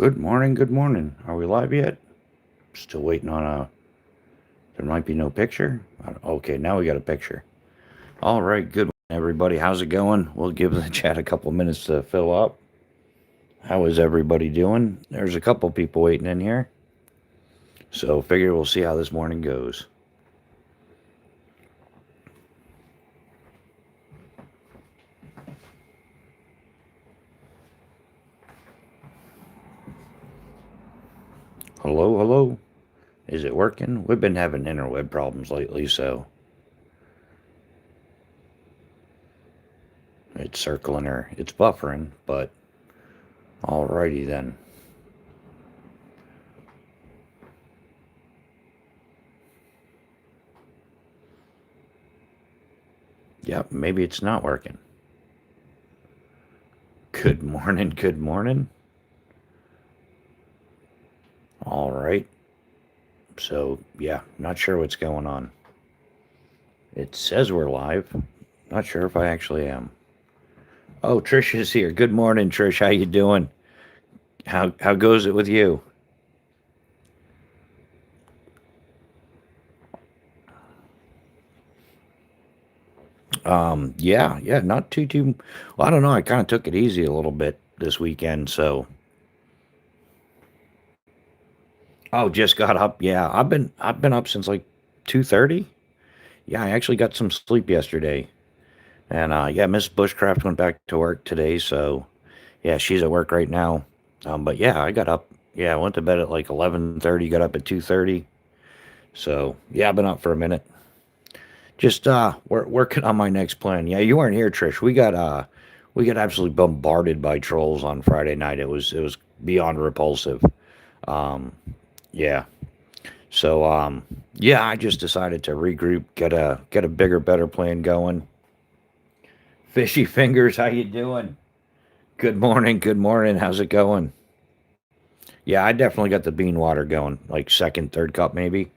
Good morning, good morning. Are we live yet? Still waiting on a. There might be no picture. Okay, now we got a picture. All right, good morning, everybody. How's it going? We'll give the chat a couple minutes to fill up. How is everybody doing? There's a couple people waiting in here. So, figure we'll see how this morning goes. Hello, hello. Is it working? We've been having interweb problems lately, so it's circling or it's buffering, but alrighty then. Yep, maybe it's not working. Good morning, good morning. All right. So, yeah, not sure what's going on. It says we're live. Not sure if I actually am. Oh, Trish is here. Good morning, Trish. How you doing? How goes it with you? Yeah, not too. Well, I don't know. I kind of took it easy a little bit this weekend, so. Oh, just got up. Yeah, I've been up since like 2:30. Yeah, I actually got some sleep yesterday, and yeah, Miss Bushcraft went back to work today, so yeah, she's at work right now. But yeah, I got up. Yeah, I went to bed at like 11:30. Got up at 2:30. So yeah, I've been up for a minute. Just working on my next plan. Yeah, you weren't here, Trish. We got absolutely bombarded by trolls on Friday night. It was beyond repulsive. Um, yeah. So yeah, I just decided to regroup, get a bigger, better plan going. Fishy fingers, how you doing? Good morning, good morning. How's it going? Yeah, I definitely got the bean water going, like second, third cup maybe.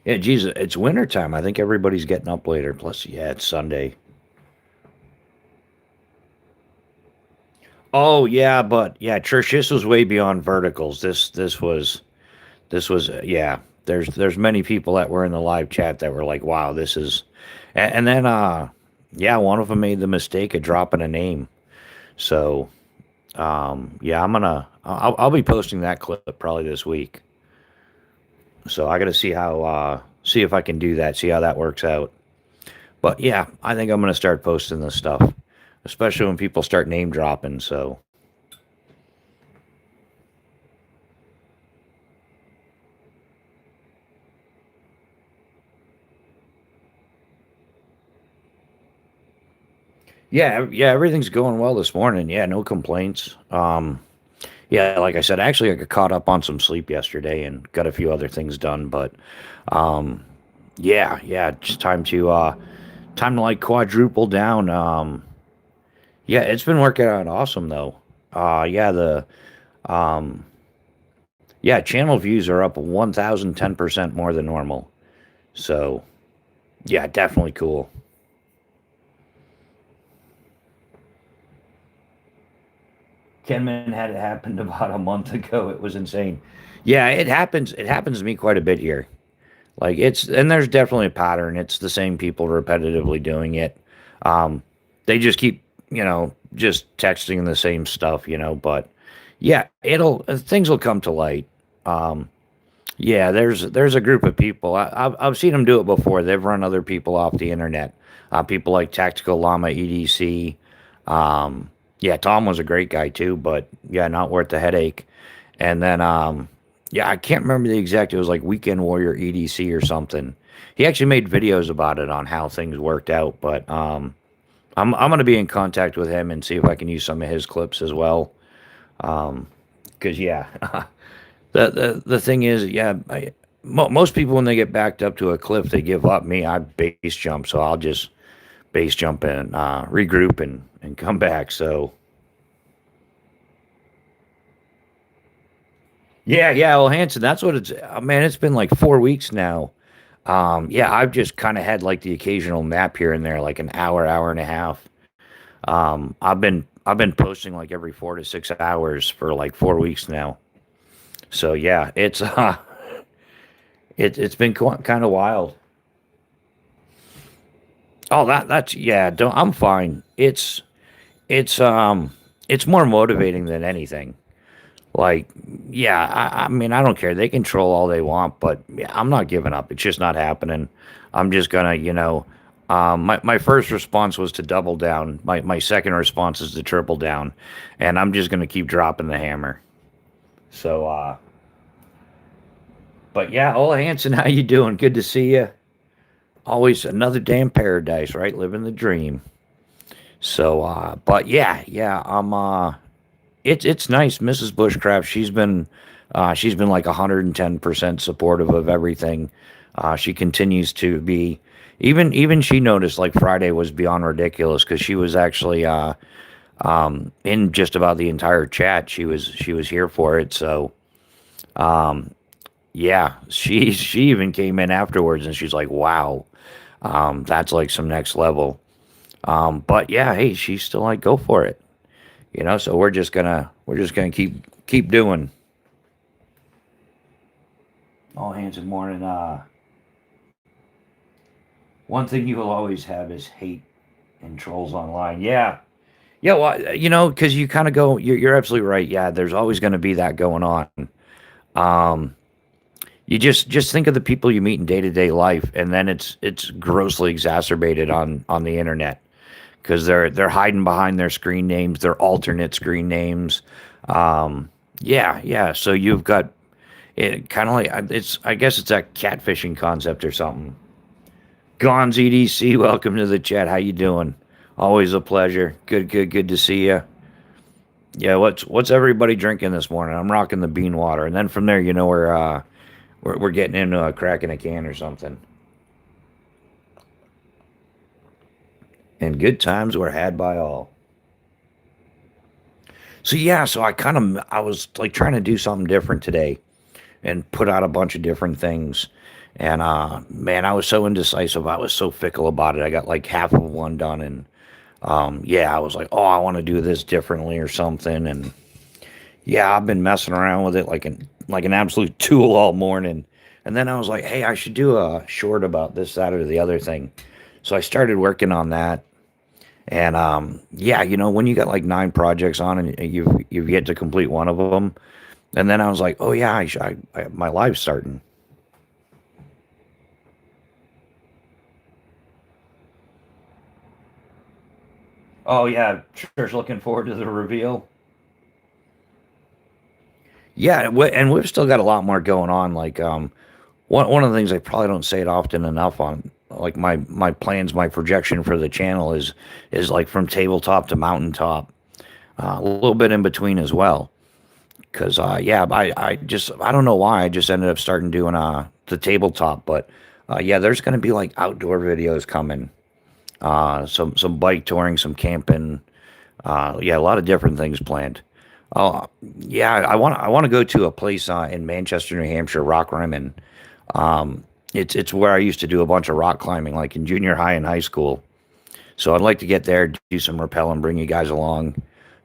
Yeah, geez, it's winter time. I think everybody's getting up later. Plus, yeah, it's Sunday. Oh yeah, but yeah, Trish, this was way beyond verticals. This was yeah. There's many people that were in the live chat that were like, "Wow, this is," and then yeah, one of them made the mistake of dropping a name. So yeah, I'll be posting that clip probably this week. So I got to see if I can do that. See how that works out. But yeah, I think I'm gonna start posting this stuff, especially when people start name dropping. So yeah, everything's going well this morning. Yeah, no complaints. Yeah, like I said, actually, I got caught up on some sleep yesterday and got a few other things done. But um, yeah, just time to like quadruple down. Yeah, it's been working out awesome though. Yeah, the um, yeah, channel views are up 1,010% more than normal. So yeah, definitely cool. Kenman had it happened about a month ago. It was insane. Yeah, it happens. It happens to me quite a bit here. Like and there's definitely a pattern. It's the same people repetitively doing it. Um, they just keep, just texting the same stuff, but yeah, things will come to light. Um, yeah, there's a group of people. I've seen them do it before. They've run other people off the internet. People like Tactical Llama EDC. Yeah, Tom was a great guy too, but yeah, not worth the headache. And then yeah, I can't remember the exact. It was like Weekend Warrior EDC or something. He actually made videos about it on how things worked out. But I'm gonna be in contact with him and see if I can use some of his clips as well. Because yeah, the thing is, yeah, most people when they get backed up to a cliff, they give up. Me, I base jump, so I'll just base jump and regroup and come back. So yeah, well, Hanson, that's what it's. Man, it's been like 4 weeks now. Yeah, I've just kind of had like the occasional nap here and there, like an hour, hour and a half. I've been posting like every 4 to 6 hours for like 4 weeks now. So yeah, it's been kind of wild. Oh, that's yeah. Don't I'm fine. It's it's more motivating than anything. Like, yeah, I mean, I don't care. They control all they want, but yeah, I'm not giving up. It's just not happening. I'm just gonna, my first response was to double down. My second response is to triple down, and I'm just gonna keep dropping the hammer. So, but yeah, Ola Hansen, how you doing? Good to see you. Always another damn paradise, right? Living the dream. So, but yeah, it's nice, Mrs. Bushcraft. She's been like 110% supportive of everything. She continues to be. Even she noticed like Friday was beyond ridiculous because she was actually in just about the entire chat. She was here for it. So yeah, she even came in afterwards and she's like, "Wow, that's like some next level." But yeah, hey, she's still like, "Go for it." So we're just gonna keep doing. All hands in morning. One thing you will always have is hate and trolls online. Yeah, yeah. Well, because you kind of go. You're absolutely right. Yeah, there's always going to be that going on. Um, you just think of the people you meet in day to day life, and then it's grossly exacerbated on the internet because they're hiding behind their screen names, their alternate screen names. Yeah, yeah. So you've got it kind of like it's. I guess it's that catfishing concept or something. Gons EDC, welcome to the chat. How you doing? Always a pleasure. Good to see you. Yeah, what's everybody drinking this morning? I'm rocking the bean water, and then from there, we're getting into a cracking a can or something. And good times were had by all. So yeah, so I was like trying to do something different today and put out a bunch of different things. And man, I was so indecisive. I was so fickle about it. I got like half of one done, and yeah, I was like, oh, I want to do this differently or something. And yeah, I've been messing around with it like an absolute tool all morning. And then I was like, hey, I should do a short about this, that, or the other thing. So I started working on that. And yeah, when you got like 9 projects on and you've yet to complete one of them, and then I was like, oh yeah, my live's starting. Oh yeah, sure. Looking forward to the reveal. Yeah, and we've still got a lot more going on. Like one of the things I probably don't say it often enough on like my plans, my projection for the channel is like from tabletop to mountaintop, a little bit in between as well. Cause yeah, I don't know why I just ended up starting doing the tabletop, but yeah, there's gonna be like outdoor videos coming, some bike touring, some camping, yeah, a lot of different things planned. Oh, yeah, I want to go to a place in Manchester, New Hampshire, Rock Rimmon. It's where I used to do a bunch of rock climbing, like in junior high and high school. So I'd like to get there, do some rappelling, bring you guys along.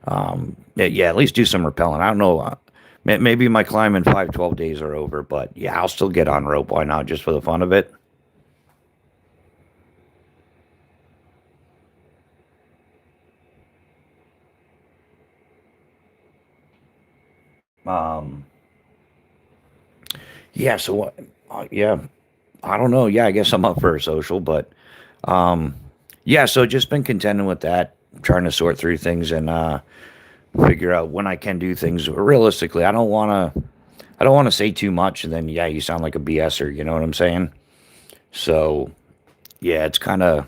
Yeah, yeah, at least do some rappelling. I don't know. Maybe my climbing 512 days are over, but yeah, I'll still get on rope. Why not? Just for the fun of it. Um, yeah. So what? Yeah, I don't know. Yeah, I guess I'm up for a social, but um, yeah. So just been contending with that, trying to sort through things and figure out when I can do things realistically. I don't want to say too much, and then yeah, you sound like a BSer. You know what I'm saying? So yeah, it's kind of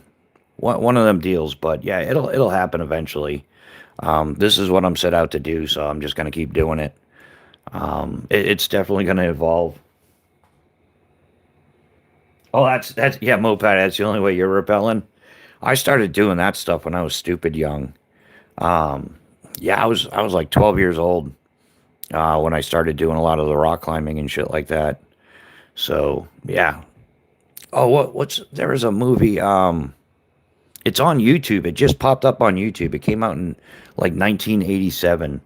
one of them deals, but yeah, it'll happen eventually. This is what I'm set out to do, so I'm just gonna keep doing it. It's definitely gonna evolve. Oh, that's yeah, moped. That's the only way you're repelling. I started doing that stuff when I was stupid young. Um, yeah, I was like 12 years old when I started doing a lot of the rock climbing and shit like that. So yeah, Oh, what's there was a movie. It's on YouTube. It just popped up on YouTube. It came out in like 1987.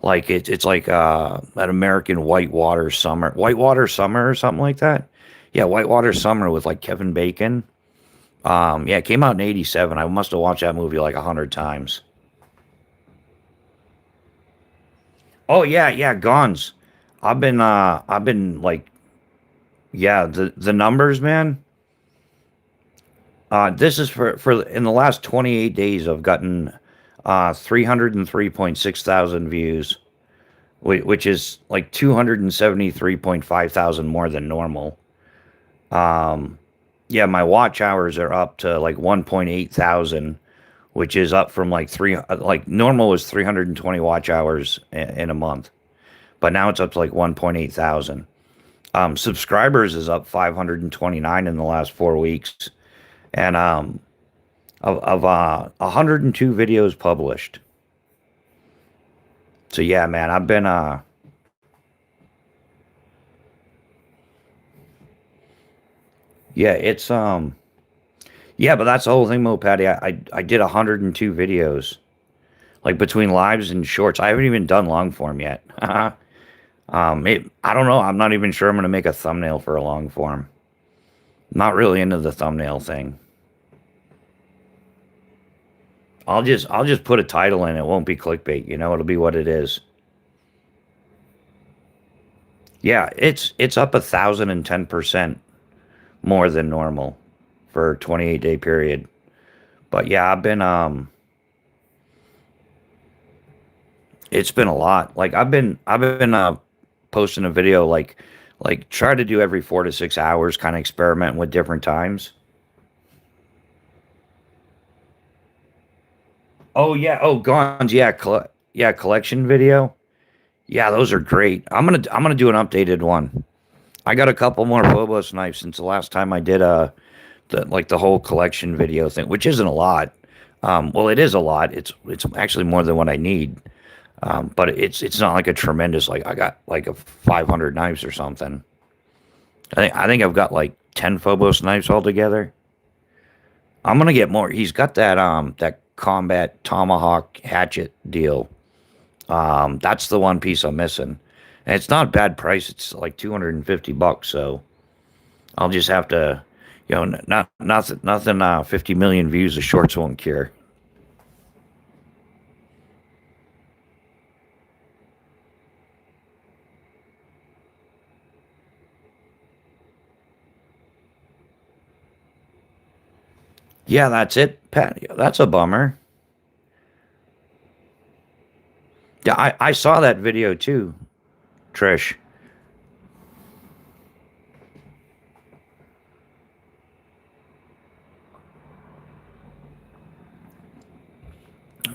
Like it's like an American Whitewater Summer or something like that. Yeah, Whitewater Summer with like Kevin Bacon. Yeah, it came out in '87. I must have watched that movie like 100 times. Oh yeah, yeah, Gons. I've been like, yeah, the numbers, man. This is for in the last 28 days. I've gotten 303.6 thousand views, which is like 273.5 thousand more than normal. Um, yeah, my watch hours are up to like 1.8 thousand, which is up from like like normal was 320 watch hours in a month, but now it's up to like 1.8 thousand. Subscribers is up 529 in the last 4 weeks, and of 102 videos published. So yeah, man, I've been yeah, it's yeah, but that's the whole thing, Mo Patty. I did 102 videos, like between lives and shorts. I haven't even done long form yet. I don't know. I'm not even sure I'm gonna make a thumbnail for a long form. Not really into the thumbnail thing. I'll just put a title in. It won't be clickbait. You know, it'll be what it is. Yeah, it's up 1,010% more than normal for a 28-day period. But yeah, it's been a lot. Like I've been posting a video like try to do every 4 to 6 hours, kind of experimenting with different times. Oh yeah, oh Gons, yeah, yeah, collection video. Yeah, those are great. I'm gonna do an updated one. I got a couple more Phobos knives since the last time I did the whole collection video thing, which isn't a lot. Well, it is a lot. It's actually more than what I need. But it's not like a tremendous like I got like a 500 knives or something. I think I've got like 10 Phobos knives altogether. I'm gonna get more. He's got that combat tomahawk hatchet deal. That's the one piece I'm missing. And it's not a bad price. It's like 250 bucks, so I'll just have to, nothing 50 million views of shorts won't cure. Yeah, that's it, Pat. Yeah, that's a bummer. Yeah, I saw that video too, Trish.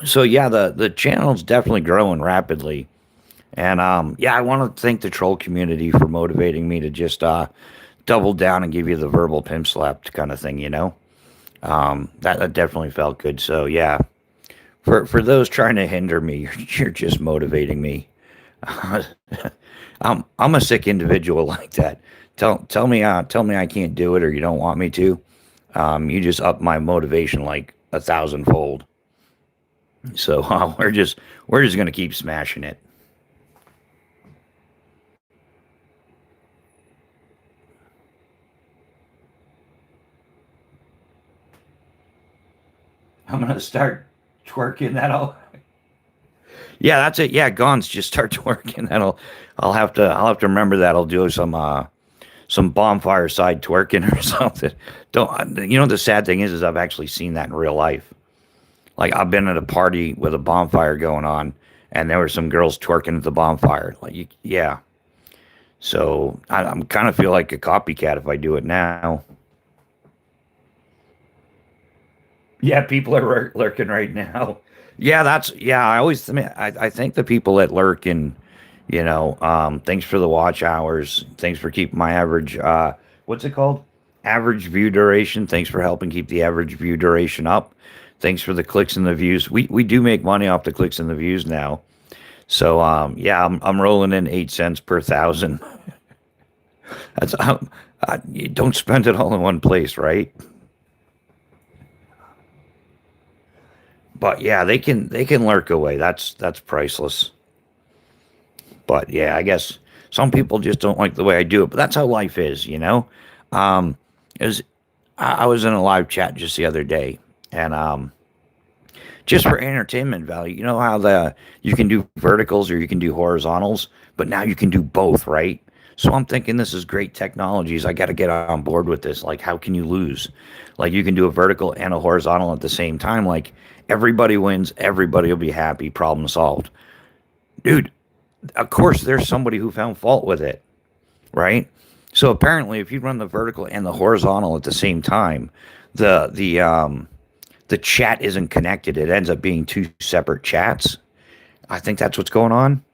So yeah, the channel's definitely growing rapidly. And yeah, I want to thank the troll community for motivating me to just double down and give you the verbal pimp slap kind of thing, you know? That definitely felt good. So yeah, for those trying to hinder me, you're just motivating me. I'm a sick individual like that. Tell me I can't do it or you don't want me to. You just up my motivation like a thousandfold. So we're just gonna keep smashing it. I'm gonna start twerking. Yeah, that's it. Yeah, guns. Just start twerking. I'll have to remember that. I'll do some bonfire side twerking or something. Don't you know the sad thing is I've actually seen that in real life. Like I've been at a party with a bonfire going on, and there were some girls twerking at the bonfire. Yeah. So I'm kind of feel like a copycat if I do it now. Yeah, people are lurking right now. Yeah, yeah. I think the people that lurk and thanks for the watch hours. Thanks for keeping my average. What's it called? Average view duration. Thanks for helping keep the average view duration up. Thanks for the clicks and the views. We do make money off the clicks and the views now. So yeah, I'm rolling in 8 cents per thousand. That's You don't spend it all in one place, right? But yeah, they can lurk away. That's priceless. But yeah, I guess some people just don't like the way I do it. But that's how life is, you know. Um, is I was in a live chat just the other day, and just for entertainment value, you know how the you can do verticals or you can do horizontals, but now you can do both, right? So I'm thinking this is great technologies. I got to get on board with this. Like, how can you lose? Like, you can do a vertical and a horizontal at the same time. Like, everybody wins. Everybody will be happy. Problem solved, dude. Of course, there's somebody who found fault with it, right? So apparently, if you run the vertical and the horizontal at the same time, the the chat isn't connected. It ends up being two separate chats. I think that's what's going on.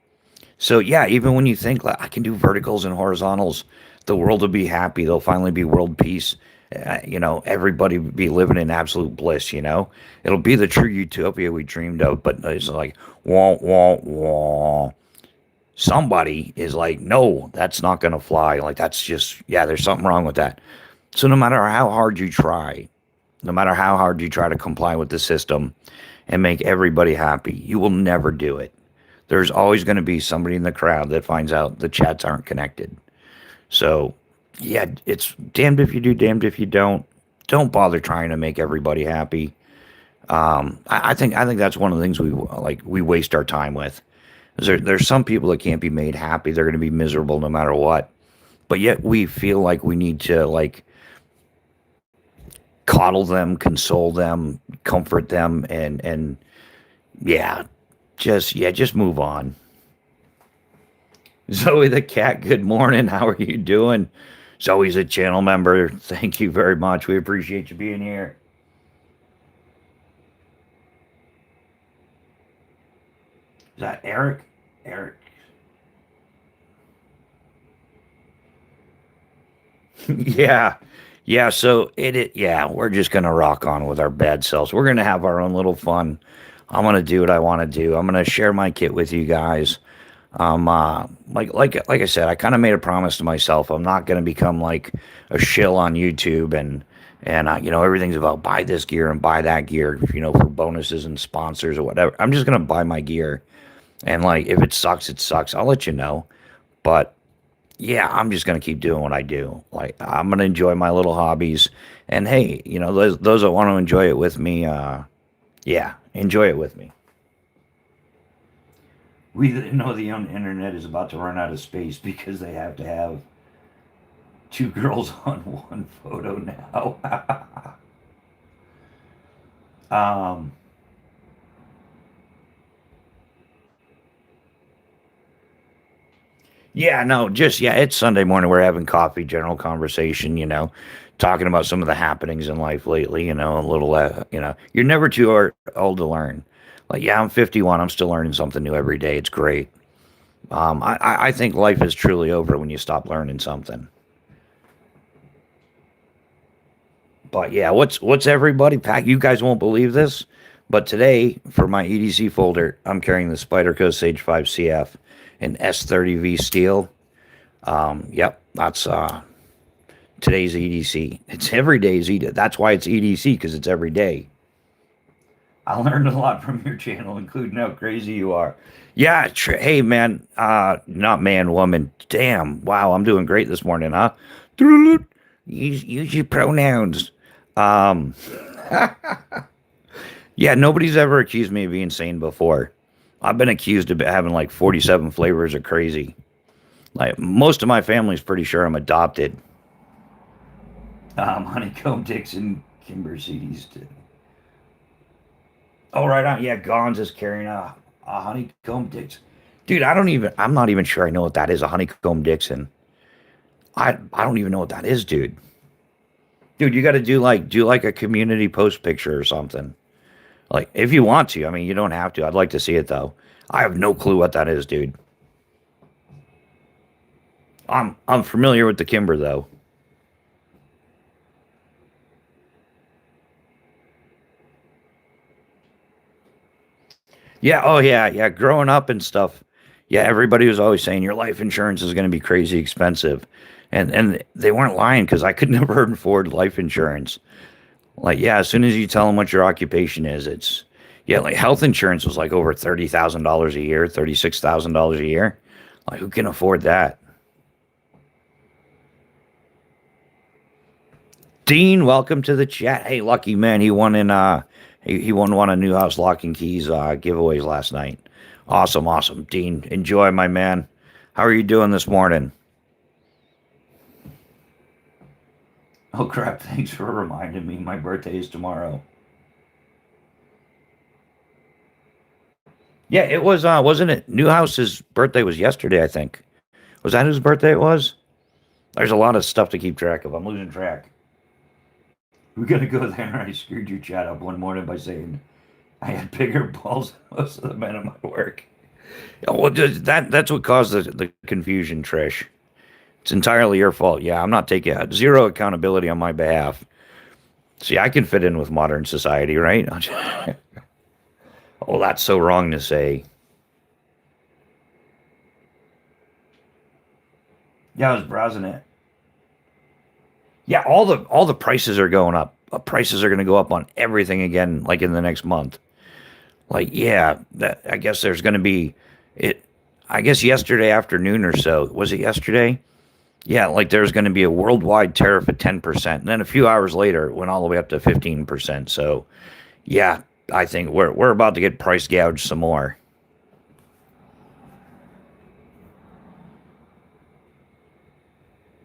So yeah, even when you think like I can do verticals and horizontals, the world will be happy. There'll finally be world peace. Everybody will be living in absolute bliss. It'll be the true utopia we dreamed of. But it's like wah wah wah. Somebody is like, no, that's not gonna fly. Like that's just yeah, there's something wrong with that. So no matter how hard you try, no matter how hard you try to comply with the system and make everybody happy, you will never do it. There's always going to be somebody in the crowd that finds out the chats aren't connected. So, yeah, it's damned if you do, damned if you don't. Don't bother trying to make everybody happy. I think that's one of the things we waste our time with. There's some people that can't be made happy. They're going to be miserable no matter what. But yet we feel like we need to coddle them, console them, comfort them, and yeah, just move on. Zoe the cat, good morning. How are you doing? Zoe's a channel member. Thank you very much. We appreciate you being here. Is that Eric? Eric. Yeah. Yeah, so yeah, we're just gonna rock on with our bad selves. We're gonna have our own little fun. I'm gonna do what I want to do. I'm gonna share my kit with you guys. Like I said, I kind of made a promise to myself. I'm not gonna become like a shill on YouTube and everything's about buy this gear and buy that gear, for bonuses and sponsors or whatever. I'm just gonna buy my gear, and like if it sucks, it sucks. I'll let you know. But yeah, I'm just gonna keep doing what I do. Like I'm gonna enjoy my little hobbies, and hey, those that want to enjoy it with me, yeah, enjoy it with me. We know the internet is about to run out of space because they have to have two girls on one photo now. um, yeah, no, just yeah, it's Sunday morning. We're having coffee, general conversation, talking about some of the happenings in life lately. A little, you're never old to learn. Like, yeah, I'm 51. I'm still learning something new every day. It's great. I think life is truly over when you stop learning something. But yeah, what's everybody pack? You guys won't believe this, but today for my EDC folder, I'm carrying the Spyderco Sage 5 CF and S30V steel. Yep, that's today's EDC. It's every day's EDC. That's why it's EDC because it's every day. I learned a lot from your channel, including how crazy you are. Yeah, hey man, not man, woman. Damn, wow, I'm doing great this morning, huh? Use your pronouns. Um, yeah, nobody's ever accused me of being sane before. I've been accused of having like 47 flavors of crazy. Like most of my family's pretty sure I'm adopted. Honeycomb Dixon Kimber CDs too. Oh, right on. Yeah, Gons is carrying a honeycomb Dixon. Dude, I'm not even sure I know what that is, a honeycomb Dixon. I don't even know what that is, dude. Dude, you got to do like a community post picture or something. Like if you want to. I mean, you don't have to. I'd like to see it though. I have no clue what that is, dude. I'm familiar with the Kimber though. Yeah, oh yeah, yeah. Growing up and stuff. Yeah, everybody was always saying your life insurance is going to be crazy expensive. And they weren't lying because I could never afford life insurance. Like, yeah, as soon as you tell them what your occupation is, it's yeah, like health insurance was like over $30,000 a year, $36,000 a year. Like, who can afford that? Dean, welcome to the chat. Hey, lucky man, he won one of New House Lock and Keys giveaways last night. Awesome, awesome. Dean, enjoy, my man. How are you doing this morning? Oh crap, thanks for reminding me. My birthday is tomorrow. Yeah, it was wasn't it? Newhouse's birthday was yesterday, I think. Was that whose birthday it was? There's a lot of stuff to keep track of. I'm losing track. We gotta go there. I screwed your chat up one morning by saying I had bigger balls than most of the men at my work. Yeah, well, that's what caused the confusion, Trish. It's entirely your fault. Yeah, I'm not taking zero accountability on my behalf. See, I can fit in with modern society, right? Oh, that's so wrong to say. Yeah, I was browsing it. Yeah, all the prices are going up. Prices are going to go up on everything again, like in the next month. Like, yeah, that I guess there's going to be it. I guess yesterday afternoon or so was it yesterday? Yeah, like there's going to be a worldwide tariff at 10%, and then a few hours later it went all the way up to 15%. So, yeah, I think we're about to get price gouged some more.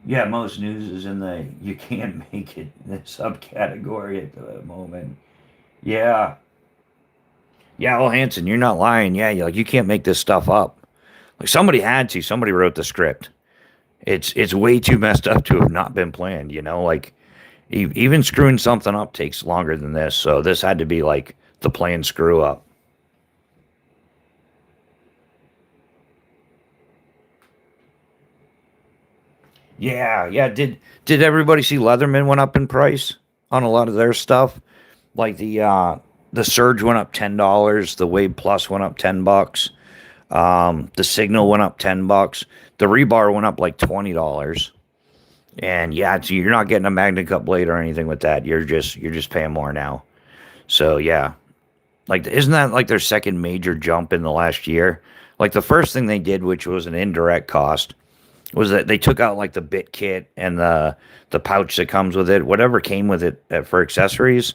Yeah, most news is in the you can't make it the subcategory at the moment. Yeah. Yeah, well, Hanson, you're not lying. Yeah, you're like you can't make this stuff up. Like somebody had to. Somebody wrote the script. It's way too messed up to have not been planned. Like even screwing something up takes longer than this. So this had to be like the planned screw up. Yeah, yeah. Did everybody see Leatherman went up in price on a lot of their stuff? Like the Surge went up $10. The Wave Plus went up $10. The Signal went up $10. The Rebar went up like $20. And yeah, so you're not getting a Magna Cut blade or anything with that. You're just paying more now. So yeah, like isn't that like their second major jump in the last year? Like the first thing they did, which was an indirect cost, was that they took out like the bit kit and the pouch that comes with it, whatever came with it for accessories.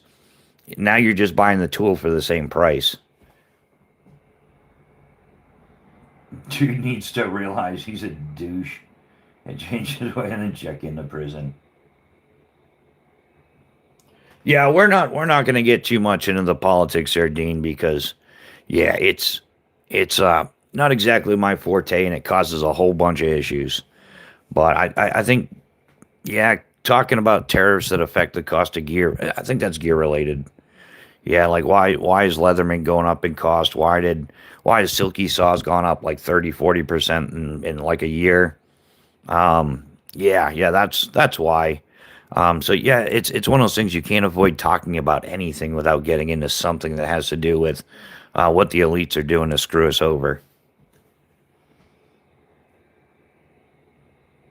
Now you're just buying the tool for the same price. Dude needs to realize he's a douche and change his way and check into prison. Yeah, we're not going to get too much into the politics there, Dean, because yeah, it's not exactly my forte, and it causes a whole bunch of issues. But I think yeah, talking about tariffs that affect the cost of gear, I think that's gear related. Yeah, like why is Leatherman going up in cost? Why has Silky Saw's gone up like 30-40% in like a year? Yeah, that's why. So yeah, it's one of those things you can't avoid talking about anything without getting into something that has to do with what the elites are doing to screw us over.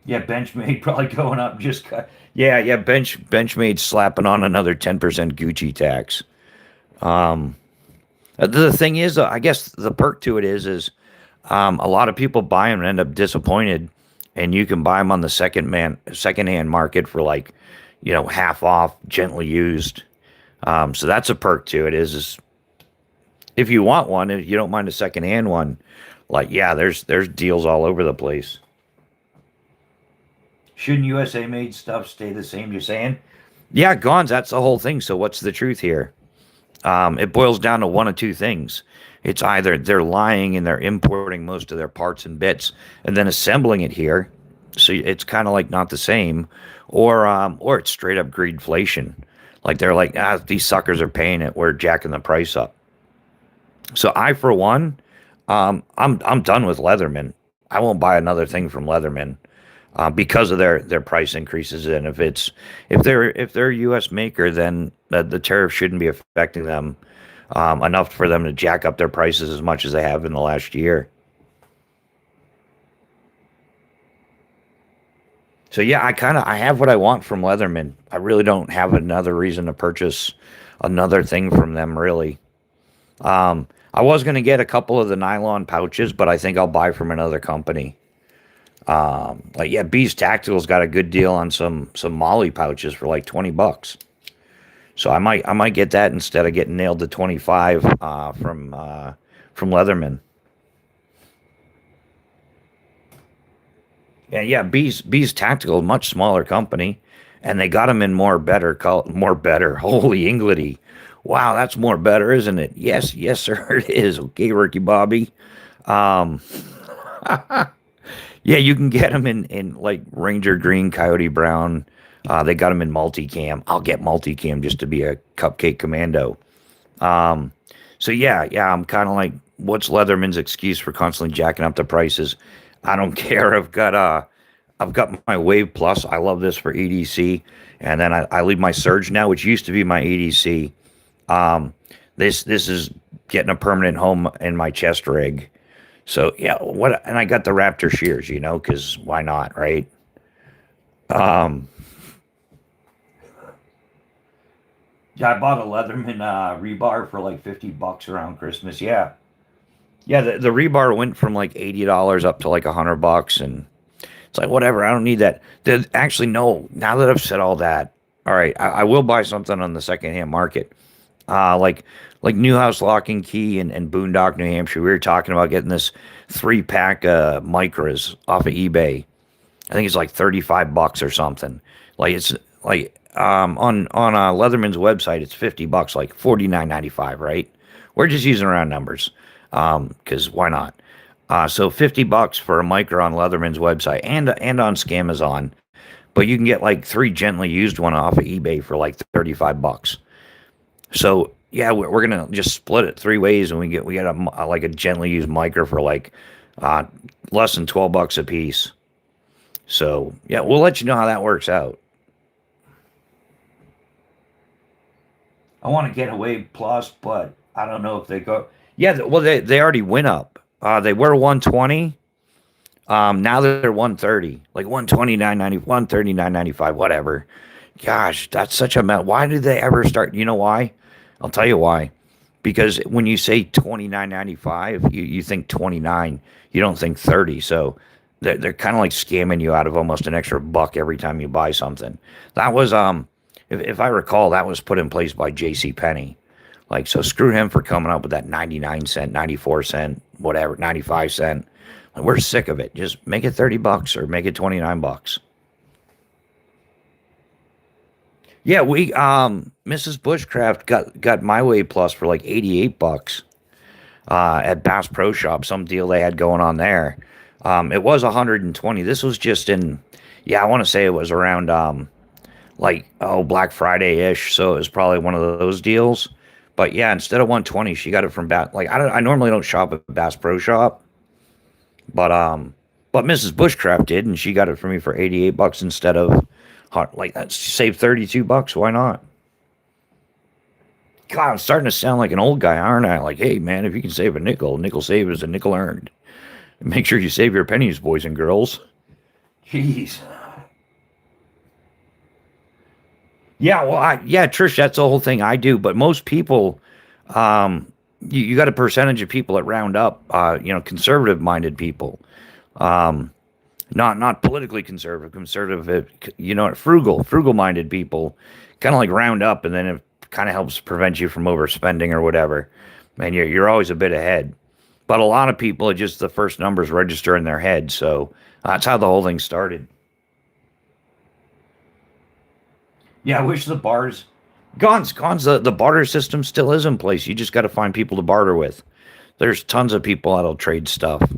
Yeah, Benchmade probably going up yeah, Benchmade slapping on another 10% Gucci tax. Um, the thing is, I guess the perk to it is a lot of people buy them and end up disappointed, and you can buy them on the secondhand market for like, half off, gently used. So that's a perk to it is if you want one, if you don't mind a secondhand one, like yeah, there's deals all over the place. Shouldn't USA made stuff stay the same? You're saying? Yeah, Gons. That's the whole thing. So what's the truth here? It boils down to one of two things. It's either they're lying and they're importing most of their parts and bits and then assembling it here, so it's kind of like not the same, or it's straight up greedflation. Like they're like, these suckers are paying it, we're jacking the price up. So I, for one, I'm done with Leatherman. I won't buy another thing from Leatherman because of their price increases. And if they're a U.S. maker, then the tariff shouldn't be affecting them enough for them to jack up their prices as much as they have in the last year. So yeah, I have what I want from Leatherman. I really don't have another reason to purchase another thing from them really. I was gonna get a couple of the nylon pouches, but I think I'll buy from another company. Like yeah, Beast Tactical's got a good deal on some Molly pouches for like $20. So I might get that instead of getting nailed to 25 from Leatherman. Yeah. Beast Tactical, much smaller company, and they got them in more better. Holy Engledy. Wow, that's more better, isn't it? Yes, sir, it is. Okay, Ricky Bobby. Um, yeah, you can get them in like Ranger Green, Coyote Brown. They got them in multicam. I'll get multicam just to be a cupcake commando. Um, so yeah, I'm kind of like, what's Leatherman's excuse for constantly jacking up the prices? I don't care. I've got my Wave Plus. I love this for EDC, and then I leave my Surge now, which used to be my EDC. Um, this is getting a permanent home in my chest rig. So yeah, what? And I got the Raptor shears, because why not, right? Um, yeah, I bought a Leatherman rebar for like $50 around Christmas. Yeah, the rebar went from like $80 up to like $100, and it's like whatever. I don't need that. Actually, no. Now that I've said all that, all right, I will buy something on the secondhand market. Like Newhouse Lock and Key and Boondock, New Hampshire. We were talking about getting this 3-pack micras off of eBay. I think it's like $35 or something. Like it's like on Leatherman's website, it's $50, like 49.95, right? We're just using round numbers, because why not? So $50 for a micro on Leatherman's website and on Scamazon, but you can get like three gently used one off of eBay for like $35. So yeah, we're gonna just split it three ways, and we get like a gently used micro for like uh, less than $12 a piece. So yeah, we'll let you know how that works out. I want to get a Wave Plus, but I don't know if they go. Yeah, well they already went up. They were 120. Now they're 130, like 129.90, 139.95, whatever. Gosh, that's such a mess. Why did they ever start? You know why? I'll tell you why. Because when you say 29.95, you think 29. You don't think 30. So they're kind of like scamming you out of almost an extra buck every time you buy something. That was if I recall, that was put in place by J.C. Penney. Like, so screw him for coming up with that 99 cent, 94 cent, whatever, 95 cent. Like, we're sick of it. Just make it $30 or make it $29. Yeah, we Mrs. Bushcraft got my way plus for like $88 at Bass Pro Shop, some deal they had going on there. It was 120. This was just in, yeah, I want to say it was around like, oh, Black Friday-ish, so it was probably one of those deals. But yeah, instead of 120, she got it from I normally don't shop at Bass Pro Shop, but Mrs. Bushcraft did, and she got it for me for $88 instead of like that. Save $32. Why not? God, I'm starting to sound like an old guy, aren't I? Like, hey man, if you can save a nickel saved is a nickel earned. Make sure you save your pennies, boys and girls. Jeez. Yeah, well, yeah, Trish, that's the whole thing I do. But most people, you got a percentage of people that round up, conservative-minded people, um, not politically conservative, frugal-minded people, kind of like round up, and then it kind of helps prevent you from overspending or whatever. And you're always a bit ahead. But a lot of people, it just the first numbers register in their head, so that's how the whole thing started. Yeah, I wish the bars, Gons, the barter system still is in place. You just got to find people to barter with. There's tons of people that'll trade stuff.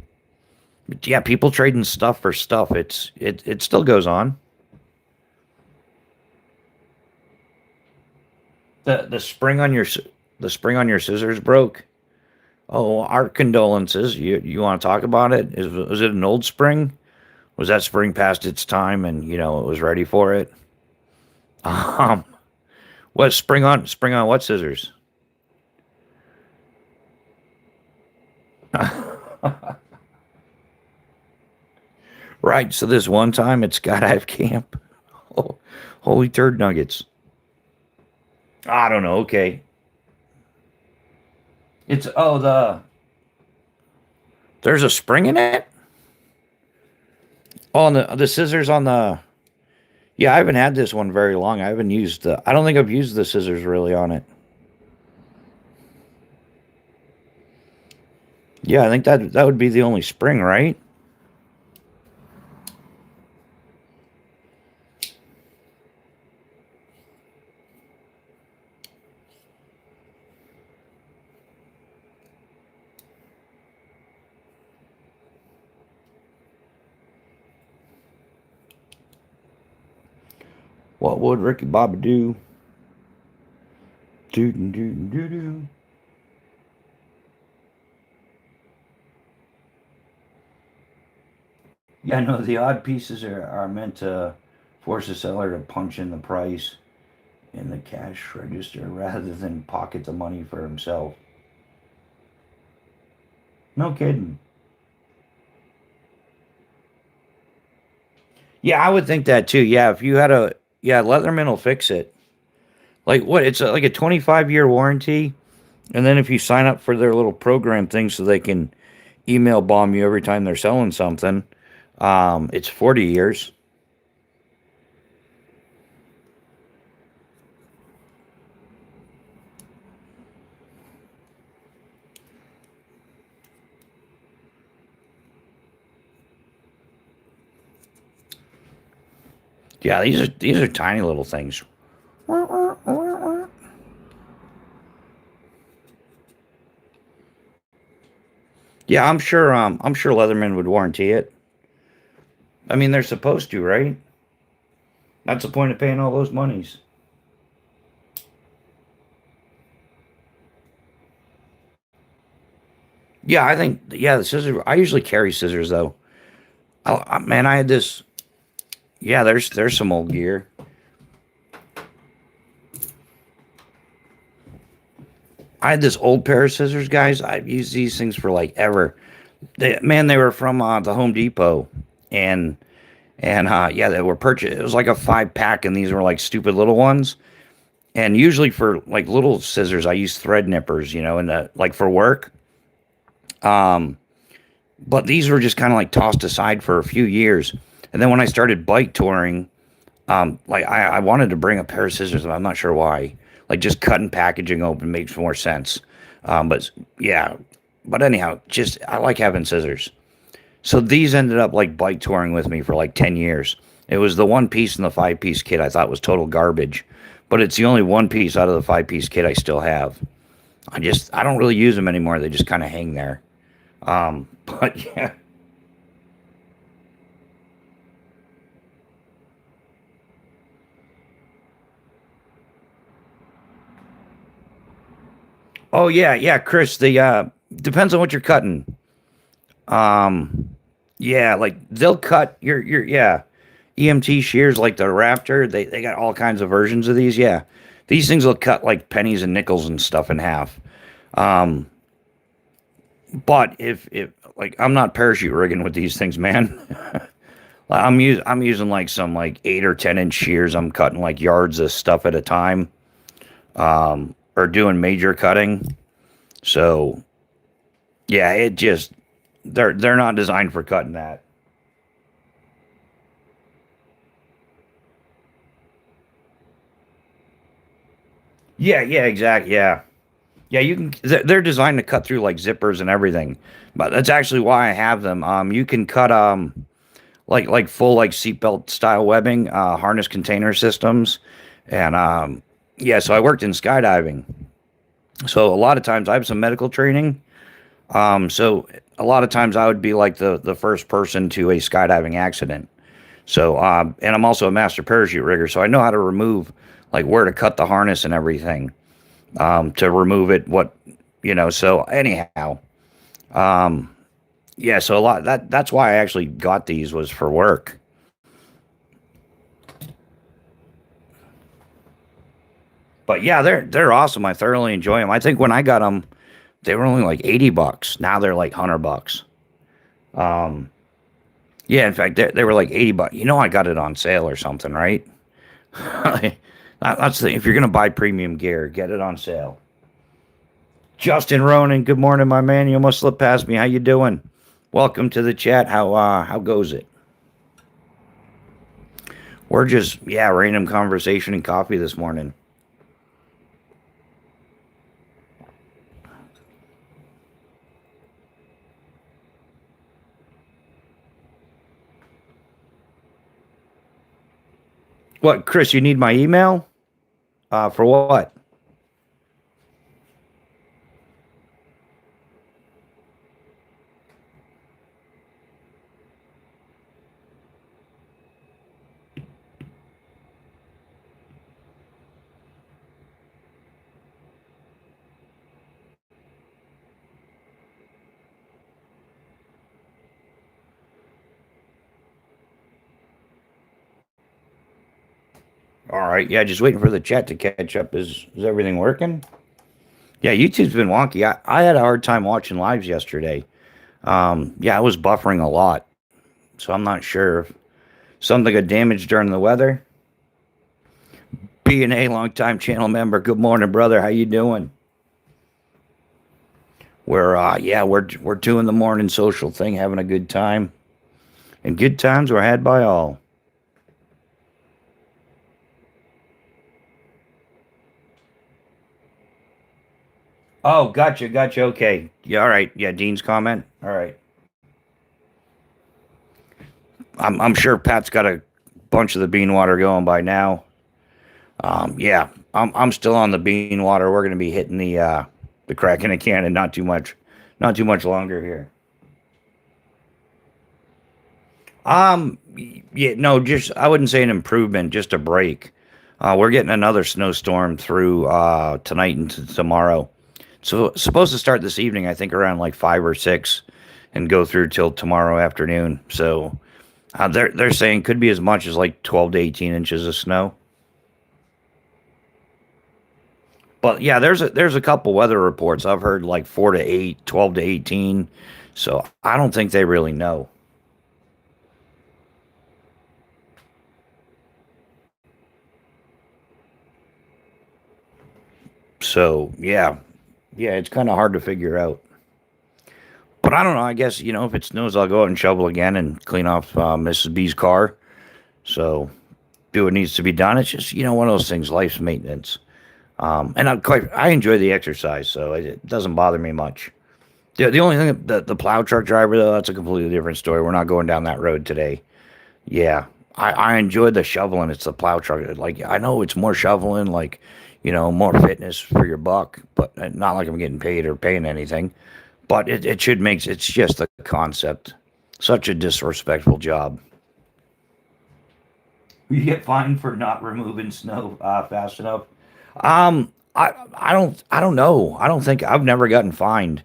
Yeah, people trading stuff for stuff. It still goes on. The spring on the spring on your scissors broke. Oh, our condolences. You want to talk about it? Was it an old spring? Was that spring past its time and it was ready for it? Um, what spring on what scissors? Right. So this one time at Skydive Camp, oh, holy turd nuggets. I don't know. Okay. It's there's a spring in it. Oh, and the scissors on the yeah. I haven't had this one very long. I haven't used the. I don't think I've used the scissors really on it. Yeah, I think that would be the only spring, right? What would Ricky Bobby do? Do do do do do. Yeah, no, the odd pieces are meant to force the seller to punch in the price in the cash register rather than pocket the money for himself. No kidding. Yeah, I would think that too. Yeah, if you had a yeah, Leatherman will fix it. Like what? It's like a 25-year warranty, and then if you sign up for their little program thing, so they can email bomb you every time they're selling something, it's 40 years. Yeah, these are tiny little things. Yeah, I'm sure Leatherman would warranty it. I mean, they're supposed to, right? That's the point of paying all those monies. Yeah, I think yeah, the scissors. I usually carry scissors though. Man, I had this. Yeah, there's some old gear. I had this old pair of scissors, guys. I've used these things for like ever. They were from the Home Depot, and yeah, they were purchased. It was like a 5 pack, and these were like stupid little ones. And usually for like little scissors, I use thread nippers, and like for work. Um, but these were just kind of like tossed aside for a few years. And then when I started bike touring, like I wanted to bring a pair of scissors, and I'm not sure why. Like just cutting packaging open makes more sense. But yeah, but anyhow, just I like having scissors. So these ended up like bike touring with me for like 10 years. It was the one piece in the 5 piece kit I thought was total garbage, but it's the only one piece out of the 5 piece kit I still have. I don't really use them anymore. They just kind of hang there. But yeah. Oh yeah, yeah, Chris. The depends on what you're cutting. Um, yeah, like they'll cut your yeah EMT shears like the Raptor. They got all kinds of versions of these. Yeah, these things will cut like pennies and nickels and stuff in half. Um, but if like I'm not parachute rigging with these things, man. I'm using like some like 8 or 10 inch shears. I'm cutting like yards of stuff at a time. Or doing major cutting. So yeah, it just they're not designed for cutting that. Yeah, yeah, exactly. Yeah, yeah. You can. They're designed to cut through like zippers and everything. But that's actually why I have them. You can cut like full like seatbelt style webbing, harness container systems, and yeah. So I worked in skydiving. So a lot of times I have some medical training. So a lot of times I would be like the first person to a skydiving accident. So, and I'm also a master parachute rigger, so I know how to remove, like where to cut the harness and everything, to remove it. So anyhow, um, yeah. So a lot that's why I actually got these was for work. But yeah, they're awesome. I thoroughly enjoy them. I think when I got them, they were only like $80. Now they're like $100. Um, Yeah, in fact, they were like 80 bucks. You know, I got it on sale or something, right? That's the if you're gonna buy premium gear, get it on sale. Justin Ronan, good morning, my man. You almost slipped past me. How you doing? Welcome to the chat. How goes it? We're just random conversation and coffee this morning. What, Chris? You need my email? For what? All right. Yeah, just waiting for the chat to catch up. Is everything working? Yeah, YouTube's been wonky. I had a hard time watching lives yesterday. Yeah, I was buffering a lot, so I'm not sure if something got damaged during the weather. B&A longtime channel member. Good morning, brother. How you doing? We're doing the morning social thing, having a good time, and good times were had by all. Oh, gotcha. Okay, yeah, all right. Yeah, Dean's comment. All right. I'm sure Pat's got a bunch of the bean water going by now. Yeah, I'm still on the bean water. We're gonna be hitting the crack in the cannon. Not too much longer here. Yeah, no, just I wouldn't say an improvement, just a break. We're getting another snowstorm through tonight and tomorrow. So it's supposed to start this evening, I think around like 5 or 6, and go through till tomorrow afternoon. So they're saying could be as much as like 12 to 18 inches of snow. But yeah, there's a couple weather reports. I've heard like 4 to 8, 12 to 18. So I don't think they really know. So yeah, it's kind of hard to figure out. But I don't know. I guess if it snows, I'll go out and shovel again and clean off Mrs. B's car. So do what needs to be done. It's just one of those things. Life's maintenance. And I enjoy the exercise, so it doesn't bother me much. The only thing the plow truck driver though, that's a completely different story. We're not going down that road today. Yeah, I enjoy the shoveling. It's the plow truck. Like I know it's more shoveling, like more fitness for your buck, but not like I'm getting paid or paying anything. But it should make it's just the concept. Such a disrespectful job. You get fined for not removing snow fast enough. I don't know. I don't think I've never gotten fined.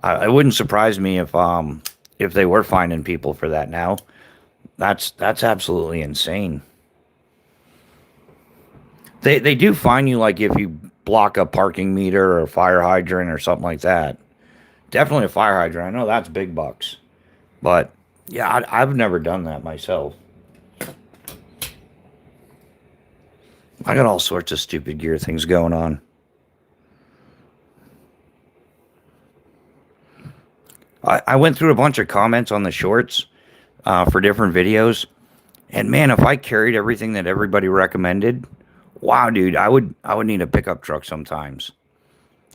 It wouldn't surprise me if they were finding people for that now. That's absolutely insane. They do fine you like if you block a parking meter or a fire hydrant or something like that. Definitely a fire hydrant. I know that's big bucks. But yeah, I've never done that myself. I got all sorts of stupid gear things going on. I went through a bunch of comments on the shorts for different videos, and man, if I carried everything that everybody recommended, wow, dude, I would need a pickup truck sometimes.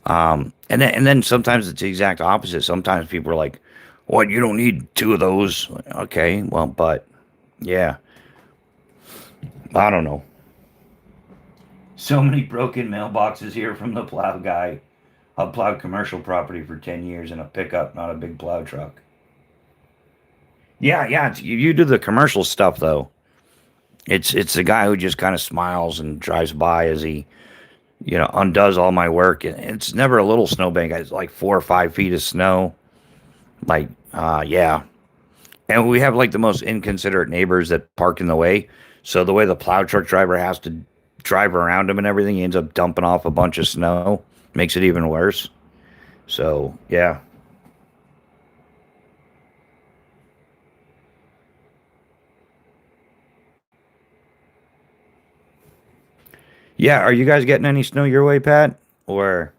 And then sometimes it's the exact opposite. Sometimes people are like, "What? You don't need two of those?" Okay, well, but yeah, I don't know. So many broken mailboxes here from the plow guy. I've plowed commercial property for 10 years in a pickup, not a big plow truck. Yeah, you do the commercial stuff though. It's the guy who just kind of smiles and drives by as he undoes all my work, and it's never a little snowbank. It's like 4 or 5 feet of snow. Like, yeah, and we have like the most inconsiderate neighbors that park in the way. So the way the plow truck driver has to drive around him and everything, he ends up dumping off a bunch of snow. Makes it even worse. So yeah. Yeah, are you guys getting any snow your way, Pat? Or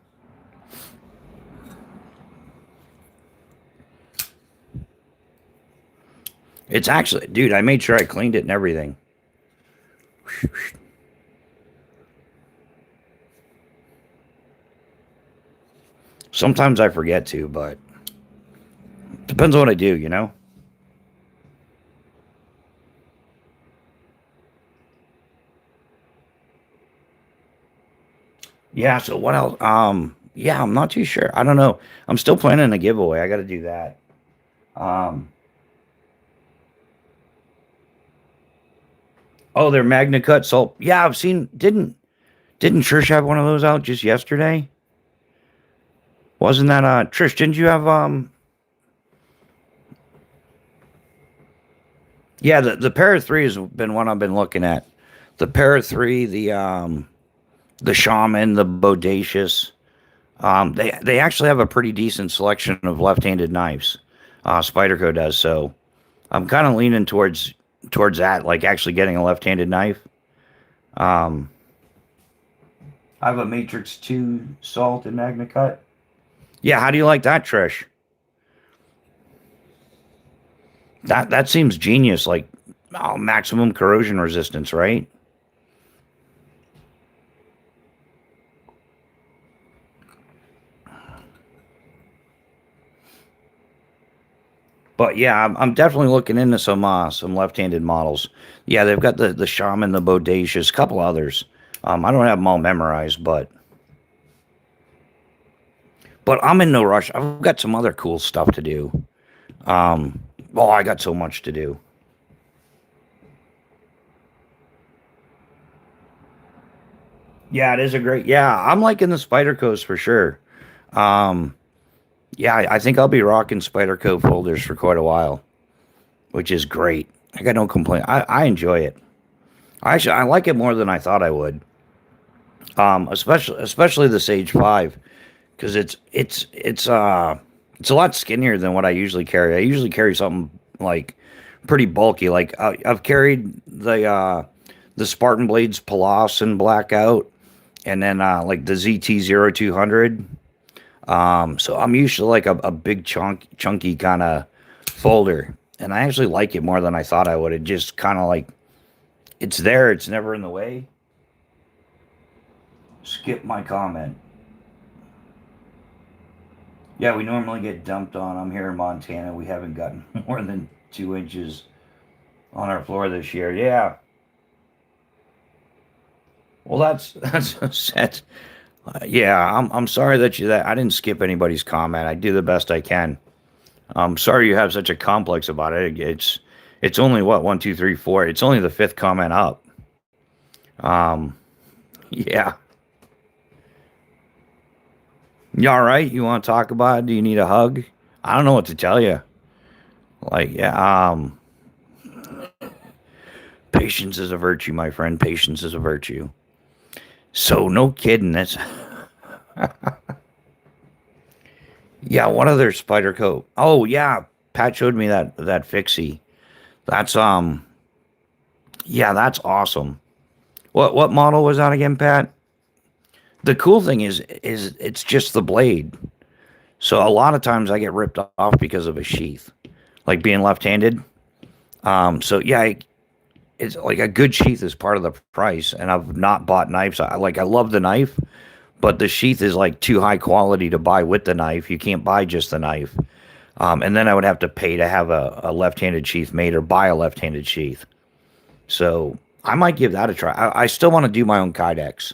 it's actually, dude, I made sure I cleaned it and everything. Sometimes I forget to, but depends on what I do, you know? Yeah, so what else? Yeah, I'm not too sure. I don't know. I'm still planning a giveaway. I got to do that. Um, oh, they're Magna Cut salt. Yeah, I've seen. Didn't Trish have one of those out just yesterday? Wasn't that Trish? Didn't you have Yeah, the Para 3 has been one I've been looking at. The Para 3, the Shaman, the Bodacious. They actually have a pretty decent selection of left-handed knives. Spyderco does, so I'm kind of leaning towards that, like actually getting a left-handed knife. Um, I have a Matrix 2 Salt and Magna Cut. Yeah, how do you like that, Trish? That seems genius. Like maximum corrosion resistance, right? But yeah, I'm definitely looking into some left-handed models. Yeah, they've got the Shaman, the Bodacious, a couple others. I don't have them all memorized, but I'm in no rush. I've got some other cool stuff to do. Um, well, I got so much to do. Yeah, it is a great. Yeah, I'm liking the Spider Coast for sure. Um, yeah, I think I'll be rocking Spider Cove folders for quite a while, which is great. I got no complaint. I enjoy it. I like it more than I thought I would. Especially the Sage 5 because it's a lot skinnier than what I usually carry. I usually carry something like pretty bulky. Like I've carried the Spartan Blades Palace and Blackout, and then like the ZT 0200. So I'm used to like a big chunky kind of folder, and I actually like it more than I thought I would. It just kind of like it's there. It's never in the way. Skip my comment. Yeah, we normally get dumped on. I'm here in Montana. We haven't gotten more than 2 inches on our floor this year. Yeah. Well, that's set. Yeah, I'm sorry that I didn't skip anybody's comment. I do the best I can. I'm sorry you have such a complex about it. It's only what 1, 2, 3, 4. It's only the fifth comment up. Um, yeah. You all right? You want to talk about it? Do you need a hug? I don't know what to tell you. Like, yeah, patience is a virtue, my friend. Patience is a virtue. So no kidding. That's yeah. One of their spider coat. Oh yeah, Pat showed me that fixie. That's yeah, that's awesome. What model was that again, Pat? The cool thing is it's just the blade. So a lot of times I get ripped off because of a sheath, like being left-handed. So yeah, it's like a good sheath is part of the price, and I've not bought knives. I love the knife, but the sheath is like too high quality to buy with the knife. You can't buy just the knife. And then I would have to pay to have a left-handed sheath made or buy a left-handed sheath. So I might give that a try. I still want to do my own Kydex.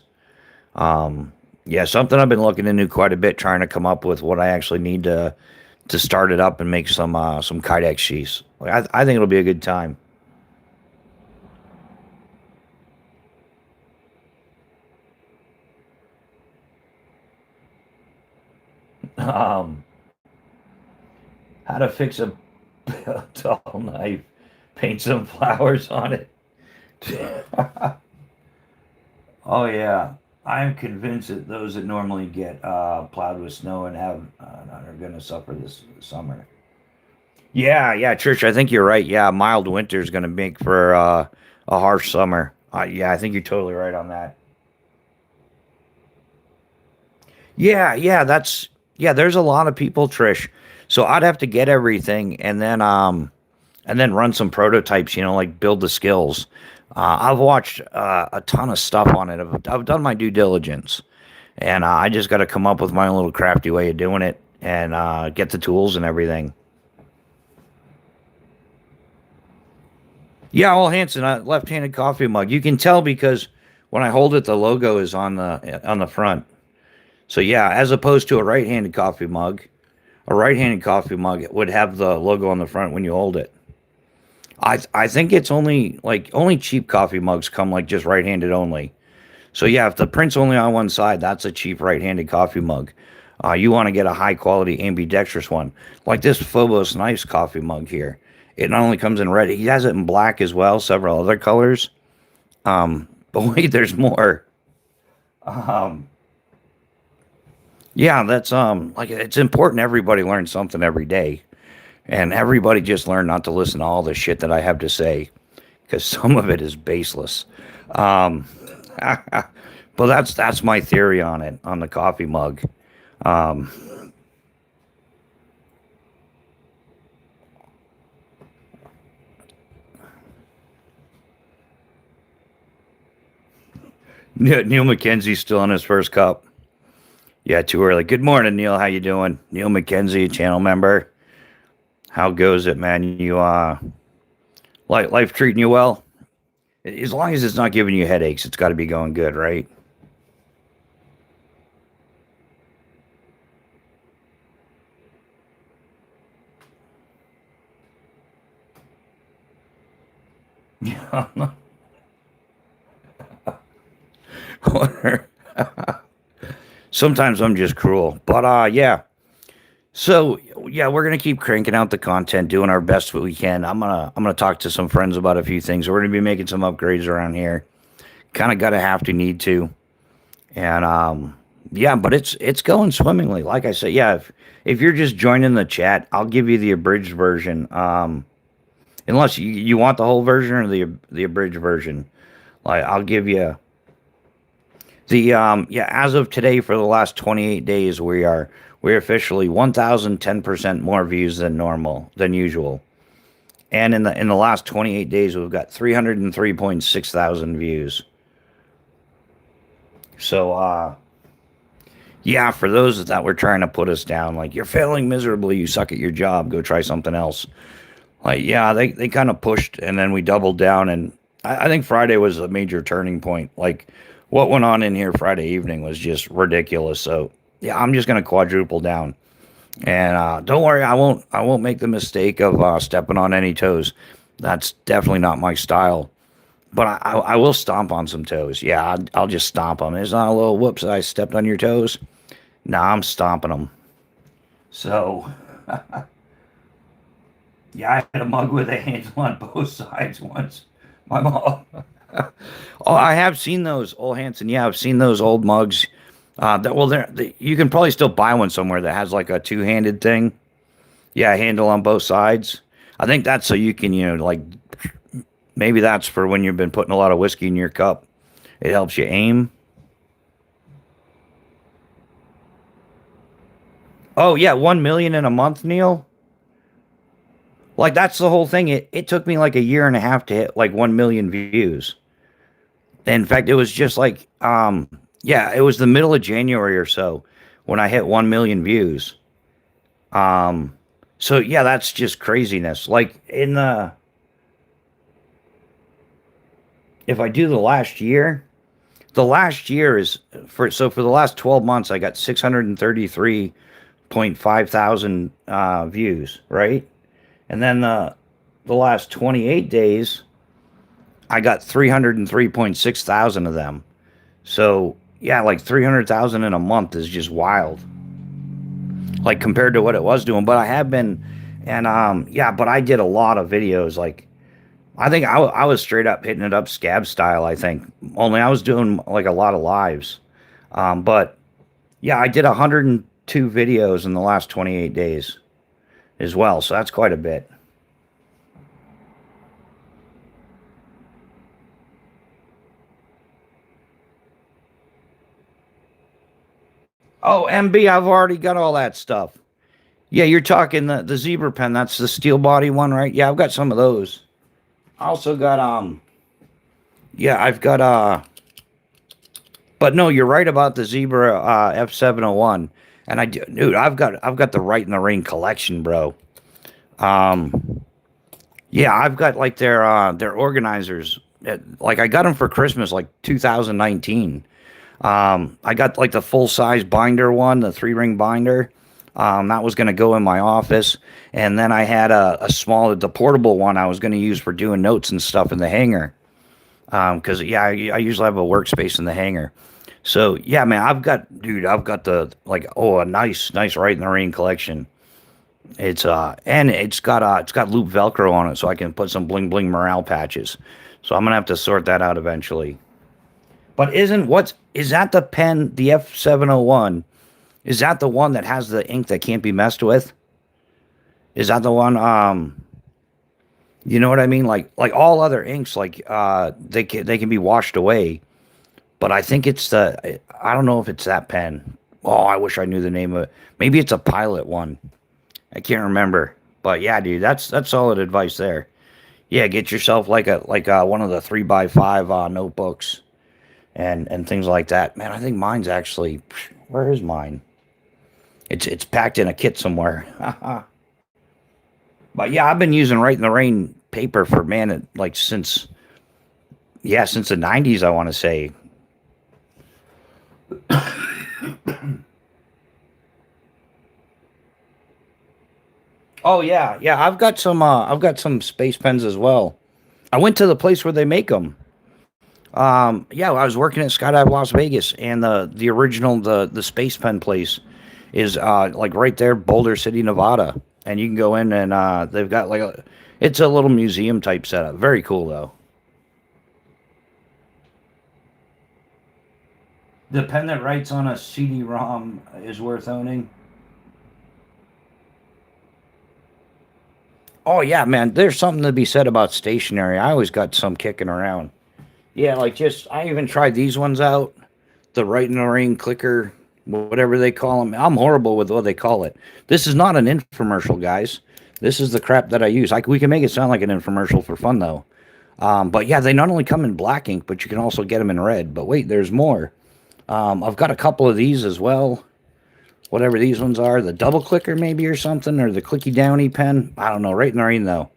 Yeah, something I've been looking into quite a bit, trying to come up with what I actually need to start it up and make some Kydex sheaths. Like, I think it'll be a good time. Um, how to fix a tall knife? Paint some flowers on it. Oh yeah, I'm convinced that those that normally get plowed with snow and have are going to suffer this summer. Yeah, yeah, Trish, I think you're right. Yeah, mild winter is going to make for a harsh summer. Yeah, I think you're totally right on that. Yeah, yeah, there's a lot of people, Trish. So I'd have to get everything and then run some prototypes, like build the skills. I've watched a ton of stuff on it. I've done my due diligence, and I just got to come up with my own little crafty way of doing it and get the tools and everything. Yeah, all Hanson, left-handed coffee mug. You can tell because when I hold it, the logo is on the front. So yeah, as opposed to a right-handed coffee mug, a right-handed coffee mug would have the logo on the front when you hold it. I think it's only cheap coffee mugs come like just right-handed only. So yeah, if the print's only on one side, that's a cheap right-handed coffee mug. You want to get a high-quality ambidextrous one, like this Phobos Nice coffee mug here. It not only comes in red, he has it in black as well, several other colors. But wait, there's more. Um, yeah, that's like it's important everybody learns something every day, and everybody just learn not to listen to all the shit that I have to say because some of it is baseless. Um, but that's my theory on it on the coffee mug. Um, Neil McKenzie's still on his first cup. Yeah, too early. Good morning, Neil. How you doing? Neil McKenzie, channel member. How goes it, man? You life treating you well? As long as it's not giving you headaches, it's got to be going good, right? Yeah. Sometimes I'm just cruel, but yeah. So yeah, we're gonna keep cranking out the content, doing our best what we can. I'm gonna talk to some friends about a few things. We're gonna be making some upgrades around here. Kind of gotta have to need to, and yeah, but it's going swimmingly. Like I said, yeah. If you're just joining the chat, I'll give you the abridged version. Unless you want the whole version or the abridged version, like I'll give you the yeah. As of today, for the last 28 days, we're officially 1,010% more views than normal than usual. And in the last 28 days, we've got 303.6 thousand views. So yeah, for those that were trying to put us down, like you're failing miserably, you suck at your job, go try something else. Like yeah, they kind of pushed, and then we doubled down, and I think Friday was a major turning point. Like what went on in here Friday evening was just ridiculous. So yeah, I'm just gonna quadruple down. And don't worry, I won't make the mistake of stepping on any toes. That's definitely not my style. But I will stomp on some toes. Yeah, I'll just stomp them. It's not a little whoops. I stepped on your toes. Nah, I'm stomping them. So yeah, I had a mug with a handle on both sides once. My mom. Oh, I have seen those, old Hanson. Yeah, I've seen those old mugs. That well, you can probably still buy one somewhere that has like a two-handed thing. Yeah, handle on both sides. I think that's so you can, like maybe that's for when you've been putting a lot of whiskey in your cup. It helps you aim. Oh yeah, 1 million in a month, Neil. Like that's the whole thing. It took me like a year and a half to hit like 1 million views. In fact, it was just like yeah, it was the middle of January or so when I hit 1 million views. Um so yeah, that's just craziness. Like in the if I do the last year is for the last 12 months I got 633.5 thousand views, right? And then the last 28 days I got 303.6 thousand of them. So yeah, like 300,000 in a month is just wild. Like compared to what it was doing, but I have been, and yeah, but I did a lot of videos. Like I think I was straight up hitting it up scab style. I think only I was doing like a lot of lives. But yeah, I did 102 videos in the last 28 days as well. So that's quite a bit. Oh, MB, I've already got all that stuff. Yeah, you're talking the zebra pen. That's the steel body one, right? Yeah, I've got some of those. I also got yeah, I've got but no, you're right about the zebra F701. And dude, I've got the Right in the Rain collection, bro. Um yeah, I've got like their organizers. Like I got them for Christmas like 2019. I got like the full size binder one, the 3 ring binder. That was going to go in my office. And then I had a small, the portable one I was going to use for doing notes and stuff in the hangar. Because, yeah, I usually have a workspace in the hangar. So, yeah, man, I've got a nice Right in the Rain collection. And it's got loop Velcro on it so I can put some bling bling morale patches. So I'm going to have to sort that out eventually. But is that the pen, the F701? Is that the one that has the ink that can't be messed with? Is that the one? You know what I mean? Like all other inks, like they can be washed away. But I think I don't know if it's that pen. Oh, I wish I knew the name of it. Maybe it's a Pilot one. I can't remember. But yeah, dude, that's solid advice there. Yeah, get yourself like one of the 3x5 notebooks and things like that. Man, I think mine's actually, where is mine? It's packed in a kit somewhere. But yeah, I've been using Right in the Rain paper for like since the 90s, I want to say. Oh yeah, yeah, I've got some space pens as well. I went to the place where they make them. Yeah, I was working at Skydive Las Vegas, and the original the space pen place is like right there, Boulder City, Nevada, and you can go in and they've got it's a little museum type setup. Very cool though. The pen that writes on a CD-ROM is worth owning. Oh yeah, man, there's something to be said about stationery. I always got some kicking around. Yeah, like just I even tried these ones out. The Right in the Rain clicker, whatever they call them. I'm horrible with what they call it. This is not an infomercial, guys. This is the crap that I use. We can make it sound like an infomercial for fun, though. But yeah, they not only come in black ink, but you can also get them in red. But wait, there's more. I've got a couple of these as well. Whatever these ones are, the double clicker maybe or something, or the clicky downy pen. I don't know. Right in the Rain though.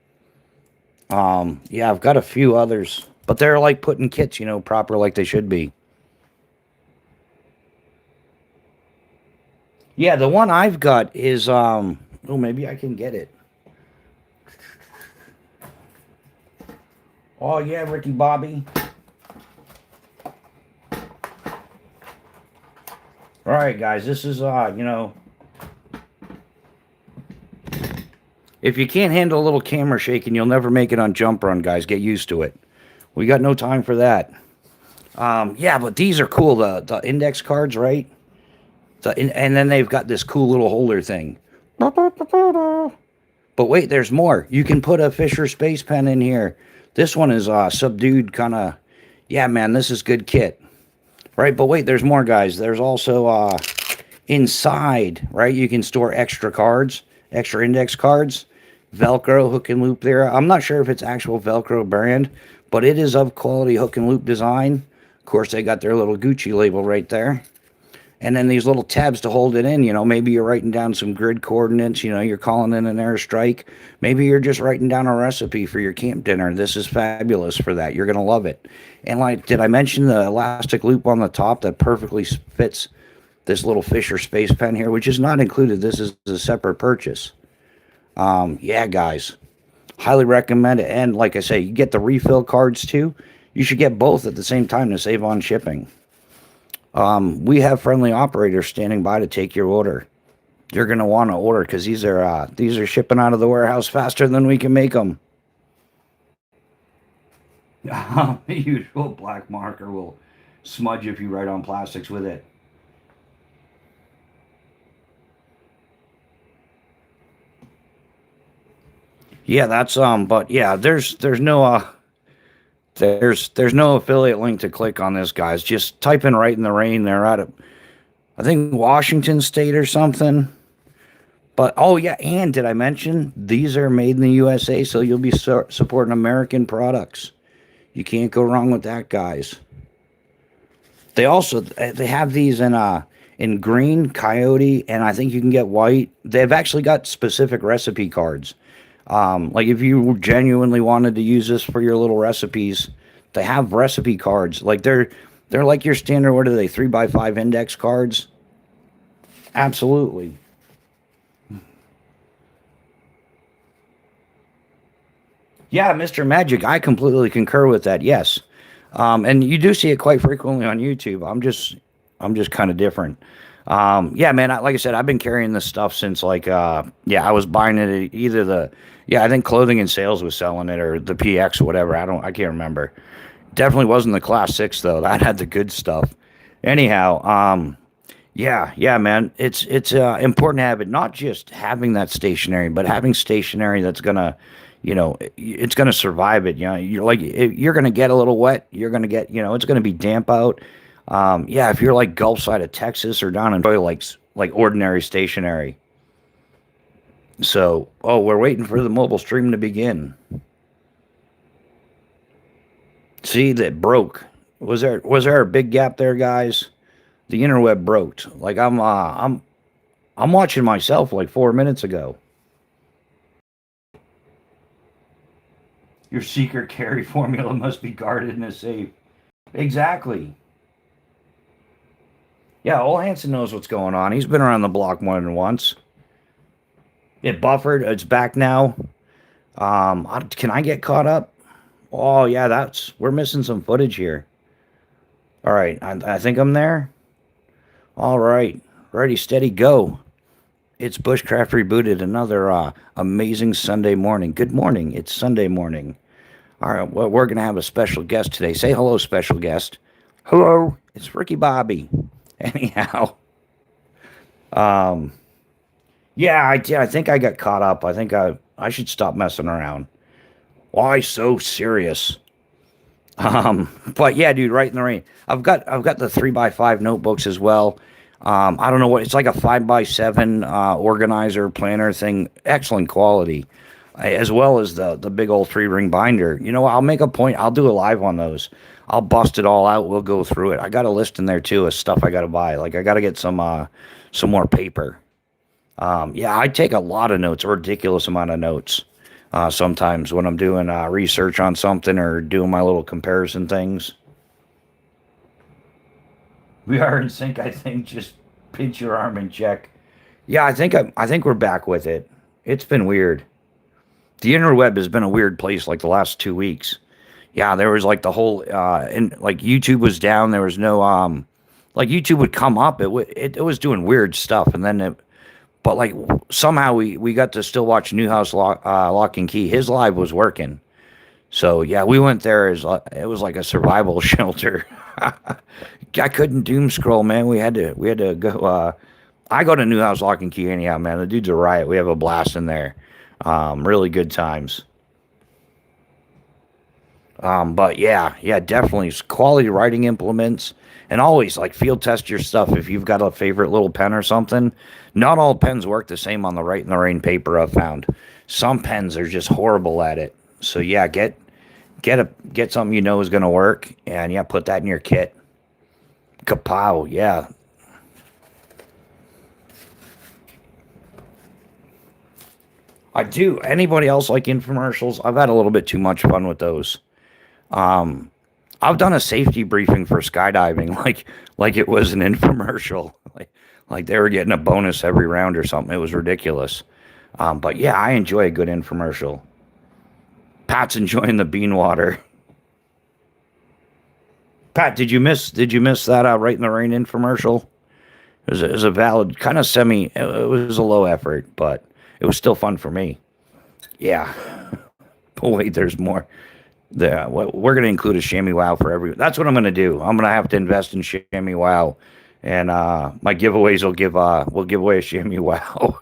Yeah, I've got a few others, but they're like put in kits, proper like they should be. Yeah, the one I've got is oh, maybe I can get it. Oh yeah, Ricky Bobby. All right, guys, this is if you can't handle a little camera shaking, you'll never make it on Jump Run, guys. Get used to it. We got no time for that. Yeah, but these are cool. The index cards, right? And then they've got this cool little holder thing. But wait, there's more. You can put a Fisher Space Pen in here. This one is subdued kind of. Yeah, man, this is good kit. Right, but wait, there's more, guys. There's also inside, right? You can store extra cards, extra index cards. Velcro hook and loop there. I'm not sure if it's actual Velcro brand, but it is of quality hook and loop design. Of course, they got their little Gucci label right there. And then these little tabs to hold it in. Maybe you're writing down some grid coordinates. You're calling in an airstrike. Maybe you're just writing down a recipe for your camp dinner. This is fabulous for that. You're going to love it. And did I mention the elastic loop on the top that perfectly fits this little Fisher Space Pen here, which is not included. This is a separate purchase. Yeah, guys, highly recommend it. And like I say, you get the refill cards too. You should get both at the same time to save on shipping. We have friendly operators standing by to take your order. You're going to want to order because these are shipping out of the warehouse faster than we can make them. The usual black marker will smudge if you write on plastics with it. Yeah, that's but yeah, there's no affiliate link to click on this, guys. Just type in Right in the Rain. They're at I think Washington State or something. But oh yeah, and did I mention these are made in the USA, so you'll be supporting American products. You can't go wrong with that, guys. They also they have these in green, coyote, and I think you can get white. They've actually got specific recipe cards. Like if you genuinely wanted to use this for your little recipes, they have recipe cards. Like they're like your standard. What are they? 3x5 index cards. Absolutely. Yeah, Mr. Magic, I completely concur with that. Yes, and you do see it quite frequently on YouTube. I'm just kind of different. Yeah, man. Like I said, I've been carrying this stuff since like, yeah, I was buying it at either yeah, I think Clothing and Sales was selling it or the PX or whatever. I can't remember. Definitely wasn't the Class 6 though. That had the good stuff. Anyhow, yeah, yeah, man. It's important to have it. Not just having that stationary, but having stationary that's gonna, it's gonna survive it. You're like you're gonna get a little wet. You're gonna get, it's gonna be damp out. Yeah, if you're like Gulf side of Texas or down in probably like ordinary stationary. So, oh, we're waiting for the mobile stream to begin. See, that broke. Was there a big gap there, guys? The interweb broke. Like I'm watching myself like 4 minutes ago. Your secret carry formula must be guarded in a safe. Exactly. Yeah, Ole Hansen knows what's going on. He's been around the block more than once. It buffered. It's back now. Can I get caught up? Oh yeah, we're missing some footage here. All right, I think I'm there. All right, ready, steady, go. It's Bushcraft Rebooted, another amazing Sunday morning. Good morning. It's Sunday morning. All right, well, we're going to have a special guest today. Say hello, special guest. Hello, it's Ricky Bobby. Anyhow, um, yeah, I think I got caught up. I think I should stop messing around. Why so serious? But yeah, dude, right in the rain. I've got the 3x5 notebooks as well. I don't know what it's like, a 5x7 organizer planner thing. Excellent quality, as well as the big old 3-ring binder. I'll make a point. I'll do a live on those. I'll bust it all out. We'll go through it. I got a list in there too of stuff I got to buy. Like I got to get some more paper. Yeah, I take a lot of notes, a ridiculous amount of notes. Sometimes when I'm doing research on something or doing my little comparison things. We are in sync, I think. Just pinch your arm and check. Yeah, I think we're back with it. It's been weird. The interweb has been a weird place like the last 2 weeks. Yeah, there was like the whole and like YouTube was down. There was no like YouTube would come up. It was doing weird stuff, and then but like somehow we got to still watch Newhouse Lock and Key. His live was working. So yeah, we went there as it was like a survival shelter. I couldn't doom scroll, man. We had to go. I go to Newhouse Lock and Key anyhow, man. The dude's a riot. We have a blast in there. Really good times. But yeah, definitely quality writing implements, and always like field test your stuff if you've got a favorite little pen or something. Not all pens work the same on the Write in the Rain paper, I've found. Some pens are just horrible at it. So yeah, get something is gonna work, and yeah, put that in your kit. Kapow, yeah. I do. Anybody else like infomercials? I've had a little bit too much fun with those. Um, I've done a safety briefing for skydiving, like it was an infomercial, like they were getting a bonus every round or something. It was ridiculous. But yeah, I enjoy a good infomercial. Pat's enjoying the bean water. Pat, did you miss that Right in the Rain infomercial? It was a valid kind of semi. It was a low effort, but it was still fun for me. Yeah. But wait, there's more. We're going to include a Chamois Wow for every. That's what I'm going to do. I'm going to have to invest in Chamois Wow, and my giveaways will give away a Chamois Wow.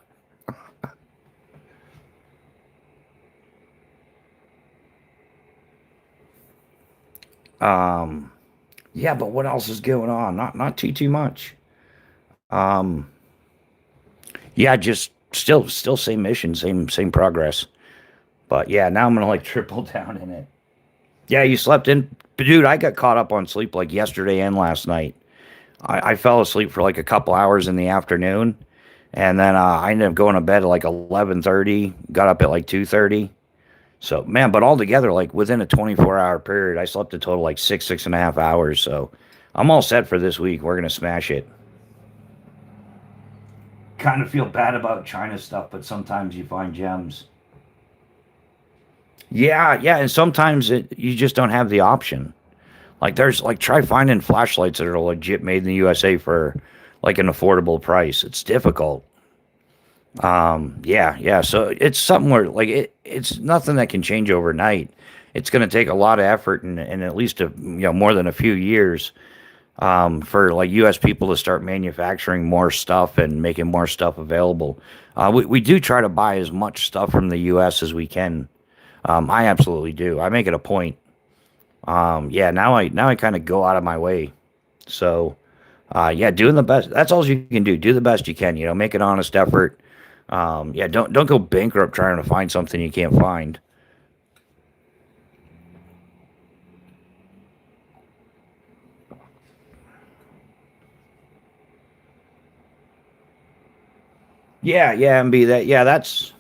Yeah, but what else is going on? Not too much. Um, yeah, just still same mission, same progress. But yeah, now I'm gonna like triple down in it. Yeah, you slept in, but dude, I got caught up on sleep like yesterday and last night. I fell asleep for like a couple hours in the afternoon, and then I ended up going to bed at like 11:30. Got up at like 2:30. So man, but altogether, like within a 24-hour period, I slept a total like six and a half hours. So I'm all set for this week. We're gonna smash it. Kind of feel bad about China stuff, but sometimes you find gems. Yeah, and sometimes you just don't have the option. Like there's like try finding flashlights that are legit made in the USA for like an affordable price. It's difficult. Yeah. So it's something where like it's nothing that can change overnight. It's going to take a lot of effort and at least more than a few years for like U.S. people to start manufacturing more stuff and making more stuff available. We do try to buy as much stuff from the U.S. as we can. I absolutely do. I make it a point. Yeah, now I kind of go out of my way. So, yeah, doing the best. That's all you can do. Do the best you can. Make an honest effort. Yeah, don't go bankrupt trying to find something you can't find. Yeah, and be that. Yeah, that's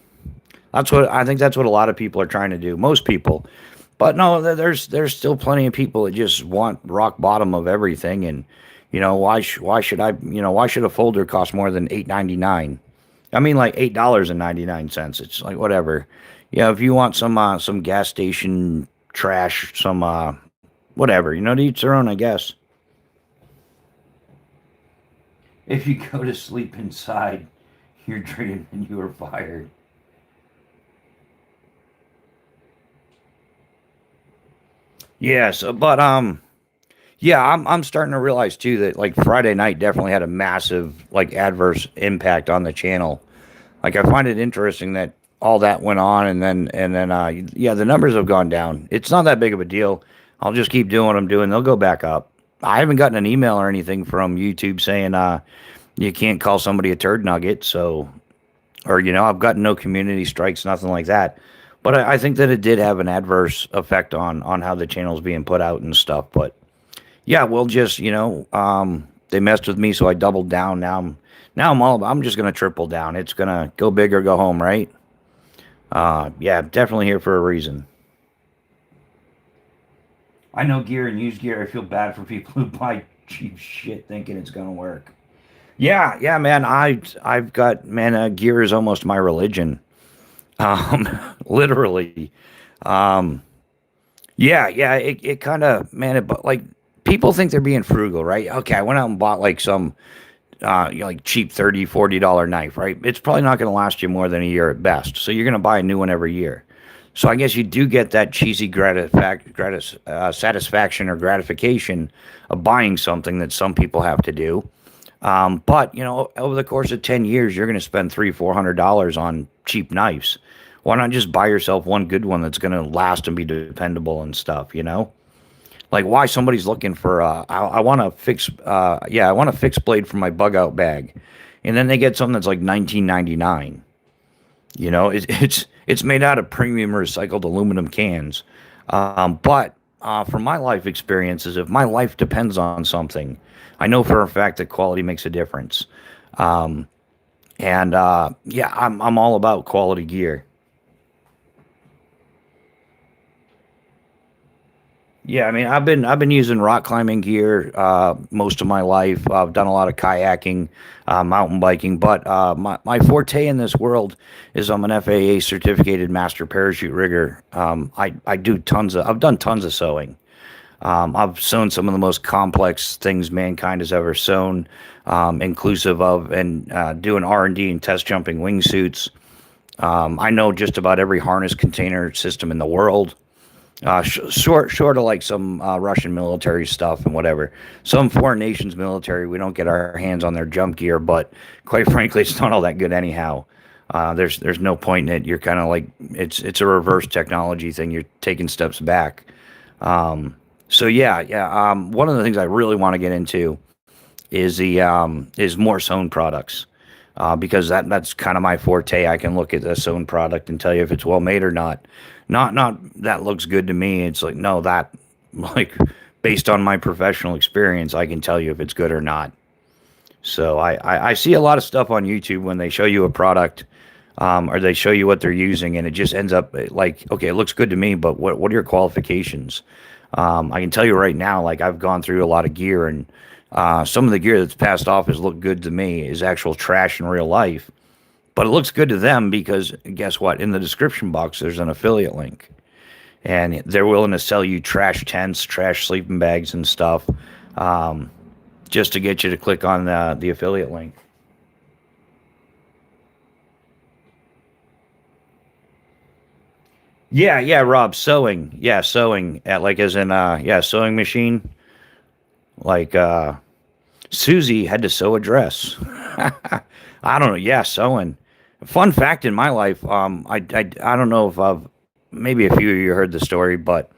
what I think. That's what a lot of people are trying to do. Most people, but no, there's still plenty of people that just want rock bottom of everything. And why should I? Why should a folder cost more than 8.99? I mean, like $8.99. It's like whatever. If you want some gas station trash, some whatever, to each their own, I guess. If you go to sleep inside, you're dreaming and you are fired. Yes, but yeah, I'm starting to realize too that like Friday night definitely had a massive like adverse impact on the channel. Like I find it interesting that all that went on and then yeah, the numbers have gone down. It's not that big of a deal. I'll just keep doing what I'm doing. They'll go back up. I haven't gotten an email or anything from YouTube saying you can't call somebody a turd nugget, so or I've gotten no community strikes, nothing like that. But I think that it did have an adverse effect on how the channel's being put out and stuff. But yeah, we'll just they messed with me, so I doubled down. I'm just gonna triple down. It's gonna go big or go home, right? Yeah, definitely here for a reason. I know gear and used gear. I feel bad for people who buy cheap shit thinking it's gonna work. Yeah, man. I've got man. Gear is almost my religion. Literally. Um, yeah. It kind of man. But like people think they're being frugal, right? Okay, I went out and bought like some like cheap $30, $40 knife, right? It's probably not going to last you more than a year at best. So you're going to buy a new one every year. So I guess you do get that cheesy satisfaction or gratification of buying something that some people have to do. But over the course of 10 years, you're going to spend $300, $400 on cheap knives. Why not just buy yourself one good one that's going to last and be dependable and stuff? Like why somebody's looking for I want to fix I want a fixed blade for my bug out bag, and then they get something that's like 19.99. It's made out of premium recycled aluminum cans. But from my life experiences, if my life depends on something, I know for a fact that quality makes a difference. Um, and yeah, I'm all about quality gear. Yeah, I mean, I've been using rock climbing gear most of my life. I've done a lot of kayaking, mountain biking, but my forte in this world is I'm an FAA certificated master parachute rigger. I've done tons of sewing. I've sewn some of the most complex things mankind has ever sewn, inclusive of and doing R&D and test jumping wingsuits. I know just about every harness container system in the world. Short of like some Russian military stuff and whatever. Some foreign nations military, we don't get our hands on their jump gear, but quite frankly, it's not all that good anyhow. There's no point in it. You're kind of like it's a reverse technology thing. You're taking steps back. So yeah. One of the things I really want to get into is more sewn products. Because that's kind of my forte. I can look at the sewn product and tell you if it's well made or not. Not that looks good to me. It's like no, that like based on my professional experience, I can tell you if it's good or not. So I see a lot of stuff on YouTube when they show you a product, or they show you what they're using, and it just ends up like, okay, it looks good to me, but what are your qualifications? I can tell you right now, like I've gone through a lot of gear, and some of the gear that's passed off has looked good to me is actual trash in real life, but it looks good to them because guess what? In the description box, there's an affiliate link, and they're willing to sell you trash tents, trash sleeping bags, and stuff. Um, just to get you to click on the affiliate link. Yeah, yeah, Rob, sewing. Yeah, sewing at like as in yeah, sewing machine. Like Susie had to sew a dress. I don't know. Yeah, sewing. Fun fact in my life, I don't know if I've maybe a few of you heard the story, but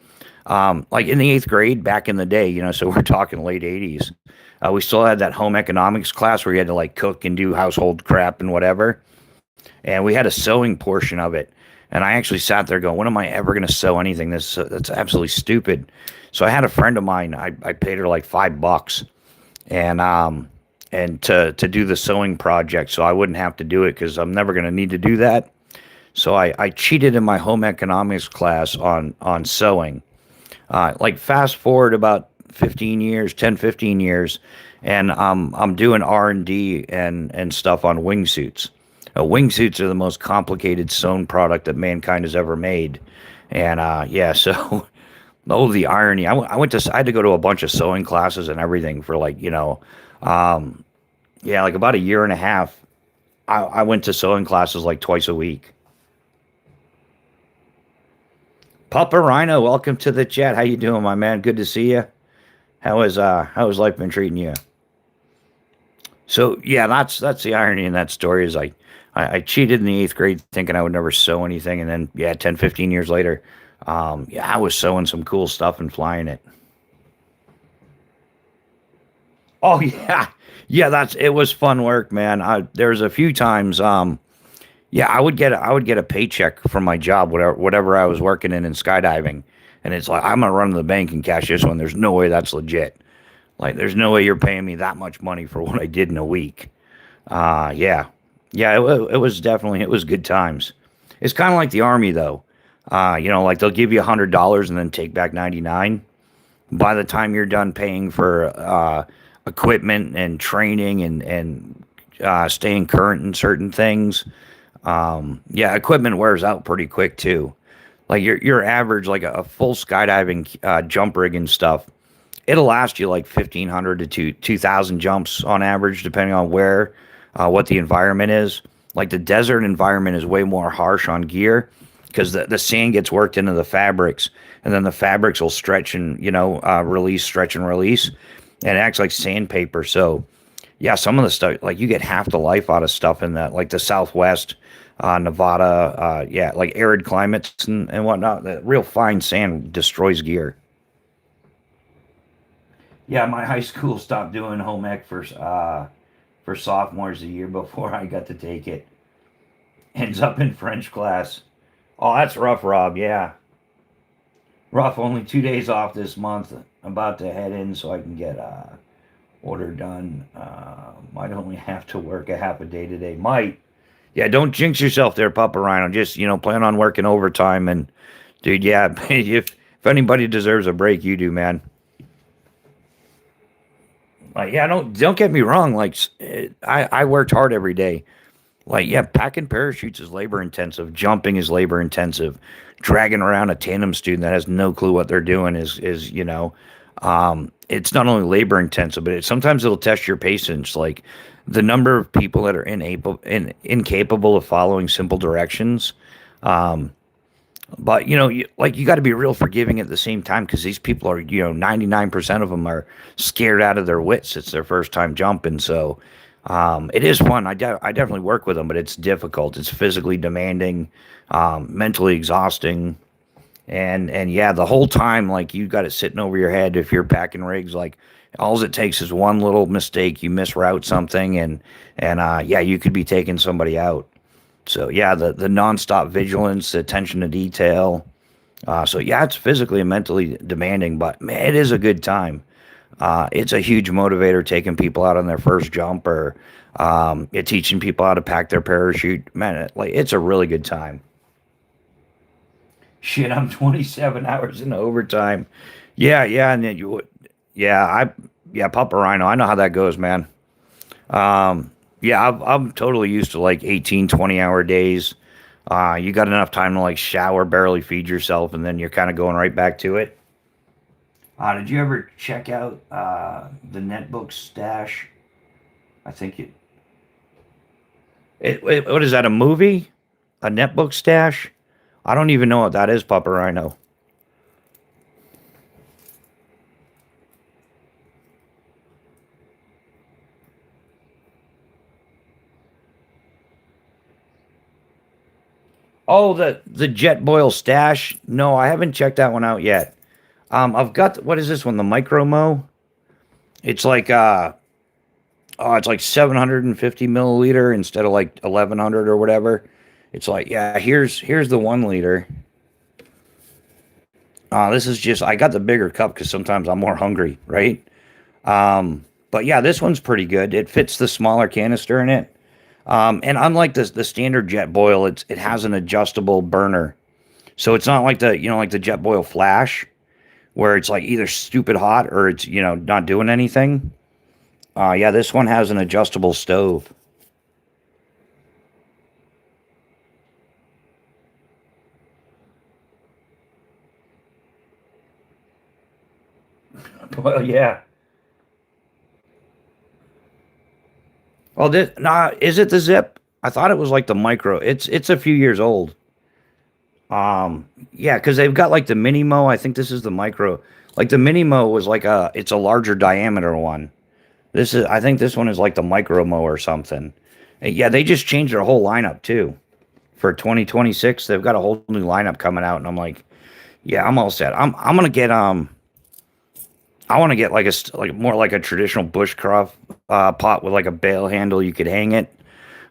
like in the eighth grade back in the day, so we're talking late '80s. We still had that home economics class where you had to like cook and do household crap and whatever. And we had a sewing portion of it. And I actually sat there going, when am I ever going to sew anything? That's absolutely stupid. So I had a friend of mine. I paid her like $5, and to do the sewing project, so I wouldn't have to do it because I'm never going to need to do that. So I cheated in my home economics class on sewing. Like fast forward about 15 years, 10, 15 years, and I'm doing R&D and stuff on wingsuits. Wingsuits are the most complicated sewn product that mankind has ever made. And yeah, so oh, the irony. I had to go to a bunch of sewing classes and everything for like, yeah, like about a year and a half. I went to sewing classes like twice a week. Papa Rhino, welcome to the chat. How you doing, my man? Good to see you. How has life been treating you? So yeah, that's the irony in that story is I cheated in the eighth grade thinking I would never sew anything, and then yeah, 10, 15 years later, yeah, I was sewing some cool stuff and flying it. Oh yeah, yeah, it was fun work, man. There's a few times, yeah, I would get a paycheck from my job, whatever I was working in skydiving, and it's like I'm gonna run to the bank and cash this one. There's no way that's legit. Like, there's no way you're paying me that much money for what I did in a week. Yeah, yeah, it was definitely it was good times. It's kind of like the army though. Like they'll give you $100 and then take back 99. By the time you're done paying for equipment and training and staying current in certain things, yeah, equipment wears out pretty quick too. Like your average, like a full skydiving jump rig and stuff, it'll last you like 1,500 to 2,000 jumps on average, depending on where, what the environment is. Like the desert environment is way more harsh on gear because the sand gets worked into the fabrics, and then the fabrics will stretch and release, stretch and release, and it acts like sandpaper. So yeah, some of the stuff, like you get half the life out of stuff in that, like the Southwest, Nevada, yeah, like arid climates and whatnot. The real fine sand destroys gear. Yeah, my high school stopped doing home ec for sophomores a year before I got to take it. Ends up in French class. Oh, that's rough, Rob. Yeah, rough. Only 2 days off this month. I'm about to head in so I can get order done. Might only have to work a half a day today. Might. Yeah, don't jinx yourself there, Papa Rhino. Just plan on working overtime and, dude. Yeah, if anybody deserves a break, you do, man. Like, yeah, don't get me wrong. Like, I worked hard every day. Like, yeah, packing parachutes is labor intensive. Jumping is labor intensive. Dragging around a tandem student that has no clue what they're doing it's not only labor intensive, but sometimes it'll test your patience. Like the number of people that are incapable of following simple directions. But you got to be real forgiving at the same time because these people are 99% of them are scared out of their wits. It's their first time jumping, so it is fun. I definitely work with them, but it's difficult. It's physically demanding, mentally exhausting, and yeah, the whole time like you got it sitting over your head if you're packing rigs. Like All it takes is one little mistake. You misroute something, and yeah, you could be taking somebody out. So yeah, the nonstop vigilance, the attention to detail. So yeah, it's physically and mentally demanding, but man, it is a good time. It's a huge motivator taking people out on their first jump or teaching people how to pack their parachute. Man, it's a really good time. Shit, I'm 27 hours in overtime. Yeah, yeah, and then yeah, yeah, Papa Rhino. I know how that goes, man. Yeah, I'm totally used to like 18, 20-hour days. You got enough time to like shower, barely feed yourself, and then you're kind of going right back to it. Did you ever check out the netbook stash? I think what is that, a movie? A netbook stash? I don't even know what that is, Papa Rhino. Oh, the Jet Boil stash. No, I haven't checked that one out yet. I've got what is this one? The Micro Mo. It's like oh, it's like 750 milliliter instead of like 1100 or whatever. It's like, yeah, here's the 1 liter. This is just I got the bigger cup because sometimes I'm more hungry, right? But yeah, this one's pretty good. It fits the smaller canister in it. And unlike the standard Jet Boil, it has an adjustable burner, so it's not like the Jet Boil Flash where it's like either stupid hot or it's not doing anything. Yeah, this one has an adjustable stove. Well, yeah. Oh, this nah, is it the Zip? I thought it was like the Micro. It's a few years old. Yeah, because they've got like the Mini Mo. I think this is the Micro. Like the Mini Mo was like it's a larger diameter one. I think this one is like the Micro Mo or something. Yeah, they just changed their whole lineup too. For 2026, they've got a whole new lineup coming out, and I'm like, yeah, I'm all set. I'm gonna get I want to get like like more like a traditional bushcraft pot with like a bail handle. You could hang it.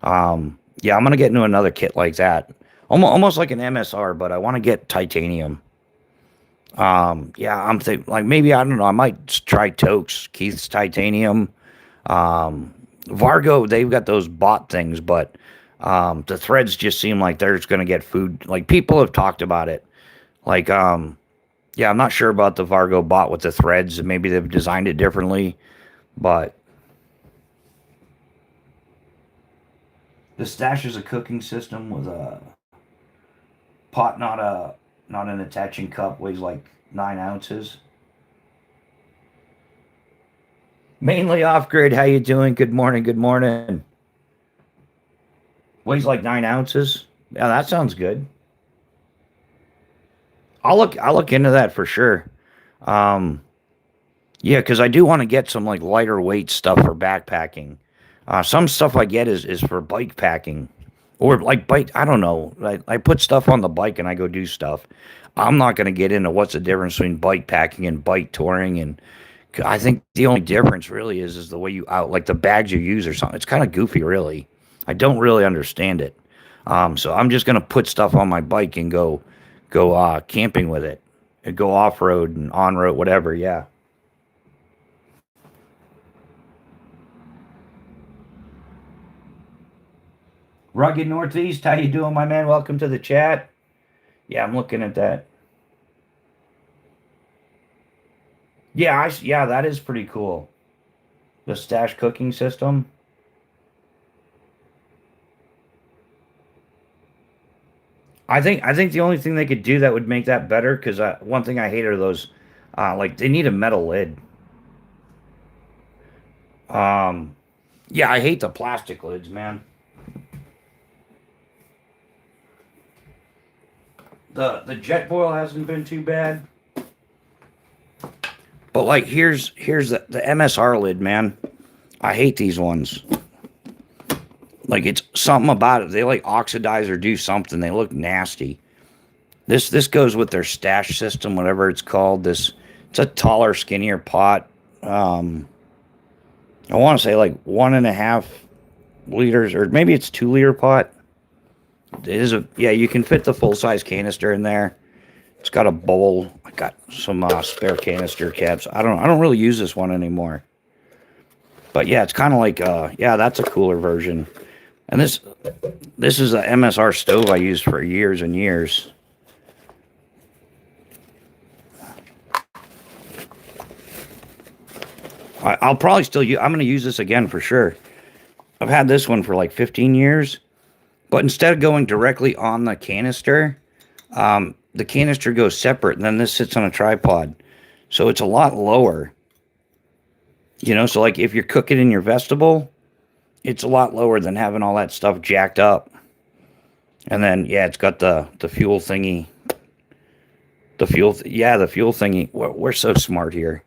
Yeah, I'm gonna get into another kit like that, almost like an MSR, but I want to get titanium. Yeah, I'm thinking like maybe I don't know. I might try Tokes, Keith's titanium. Vargo, they've got those bot things, but the threads just seem like they're just gonna get food. Like people have talked about it. Like yeah, I'm not sure about the Vargo bot with the threads. Maybe they've designed it differently, but the stash is a cooking system with a pot, not an attaching cup. Weighs like 9 ounces. Mainly off grid. How you doing? Good morning. Good morning. Weighs like 9 ounces. Yeah, that sounds good. I'll look into that for sure. Um, yeah, because I do want to get some like lighter weight stuff for backpacking. Some stuff I get is for bike packing, or like bike. I don't know. I put stuff on the bike and I go do stuff. I'm not going to get into what's the difference between bike packing and bike touring, and I think the only difference really is the way you out like the bags you use or something. It's kind of goofy, really. I don't really understand it. So I'm just gonna put stuff on my bike and go camping with it, and go off road and on road, whatever. Yeah. Rugged Northeast, how you doing, my man? Welcome to the chat. Yeah, I'm looking at that. Yeah, yeah, that is pretty cool. The stash cooking system. I think the only thing they could do that would make that better, because one thing I hate are those, like they need a metal lid. Um, yeah, I hate the plastic lids, man. The jet boil hasn't been too bad, but like here's the MSR lid, man. I hate these ones. Like it's something about it. They like oxidize or do something. They look nasty. This goes with their stash system, whatever it's called. It's a taller, skinnier pot. Um, I want to say like 1.5 liters, or maybe it's 2 liter pot. It is a yeah. You can fit the full size canister in there. It's got a bowl. I got some spare canister caps. I don't really use this one anymore. But yeah, it's kind of like yeah, that's a cooler version. And this is a MSR stove I used for years and years. I'll probably still use. I'm going to use this again for sure. I've had this one for like 15 years, but instead of going directly on the canister goes separate, and then this sits on a tripod, so it's a lot lower. You know, so like if you're cooking in your vegetable, it's a lot lower than having all that stuff jacked up. And then yeah, it's got the fuel thingy. Yeah, the fuel thingy. We're so smart here.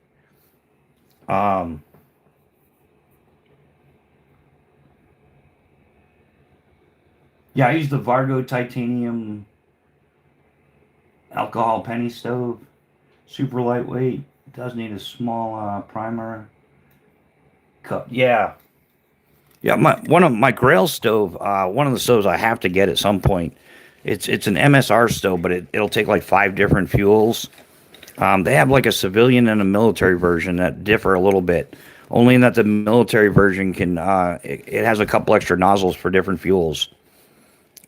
Um, yeah, I use the Vargo titanium alcohol penny stove. Super lightweight. Does need a small primer cup. Yeah, yeah. One of my Grail stove. One of the stoves I have to get at some point. It's an MSR stove, but it'll take like 5 different fuels. They have like a civilian and a military version that differ a little bit. Only in that the military version can it has a couple extra nozzles for different fuels.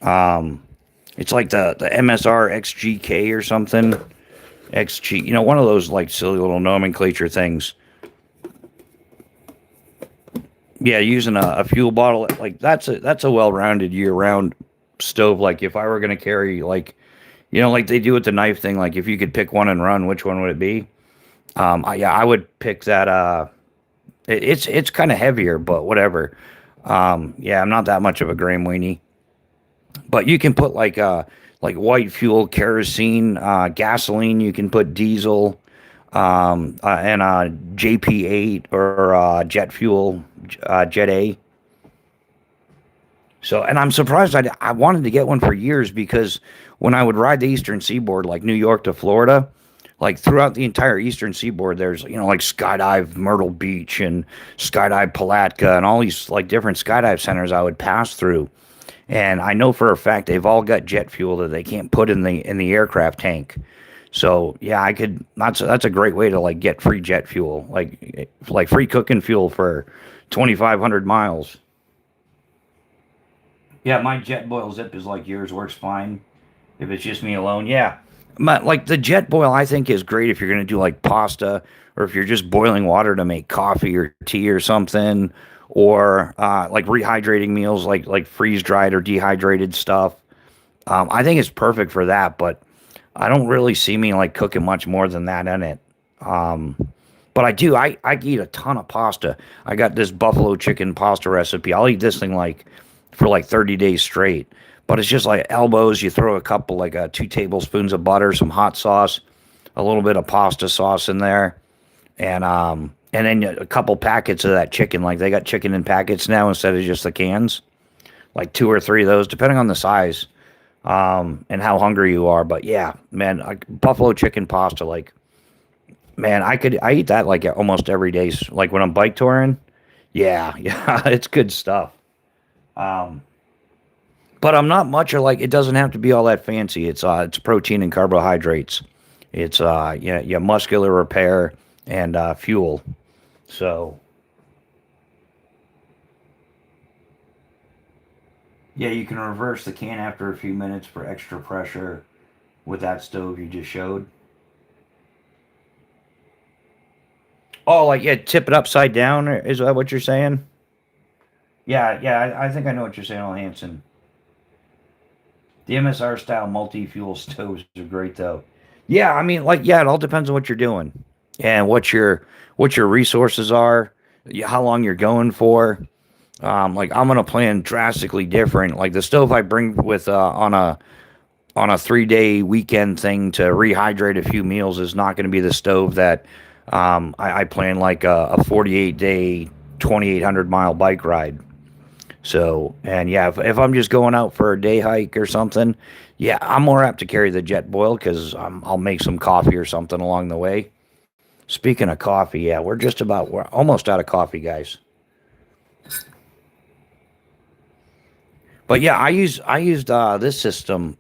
Um, it's like the MSR XGK or something. XG, one of those like silly little nomenclature things. Yeah, using a fuel bottle like that's a well-rounded year-round stove. Like if I were gonna carry like they do with the knife thing. Like if you could pick one and run, which one would it be? Yeah, I would pick that. It's kind of heavier, but whatever. Yeah, I'm not that much of a Graham weenie. But you can put like white fuel, kerosene, gasoline. You can put diesel, and JP8 or jet fuel, Jet A. So, and I'm surprised I wanted to get one for years because when I would ride the Eastern Seaboard, like New York to Florida, like throughout the entire Eastern Seaboard, there's, like Skydive Myrtle Beach and Skydive Palatka and all these like different skydive centers I would pass through. And I know for a fact they've all got jet fuel that they can't put in the aircraft tank. So yeah, I could. That's a great way to like get free jet fuel, like free cooking fuel for 2,500 miles. Yeah, my jet boil zip is like yours, works fine if it's just me alone. Yeah, like the jet boil, I think is great if you're gonna do like pasta or if you're just boiling water to make coffee or tea or something, or like rehydrating meals, like freeze dried or dehydrated stuff. I think it's perfect for that, but I don't really see me like cooking much more than that in it. Um, but I do. I eat a ton of pasta. I got this buffalo chicken pasta recipe. I'll eat this thing like for like 30 days straight. But it's just like elbows. You throw a couple, like 2 tablespoons of butter, some hot sauce, a little bit of pasta sauce in there, and then a couple packets of that chicken. Like they got chicken in packets now instead of just the cans. Like 2 or 3 of those, depending on the size, and how hungry you are. But yeah, man, like buffalo chicken pasta, like man, I eat that like almost every day. Like when I'm bike touring, yeah, yeah, it's good stuff. Um, but I'm not much of like it doesn't have to be all that fancy. It's protein and carbohydrates. It's yeah, yeah, muscular repair and fuel. So yeah, you can reverse the can after a few minutes for extra pressure with that stove you just showed. Oh, like yeah, tip it upside down. Is that what you're saying? Yeah, yeah, I think I know what you're saying, on Hanson. The MSR style multi fuel stoves are great though. Yeah, I mean, like yeah, it all depends on what you're doing and what your resources are, how long you're going for. Like I'm gonna plan drastically different. Like the stove I bring with on a 3 day weekend thing to rehydrate a few meals is not going to be the stove that I plan like a 48 day, 2,800 mile bike ride. So, and yeah, if I'm just going out for a day hike or something, yeah, I'm more apt to carry the jet boil because I'll make some coffee or something along the way. Speaking of coffee, yeah, we're almost out of coffee, guys. But yeah, I used this system.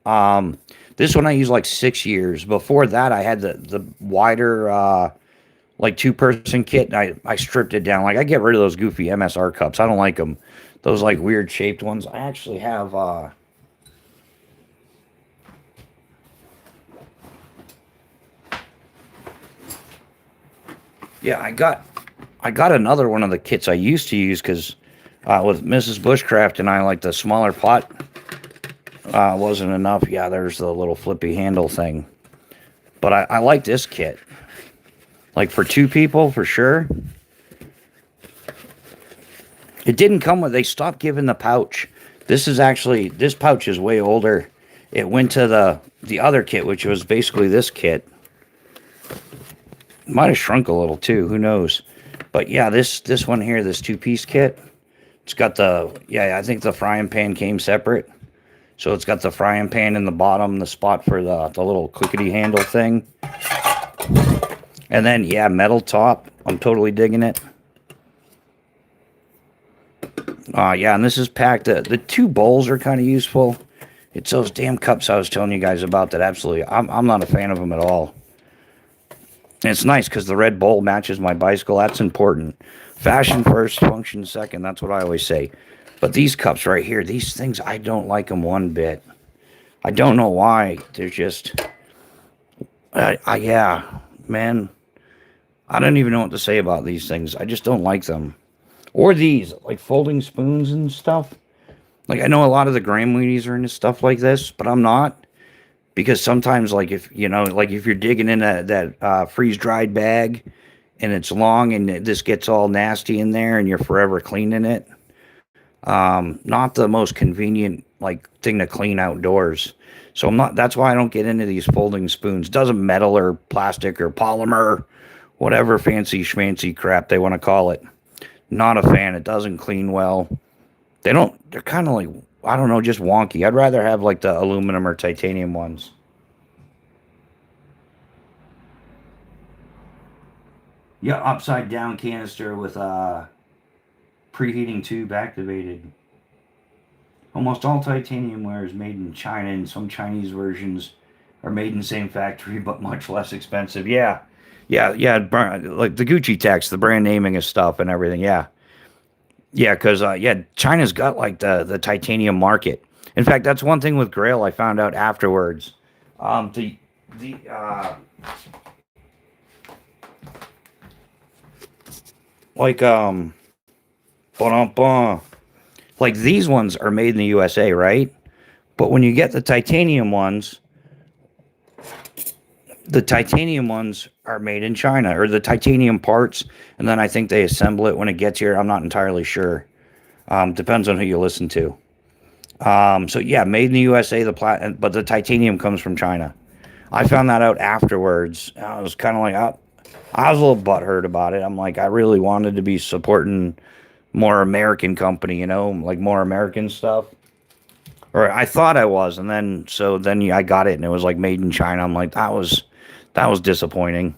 This one I used like 6 years. Before that, I had the wider like 2-person kit, and I stripped it down. Like I get rid of those goofy MSR cups. I don't like them. Those like weird shaped ones. I actually have yeah, I got another one of the kits I used to use because with Mrs. Bushcraft and I, like the smaller pot wasn't enough. Yeah, there's the little flippy handle thing. But I like this kit. Like for 2 people, for sure. It didn't come with, they stopped giving the pouch. This pouch is way older. It went to the other kit, which was basically this kit. Might have shrunk a little too, who knows. But yeah, this one here, this 2-piece kit, it's got I think the frying pan came separate. So it's got the frying pan in the bottom, the spot for the little clickety handle thing. And then, yeah, metal top. I'm totally digging it. Yeah, and this is packed. The 2 bowls are kind of useful. It's those damn cups I was telling you guys about that absolutely, I'm not a fan of them at all. And it's nice because the red bowl matches my bicycle. That's important. Fashion first, function second. That's what I always say. But these cups right here, these things, I don't like them one bit. I don't know why. They're just, yeah, man. I don't even know what to say about these things. I just don't like them. Or these, like folding spoons and stuff. Like, I know a lot of the Graham Wheaties are into stuff like this, but I'm not. Because sometimes, like, if you're digging in that freeze-dried bag and it's long and this gets all nasty in there and you're forever cleaning it, not the most convenient, like, thing to clean outdoors. So that's why I don't get into these folding spoons. Doesn't metal or plastic or polymer, whatever fancy schmancy crap they want to call it. Not a fan. It doesn't clean well. They're kind of like, I don't know, just wonky. I'd rather have like the aluminum or titanium ones. Yeah, upside down canister with preheating tube activated. Almost all titanium ware is made in China, and some Chinese versions are made in the same factory but much less expensive. Yeah, yeah. Like the Gucci tax, the brand naming of stuff and everything. Yeah, yeah, because China's got like the titanium market. In fact, that's one thing with Grail I found out afterwards. The like ba-dum-bum. Like these ones are made in the USA, right? But when you get the titanium ones are made in China, or the titanium parts, and then I think they assemble it when it gets here. I'm not entirely sure. Depends on who you listen to. So yeah, made in the USA, but the titanium comes from China. I found that out afterwards. I was kind of like, I was a little butthurt about it. I'm like, I really wanted to be supporting more American company, like more American stuff. Or I thought I was, and then I got it, and it was like made in China. I'm like, that was disappointing.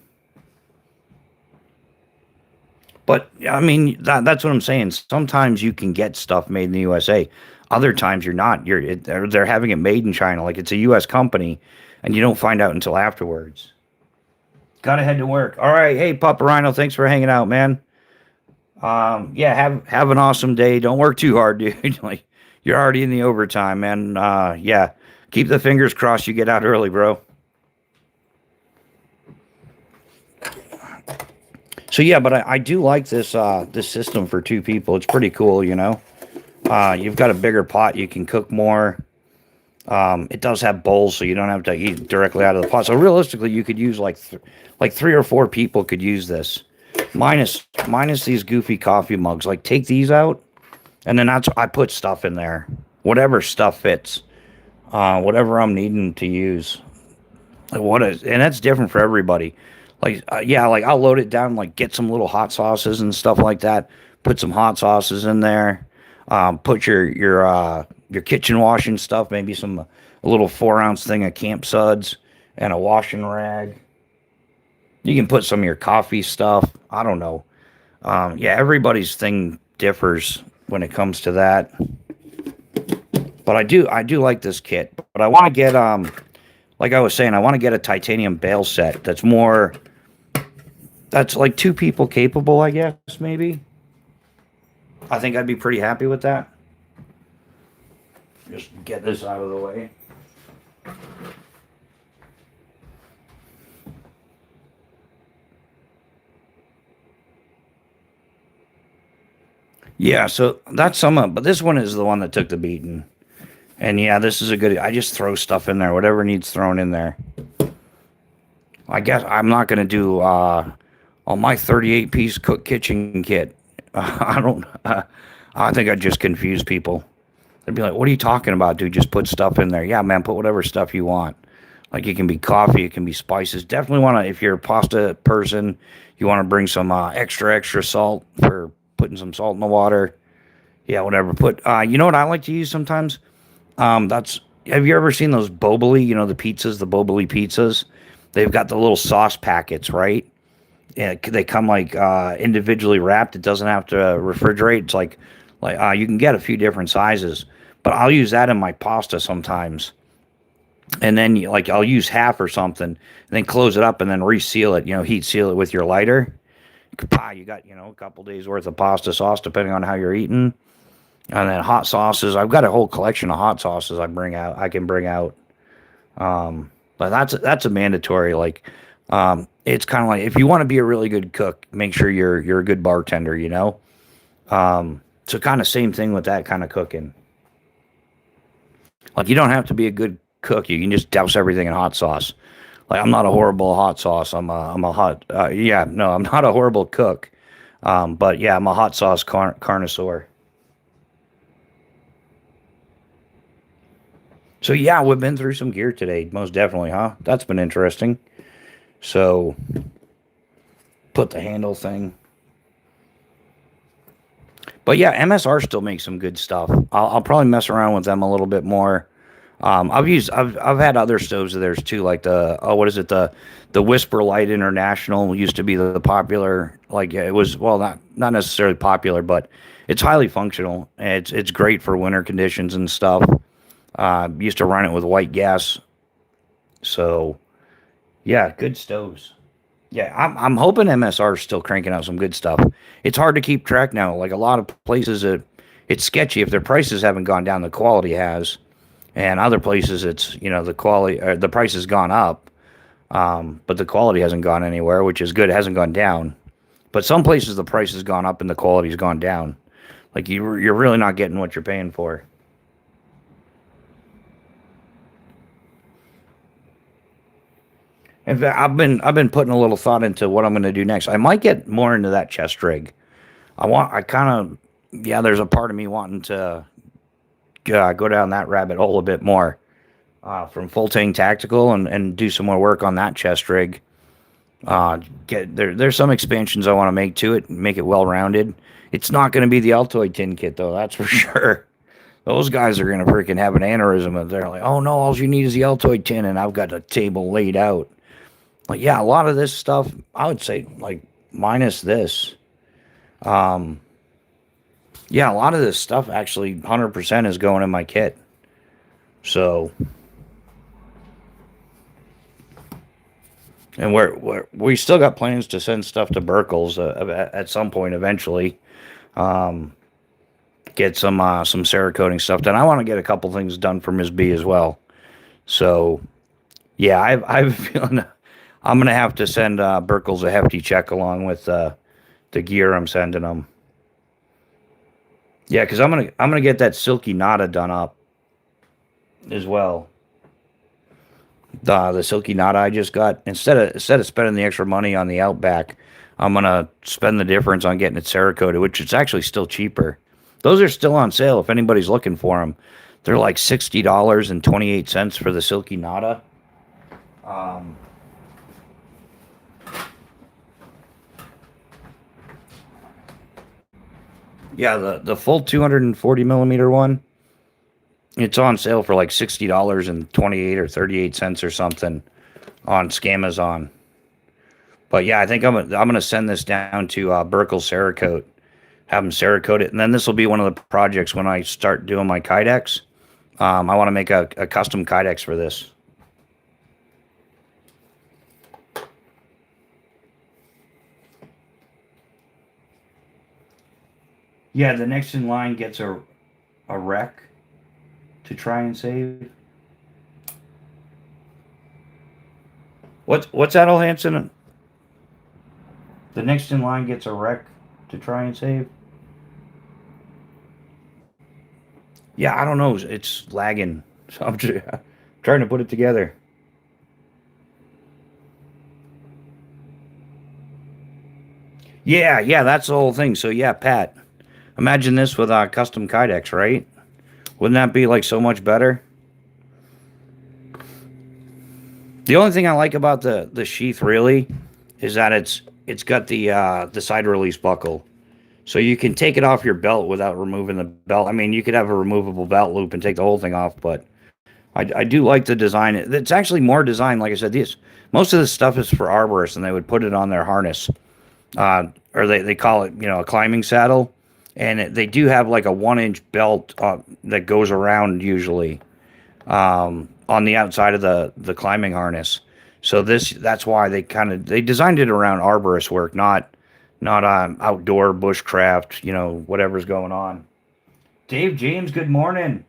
But I mean, that's what I'm saying. Sometimes you can get stuff made in the USA. Other times you're not. They're having it made in China, like it's a U.S. company, and you don't find out until afterwards. Gotta head to work. All right, hey Papa Rhino, thanks for hanging out, man. Yeah, have an awesome day. Don't work too hard, dude. Like you're already in the overtime, man. Yeah, keep the fingers crossed you get out early, bro. So yeah, but I do like this system for 2 people. It's pretty cool. You've got a bigger pot, you can cook more. It does have bowls, so you don't have to eat directly out of the pot. So realistically, you could use like 3 or 4 people could use this, minus these goofy coffee mugs. Like take these out, and then I put stuff in there, whatever stuff fits, whatever I'm needing to use. And that's different for everybody. Like yeah, like I'll load it down, like get some little hot sauces and stuff like that. Put some hot sauces in there. Put your kitchen washing stuff, maybe a little 4-ounce thing of camp suds and a washing rag. You can put some of your coffee stuff. I don't know. Yeah, everybody's thing differs when it comes to that. But I do like this kit. But I want to get like I was saying, I want to get a titanium bale set that's like two people capable, I guess, maybe. I think I'd be pretty happy with that. Just get this out of the way. Yeah, so that's some, but this one is the one that took the beating. And yeah, this is a good. I just throw stuff in there, whatever needs thrown in there. I guess I'm not gonna do on my 38 piece cook kitchen kit. I don't. I think I'd just confuse people. They'd be like, "What are you talking about, dude? Just put stuff in there." Yeah, man, put whatever stuff you want. Like it can be coffee, it can be spices. Definitely want to. If you're a pasta person, you want to bring some extra salt for putting some salt in the water. Yeah, whatever. Put. You know what I like to use sometimes? That's. Have you ever seen those Boboli? You know the pizzas, the Boboli pizzas. They've got the little sauce packets, right? Yeah, they come like individually wrapped. It doesn't have to refrigerate. It's like you can get a few different sizes, but I'll use that in my pasta sometimes. And then like I'll use half or something, and then close it up and then reseal it. Heat seal it with your lighter. You got a couple days worth of pasta sauce depending on how you're eating, and then hot sauces. I've got a whole collection of hot sauces I can bring out. But that's a mandatory. Like, it's kind of like if you want to be a really good cook, make sure you're a good bartender. So kind of same thing with that kind of cooking. Like you don't have to be a good cook. You can just douse everything in hot sauce. Like I'm not a horrible hot sauce. I'm a hot. Yeah, no, I'm not a horrible cook. But yeah, I'm a hot sauce connoisseur. So yeah, we've been through some gear today, most definitely, huh? That's been interesting. So put the handle thing. But yeah, MSR still makes some good stuff. I'll probably mess around with them a little bit more. I've had other stoves of theirs too, like what is it, the Whisper Light International used to be the popular, like it was, well, not necessarily popular, but it's highly functional. It's great for winter conditions and stuff. Used to run it with white gas. So yeah, good stoves. Yeah, I'm hoping MSR is still cranking out some good stuff. It's hard to keep track now. Like a lot of places, it's sketchy. If their prices haven't gone down, the quality has, and other places, it's the quality, the price has gone up, but the quality hasn't gone anywhere, which is good. It hasn't gone down, but some places the price has gone up and the quality's gone down. Like you're really not getting what you're paying for. In fact, I've been putting a little thought into what I'm going to do next. I might get more into that chest rig. I kind of, yeah. There's a part of me wanting to go down that rabbit hole a bit more, from full tank tactical and do some more work on that chest rig. Get there's some expansions I want to make to it, make it well rounded. It's not going to be the Altoid tin kit though, that's for sure. Those guys are going to freaking have an aneurysm if they're like, oh no, all you need is the Altoid tin, and I've got a table laid out. Like, yeah, a lot of this stuff, I would say, like, minus this. Um, yeah, a lot of this stuff actually 100% is going in my kit. So, and we still got plans to send stuff to Burkles at some point eventually. Um, get some Cerakoting stuff done. I want to get a couple things done for Ms. B as well. So, yeah, I've feeling I'm gonna have to send Burkles a hefty check along with the gear I'm sending them. Yeah, because I'm gonna get that silky nada done up as well. The silky nada I just got, instead of spending the extra money on the Outback, I'm gonna spend the difference on getting it Cerakoted, which is actually still cheaper. Those are still on sale if anybody's looking for them. They're like $60.28 for the silky nada. Yeah, the full 240 millimeter one, it's on sale for like $60.28 or 38 cents or something on Scamazon. But yeah, I think I'm gonna send this down to Burkle Cerakote, have them Cerakote it, and then this will be one of the projects when I start doing my Kydex. I want to make a custom Kydex for this. Yeah, the next in line gets a wreck to try and save. What's that, Al Hansen? The next in line gets a wreck to try and save. Yeah, I don't know. It's lagging, so I'm trying to put it together. Yeah, yeah, that's the whole thing. So yeah, Pat, imagine this with custom Kydex, right? Wouldn't that be like so much better? The only thing I like about the sheath really is that it's got the side release buckle, so you can take it off your belt without removing the belt. I mean, you could have a removable belt loop and take the whole thing off, but I do like the design. It's actually more designed, like I said. These most of this stuff is for arborists, and they would put it on their harness, or they call it a climbing saddle, and they do have like a 1 inch belt that goes around usually on the outside of the climbing harness. So that's why they designed it around arborist work, not outdoor bushcraft, whatever's going on. Dave James, good morning.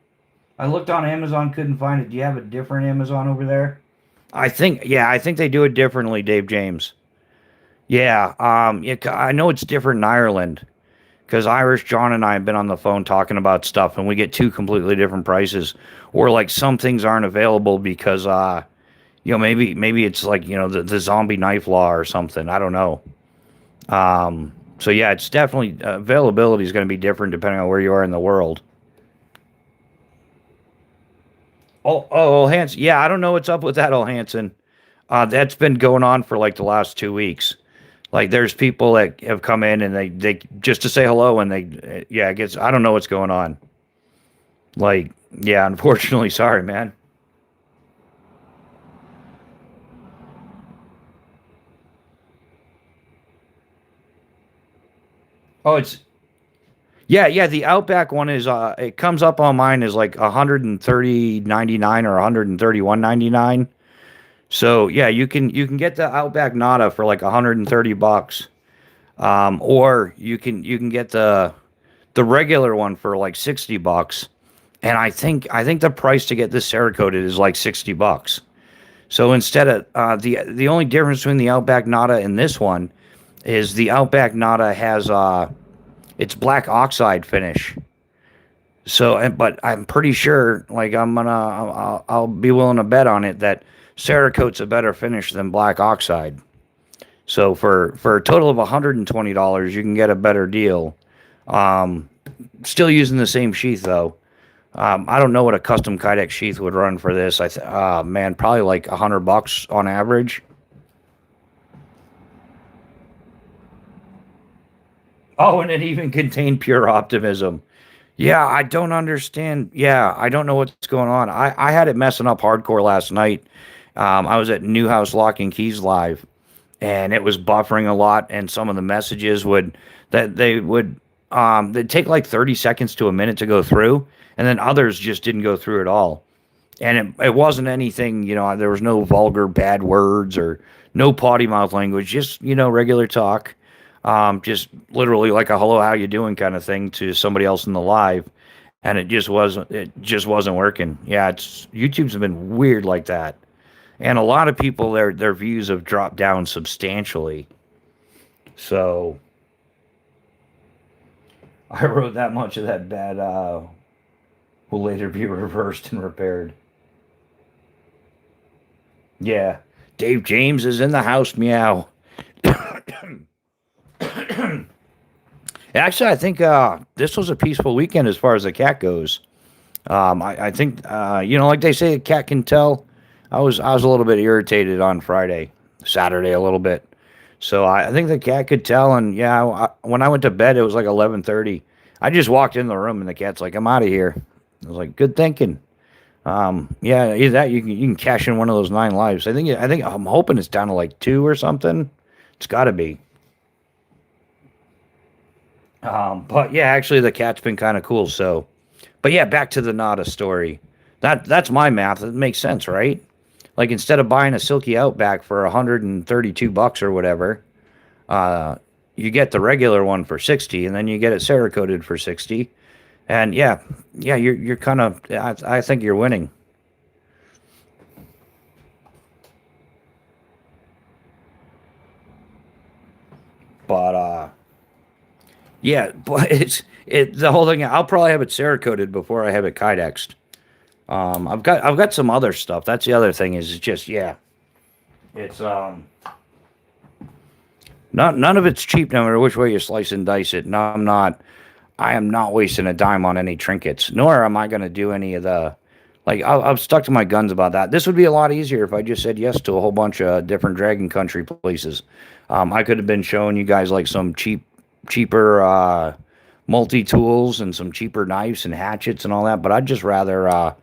I looked on Amazon, couldn't find it. Do you have a different Amazon over there? I think they do it differently, Dave James. Yeah, yeah, I know it's different in Ireland because Irish John and I have been on the phone talking about stuff, and we get two completely different prices, or like some things aren't available because maybe it's like the zombie knife law or something. I don't know. So yeah, it's definitely availability is going to be different depending on where you are in the world. Oh, Hanson. Yeah, I don't know what's up with that, Hanson. That's been going on for like the last 2 weeks. Like there's people that have come in and they just to say hello and I guess I don't know what's going on. Like yeah, unfortunately, sorry, man. Oh, it's yeah. The Outback one is it comes up on mine as like 130.99 or 131.99. So yeah, you can get the Outback Nada for like 130 bucks. Or you can get the regular one for like 60 bucks. And I think the price to get this Cerakoted is like 60 bucks. So instead of the only difference between the Outback Nada and this one is the Outback Nada has it's black oxide finish. So but I'm pretty sure like I'll be willing to bet on it that Cerakote's a better finish than black oxide. So for a total of $120, you can get a better deal. Um, Still using the same sheath though. I don't know what a custom Kydex sheath would run for this. Man, probably like $100 on average. Oh, and it even contained pure optimism. Yeah, I don't understand. Yeah, I don't know what's going on. I had it messing up hardcore last night. I was at Newhouse Lock and Keys live, and it was buffering a lot. And some of the messages they'd take like 30 seconds to a minute to go through, and then others just didn't go through at all. And it wasn't anything, there was no vulgar bad words or no potty mouth language, just regular talk, just literally like a hello, how you doing kind of thing to somebody else in the live, and it just wasn't working. Yeah, it's YouTube's been weird like that, and a lot of people their views have dropped down substantially. So I wrote that much of that bad will later be reversed and repaired. Yeah. Dave James is in the house, meow. Actually, I think this was a peaceful weekend as far as the cat goes. I think like they say, a cat can tell. I was a little bit irritated on Friday, Saturday a little bit. So I think the cat could tell, and yeah, when I went to bed, it was like 11:30. I just walked in the room, and the cat's like, "I'm out of here." I was like, "Good thinking." Yeah, either that you can cash in one of those 9 lives. I think I'm hoping it's down to like 2 or something. It's got to be. But yeah, actually, the cat's been kind of cool. So, but yeah, back to the Nada story. That's my math. It makes sense, right? Like instead of buying a Silky Outback for $132 or whatever, uh, you get the regular one for 60, and then you get it Cerakoted for 60. And yeah, yeah, you're kind of. I think you're winning. But yeah, but the whole thing. I'll probably have it Cerakoted before I have it Kydexed. I've got some other stuff. That's the other thing is just yeah, it's not none of it's cheap no matter which way you slice and dice it. No, I'm not. I am not wasting a dime on any trinkets, nor am I going to do any of the. Like I've stuck to my guns about that. This would be a lot easier if I just said yes to a whole bunch of different Dragon Country places. I could have been showing you guys like some cheaper multi tools and some cheaper knives and hatchets and all that. But I'd just rather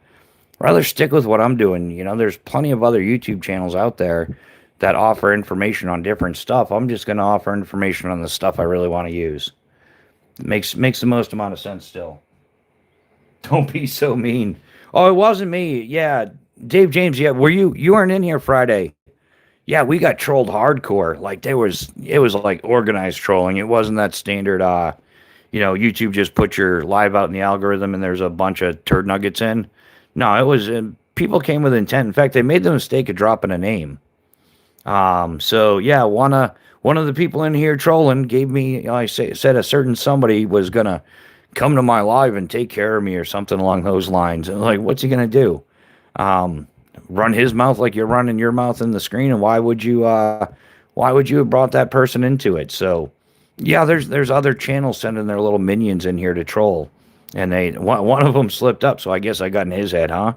stick with what I'm doing. You know, there's plenty of other YouTube channels out there that offer information on different stuff. I'm just going to offer information on the stuff I really want to use. Makes the most amount of sense still. Don't be so mean. Oh, it wasn't me. Yeah, Dave James. Yeah, you weren't in here Friday? Yeah, we got trolled hardcore. Like it was like organized trolling. It wasn't that standard. YouTube just put your live out in the algorithm and there's a bunch of turd nuggets in. No, it was people came with intent. In fact, they made the mistake of dropping a name. So yeah, one of the people in here trolling gave me, said a certain somebody was gonna come to my live and take care of me or something along those lines. And like, what's he gonna do? Run his mouth like you're running your mouth in the screen? And why would you have brought that person into it? So yeah, there's other channels sending their little minions in here to troll, and one of them slipped up, so I guess I got in his head, huh?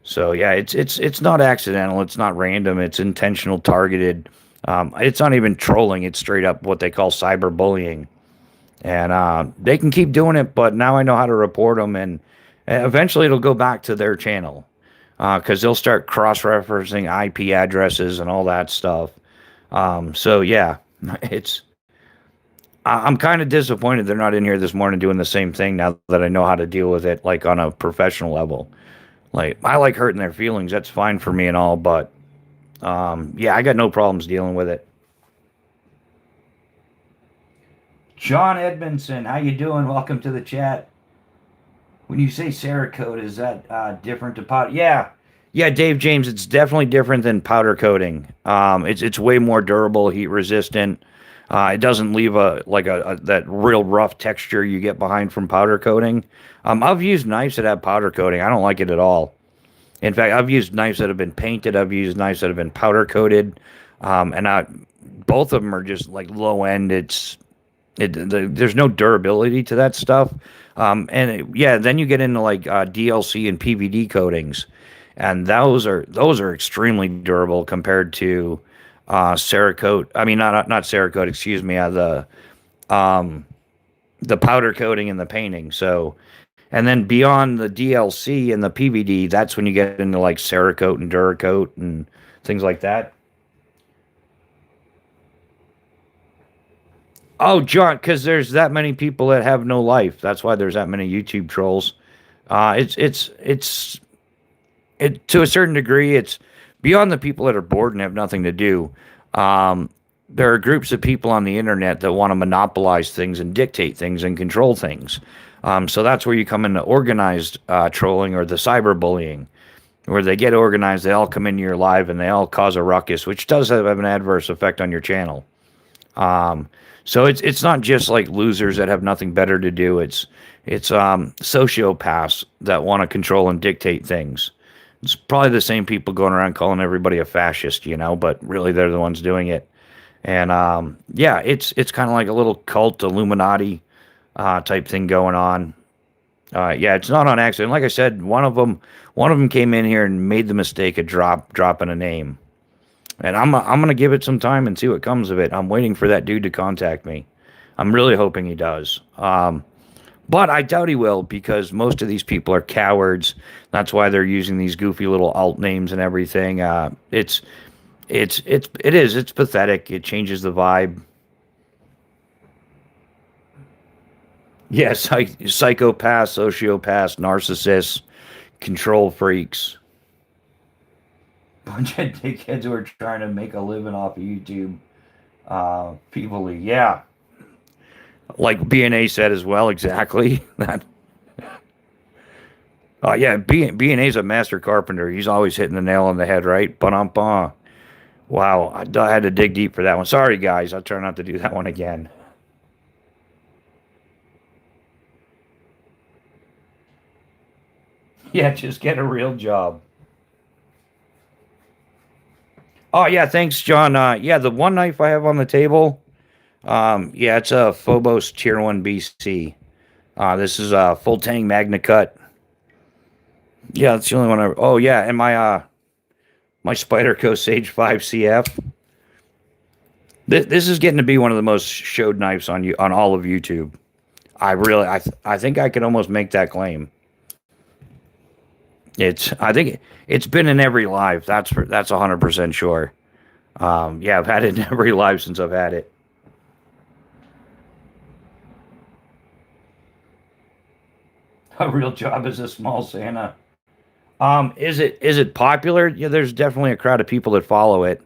So yeah, it's not accidental, it's not random, it's intentional, targeted. It's not even trolling; it's straight up what they call cyberbullying, and they can keep doing it. But now I know how to report them, and eventually it'll go back to their channel because they'll start cross-referencing IP addresses and all that stuff. So yeah, it's. I'm kind of disappointed they're not in here this morning doing the same thing now that I know how to deal with it, like on a professional level. Like I like hurting their feelings. That's fine for me and all, but yeah, I got no problems dealing with it. John Edmondson, how you doing? Welcome to the chat. When you say Cerakote, is that different to powder? Yeah, yeah, Dave James, it's definitely different than powder coating. It's way more durable, heat resistant. It doesn't leave a that real rough texture you get behind from powder coating. I've used knives that have powder coating. I don't like it at all. In fact, I've used knives that have been painted. I've used knives that have been powder coated, both of them are just like low end. There's no durability to that stuff. Yeah, then you get into like DLC and PVD coatings, and those are extremely durable compared to Cerakote. I mean, not Cerakote. Excuse me. The powder coating and the painting. So, and then beyond the DLC and the PVD, that's when you get into like Cerakote and Duracoat and things like that. Oh, John, because there's that many people that have no life. That's why there's that many YouTube trolls. It's to a certain degree, it's beyond the people that are bored and have nothing to do. Um, there are groups of people on the internet that want to monopolize things and dictate things and control things. So that's where you come into organized trolling or the cyberbullying, where they get organized, they all come into your live and they all cause a ruckus, which does have an adverse effect on your channel. So it's not just like losers that have nothing better to do. It's sociopaths that want to control and dictate things. It's probably the same people going around calling everybody a fascist, but really they're the ones doing it. And yeah, it's kind of like a little cult Illuminati type thing going on. Yeah, it's not on accident. Like I said, one of them came in here and made the mistake of dropping a name. And I'm gonna give it some time and see what comes of it. I'm waiting for that dude to contact me. I'm really hoping he does. But I doubt he will because most of these people are cowards. That's why they're using these goofy little alt names and everything. It's pathetic. It changes the vibe. Yeah, psychopaths, sociopaths, narcissists, control freaks, bunch of dickheads who are trying to make a living off of YouTube. People, yeah, like BNA said as well. Exactly that. Yeah, BNA's a master carpenter. He's always hitting the nail on the head, right? Ba-dum-ba. Wow, I had to dig deep for that one. Sorry, guys. I'll try not to do that one again. Yeah, just get a real job. Oh yeah, thanks, John. Yeah, the one knife I have on the table. Yeah, it's a Phobos Tier One BC. This is a full tang Magna Cut. Yeah, that's the only one. Oh yeah, and my Spyderco Sage 5 CF. This is getting to be one of the most showed knives on you on all of YouTube. I think I could almost make that claim. I think it's been in every live. That's 100% sure. Yeah, I've had it in every live since I've had it. A real job as a small Santa. Is it popular? Yeah, there's definitely a crowd of people that follow it.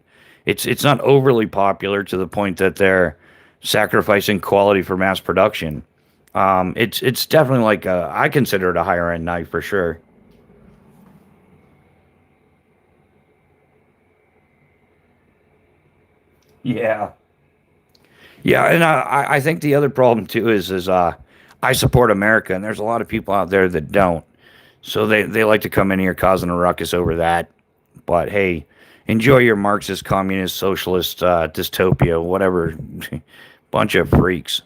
It's not overly popular to the point that they're sacrificing quality for mass production. It's definitely like I consider it a higher end knife for sure. Yeah, yeah, and I think the other problem too is I support America, and there's a lot of people out there that don't. So they like to come in here causing a ruckus over that. But hey, enjoy your Marxist, communist, socialist dystopia, whatever. Bunch of freaks.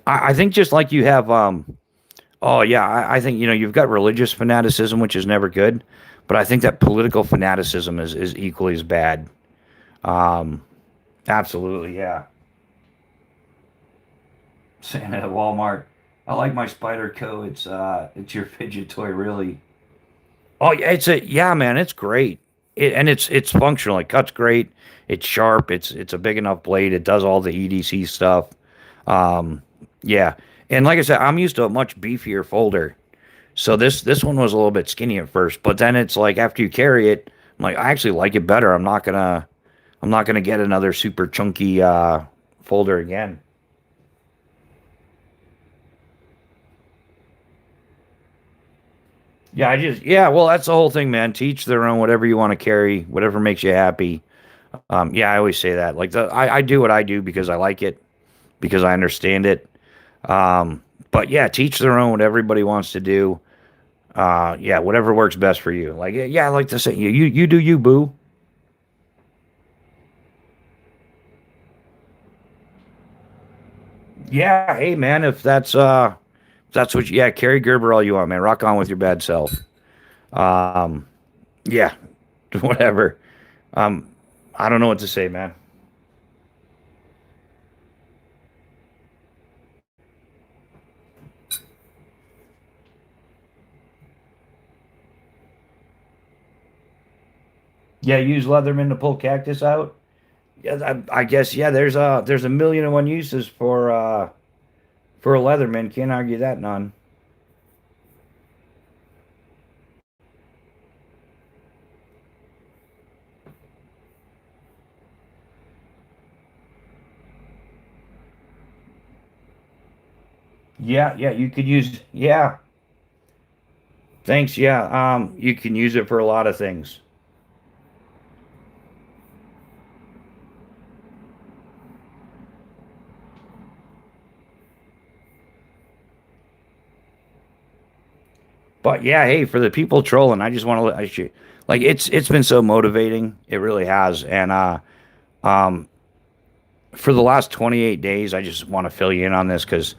I think just like you have, oh yeah, I think you've got religious fanaticism, which is never good, but I think that political fanaticism is equally as bad. Um, Absolutely, yeah. Santa at Walmart. I like my Spider Co. It's your fidget toy, really. Oh yeah, yeah, man, it's great. And it's functional. It cuts great. It's sharp. It's a big enough blade. It does all the EDC stuff. Um, yeah, and like I said, I'm used to a much beefier folder. So this one was a little bit skinny at first, but then it's like after you carry it, I'm like I actually like it better. I'm not gonna get another super chunky folder again. Yeah, yeah, well, that's the whole thing, man. Teach their own, whatever you want to carry, whatever makes you happy. Yeah, I always say that. Like I do what I do because I like it, because I understand it. But yeah, teach their own, what everybody wants to do. Yeah, whatever works best for you. Like yeah, I like to say you do you, boo. Yeah, hey man, if that's what yeah, carry Gerber all you want, man. Rock on with your bad self. Um, yeah, whatever. Um, I don't know what to say, man. Yeah, use Leatherman to pull cactus out. Yeah, I guess yeah. There's a million and one uses for a Leatherman. Can't argue that none. Yeah, yeah. You could use yeah. Thanks. Yeah. You can use it for a lot of things. But yeah, hey, for the people trolling, I just want to I should like it's been so motivating. It really has. And um for the last 28 days, I just want to fill you in on this because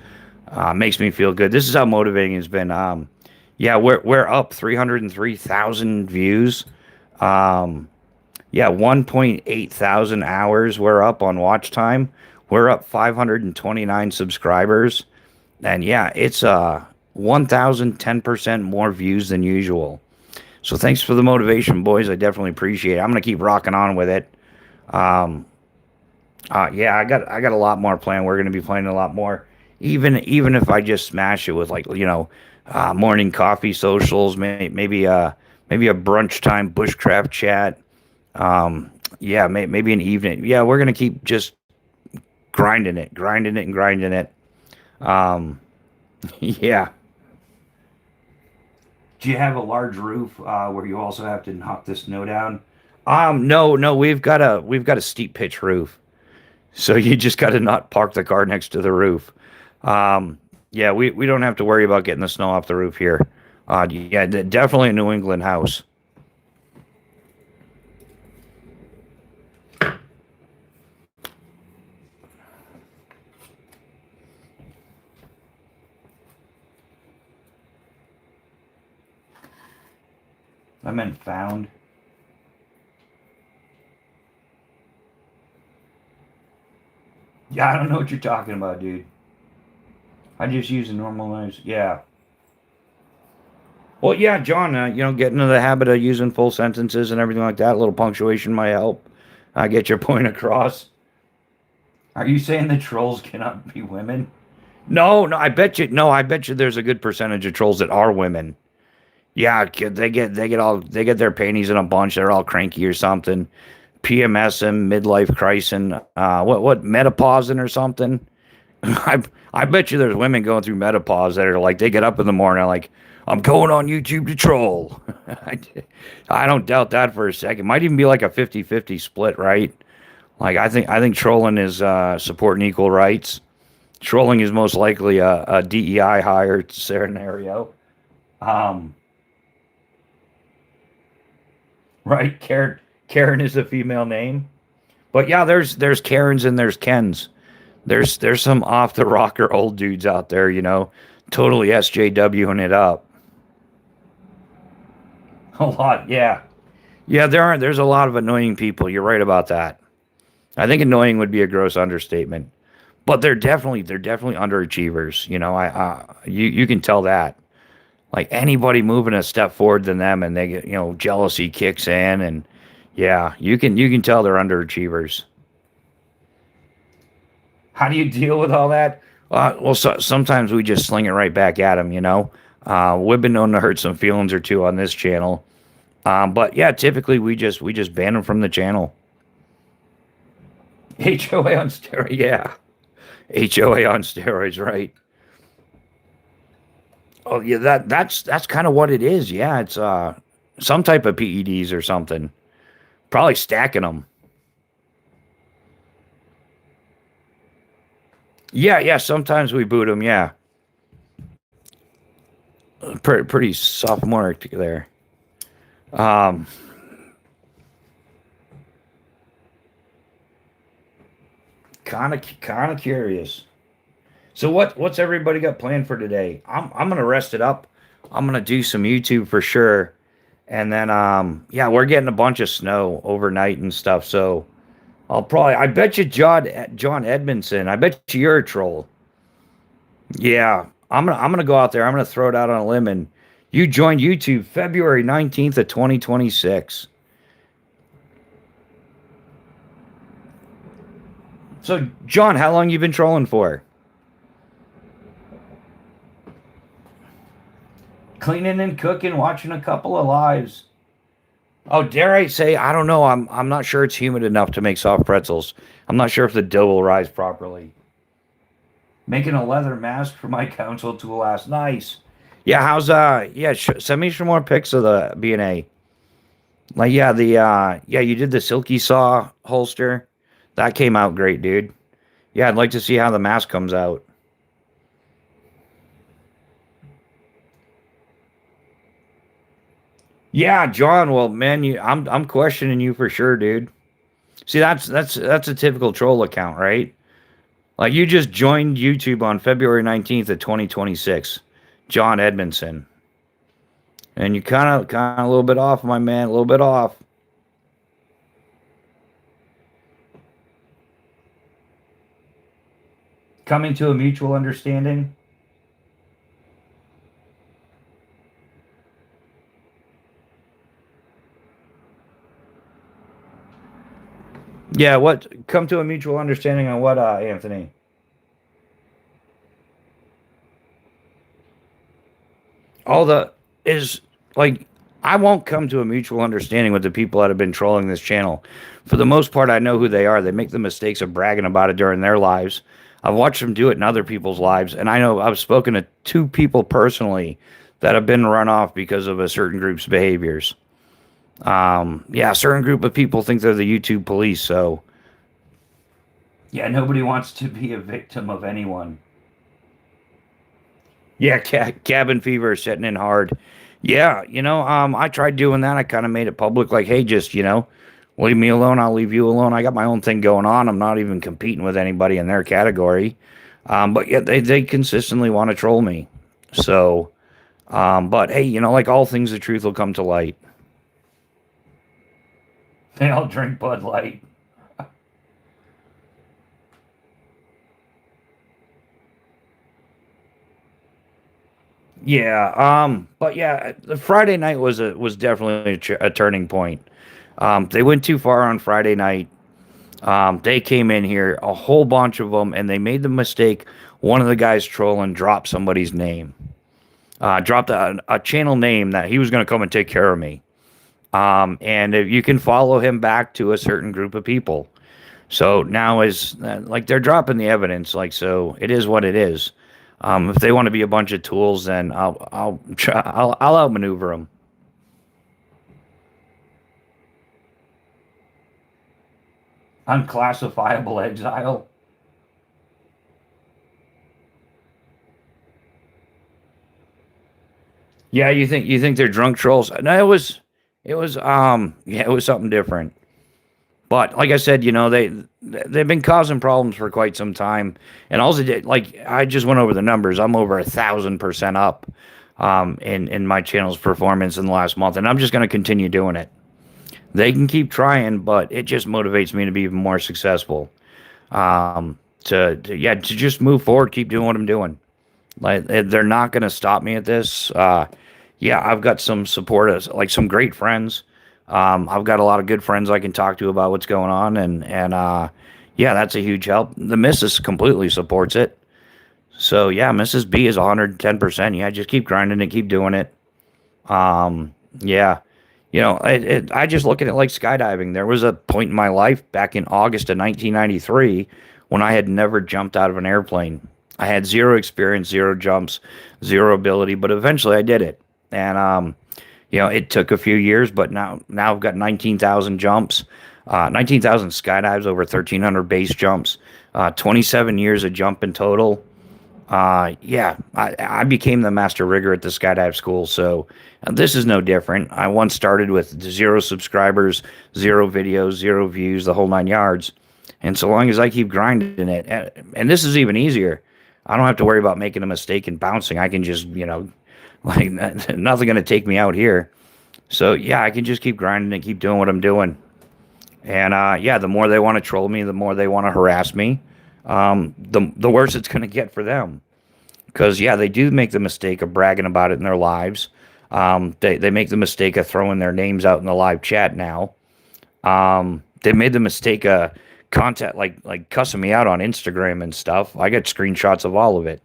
it makes me feel good. This is how motivating it's been. Yeah, we're up 303,000 views. Um, yeah, 1.8 thousand hours. We're up on watch time. We're up 529 subscribers, and yeah, it's 1,010% more views than usual. So thanks for the motivation, boys. I definitely appreciate it. I'm gonna keep rocking on with it. Um, yeah, I got a lot more planned. We're gonna be playing a lot more. Even if I just smash it with like morning coffee socials, maybe a brunch time bushcraft chat. Um, yeah, maybe an evening. Yeah, we're gonna keep just grinding it, and grinding it. Um, yeah. Do you have a large roof where you also have to knock the snow down? No, we've got a steep pitch roof, so you just got to not park the car next to the roof. Yeah, we don't have to worry about getting the snow off the roof here. Yeah, definitely a New England house. I meant found. Yeah, I don't know what you're talking about, dude. I just use a normal knives. Yeah. Well, yeah, John. Get into the habit of using full sentences and everything like that. A little punctuation might help. Get your point across. Are you saying the trolls cannot be women? No, no. I bet you. No, I bet you. There's a good percentage of trolls that are women. Yeah, they get their panties in a bunch. They're all cranky or something. PMSing, midlife crisis. What metapausing or something. I bet you there's women going through menopause that are like they get up in the morning like I'm going on YouTube to troll. I, I don't doubt that for a second. Might even be like a 50-50 split, right? Like I think trolling is supporting equal rights. Trolling is most likely a DEI hire scenario. Um, right? Karen is a female name. But yeah, there's Karens and there's Kens. There's some off the rocker old dudes out there, totally SJWing it up. A lot, yeah. Yeah, there's a lot of annoying people. You're right about that. I think annoying would be a gross understatement. But they're definitely underachievers. You can tell that. Like anybody moving a step forward than them, and they get jealousy kicks in, and yeah, you can tell they're underachievers. How do you deal with all that? Well, sometimes we just sling it right back at them. We've been known to hurt some feelings or two on this channel. But yeah, typically we just ban them from the channel. HOA on steroids, yeah. HOA on steroids, right? Oh yeah, that's kind of what it is. Yeah, it's some type of PEDs or something. Probably stacking them. Yeah, yeah. Sometimes we boot them. Yeah, pretty sophomoric there. Um, kind of curious. So what's everybody got planned for today? I'm gonna rest it up. I'm gonna do some YouTube for sure, and then yeah, we're getting a bunch of snow overnight and stuff. So I bet you John Edmondson. I bet you you're a troll. Yeah, I'm gonna go out there. I'm gonna throw it out on a limb, and you joined YouTube February 19th of 2026. So John, how long you been trolling for? Cleaning and cooking, watching a couple of lives. Oh, dare I say, I don't know. I'm not sure it's humid enough to make soft pretzels. I'm not sure if the dough will rise properly. Making a leather mask for my council tool last. Nice. Yeah, how's yeah, send me some more pics of the B&A. Like yeah, yeah, you did the silky saw holster. That came out great, dude. Yeah, I'd like to see how the mask comes out. Yeah, John, well, man, I'm questioning you for sure, dude. See, that's a typical troll account, right? Like you just joined YouTube on February 19th of 2026. John Edmondson. And you kind of a little bit off, my man, a little bit off. Coming to a mutual understanding. Yeah, what come to a mutual understanding on what, Anthony? All the is like I won't come to a mutual understanding with the people that have been trolling this channel. For the most part, I know who they are. They make the mistakes of bragging about it during their lives. I've watched them do it in other people's lives, and I know I've spoken to two people personally that have been run off because of a certain group's behaviors. Yeah, a certain group of people think they're the YouTube police, so yeah, nobody wants to be a victim of anyone. Yeah, cabin fever is setting in hard. Yeah, I tried doing that. I kind of made it public, like, hey, just leave me alone. I'll leave you alone. I got my own thing going on. I'm not even competing with anybody in their category. But yet they consistently want to troll me. So, but hey, like all things, the truth will come to light. They all drink Bud Light. Yeah, but yeah, the Friday night was definitely a turning point. They went too far on Friday night. They came in here, a whole bunch of them, and they made the mistake. One of the guys trolling dropped somebody's name, dropped a channel name that he was going to come and take care of me. And if you can follow him back to a certain group of people. So now is like they're dropping the evidence, like so it is what it is. If they want to be a bunch of tools, then I'll outmaneuver them. Unclassifiable exile. Yeah, you think they're drunk trolls? No, it was something different. But like I said, they've been causing problems for quite some time. And also, did like I just went over the numbers. I'm over 1,000% up in my channel's performance in the last month, and I'm just going to continue doing it. They can keep trying, but it just motivates me to be even more successful. To just move forward, keep doing what I'm doing. Like they're not going to stop me at this. Yeah, I've got some supporters, like some great friends. I've got a lot of good friends I can talk to about what's going on, and yeah, that's a huge help. The missus completely supports it. So yeah, Mrs. B is 110%. Yeah, just keep grinding and keep doing it. Yeah, I just look at it like skydiving. There was a point in my life back in August of 1993 when I had never jumped out of an airplane. I had zero experience, zero jumps, zero ability, but eventually I did it. And it took a few years, but now I've got 19,000 jumps, 19,000 skydives, over 1,300 base jumps, 27 years of jump in total. Yeah, I became the master rigger at the skydive school, so this is no different. I once started with 0 subscribers, 0 videos, 0 views, the whole 9 yards. And so long as I keep grinding it, and this is even easier, I don't have to worry about making a mistake and bouncing. I can just, like nothing going to take me out here. So yeah, I can just keep grinding and keep doing what I'm doing. And yeah, the more they want to troll me, the more they want to harass me, the worse it's going to get for them. Because yeah, they do make the mistake of bragging about it in their lives. They make the mistake of throwing their names out in the live chat now. They made the mistake of content like cussing me out on Instagram and stuff. I get screenshots of all of it.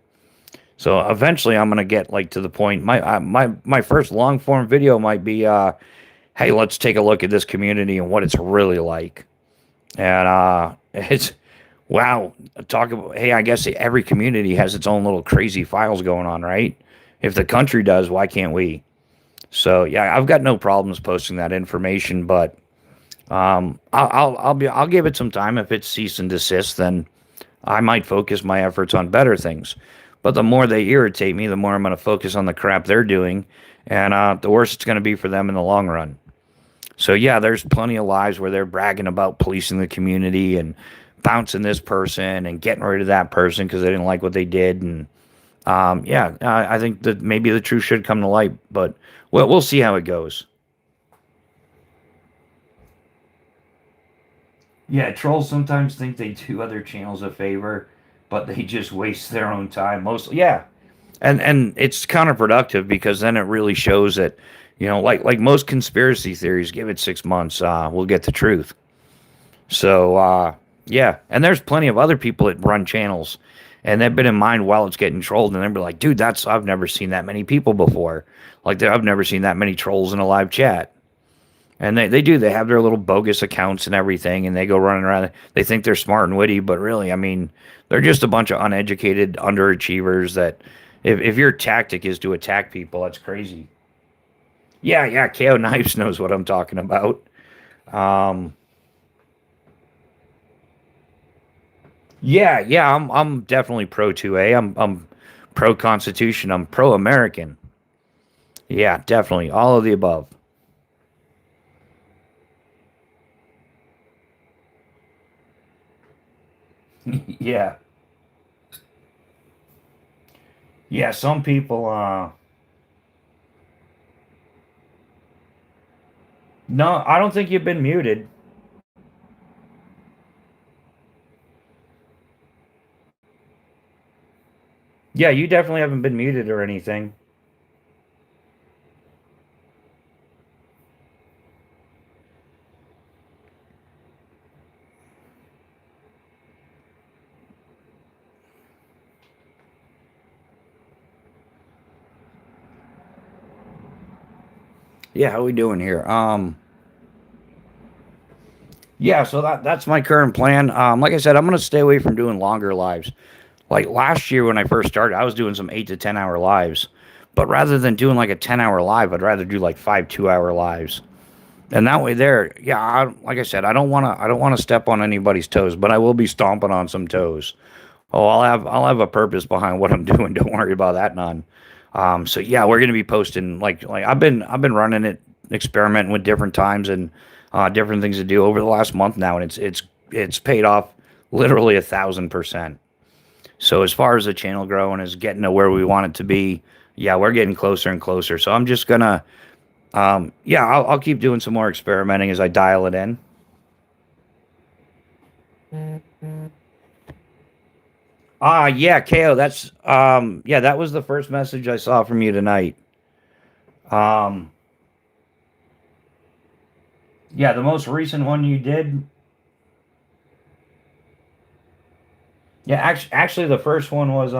So eventually, I'm gonna get like to the point. My first long form video might be, hey, let's take a look at this community and what it's really like. And it's wow. Talk about, hey, I guess every community has its own little crazy files going on, right? If the country does, why can't we? So yeah, I've got no problems posting that information, but I'll give it some time. If it's cease and desist, then I might focus my efforts on better things. But the more they irritate me, the more I'm going to focus on the crap they're doing, and the worse it's going to be for them in the long run. So yeah, there's plenty of lives where they're bragging about policing the community and bouncing this person and getting rid of that person because they didn't like what they did. And yeah, I think that maybe the truth should come to light, but we'll see how it goes. Yeah, trolls sometimes think they do other channels a favor, but they just waste their own time mostly. Yeah, and it's counterproductive because then it really shows that like most conspiracy theories, give it 6 months, we'll get the truth. So yeah, and there's plenty of other people that run channels, and they've been in mind while it's getting trolled, and they're be like, dude, that's I've never seen that many people before. Like I've never seen that many trolls in a live chat. And they do. They have their little bogus accounts and everything, and they go running around. They think they're smart and witty, but really, I mean, they're just a bunch of uneducated underachievers that if your tactic is to attack people, that's crazy. Yeah, yeah, KO Knives knows what I'm talking about. Um, yeah, yeah, I'm definitely pro 2A. I'm pro Constitution. I'm pro American. Yeah, definitely. All of the above. Yeah. Yeah, some people no, I don't think you've been muted. Yeah, you definitely haven't been muted or anything. Yeah, how we doing here? Yeah, so that's my current plan. Like I said, I'm gonna stay away from doing longer lives. Like last year when I first started, I was doing some 8 to 10 hour lives. But rather than doing like a 10 hour live, I'd rather do like five 2 hour lives. And that way there, yeah, like I said, I don't wanna step on anybody's toes, but I will be stomping on some toes. Oh, I'll have a purpose behind what I'm doing. Don't worry about that none. So yeah, we're gonna be posting like I've been running it, experimenting with different times and different things to do over the last month now, and it's paid off literally 1,000%. So as far as the channel growing is getting to where we want it to be, yeah, we're getting closer and closer. So I'm just gonna yeah, I'll keep doing some more experimenting as I dial it in. Yeah, KO, that's yeah, that was the first message I saw from you tonight. Um yeah, the most recent one you did. Yeah, actually the first one was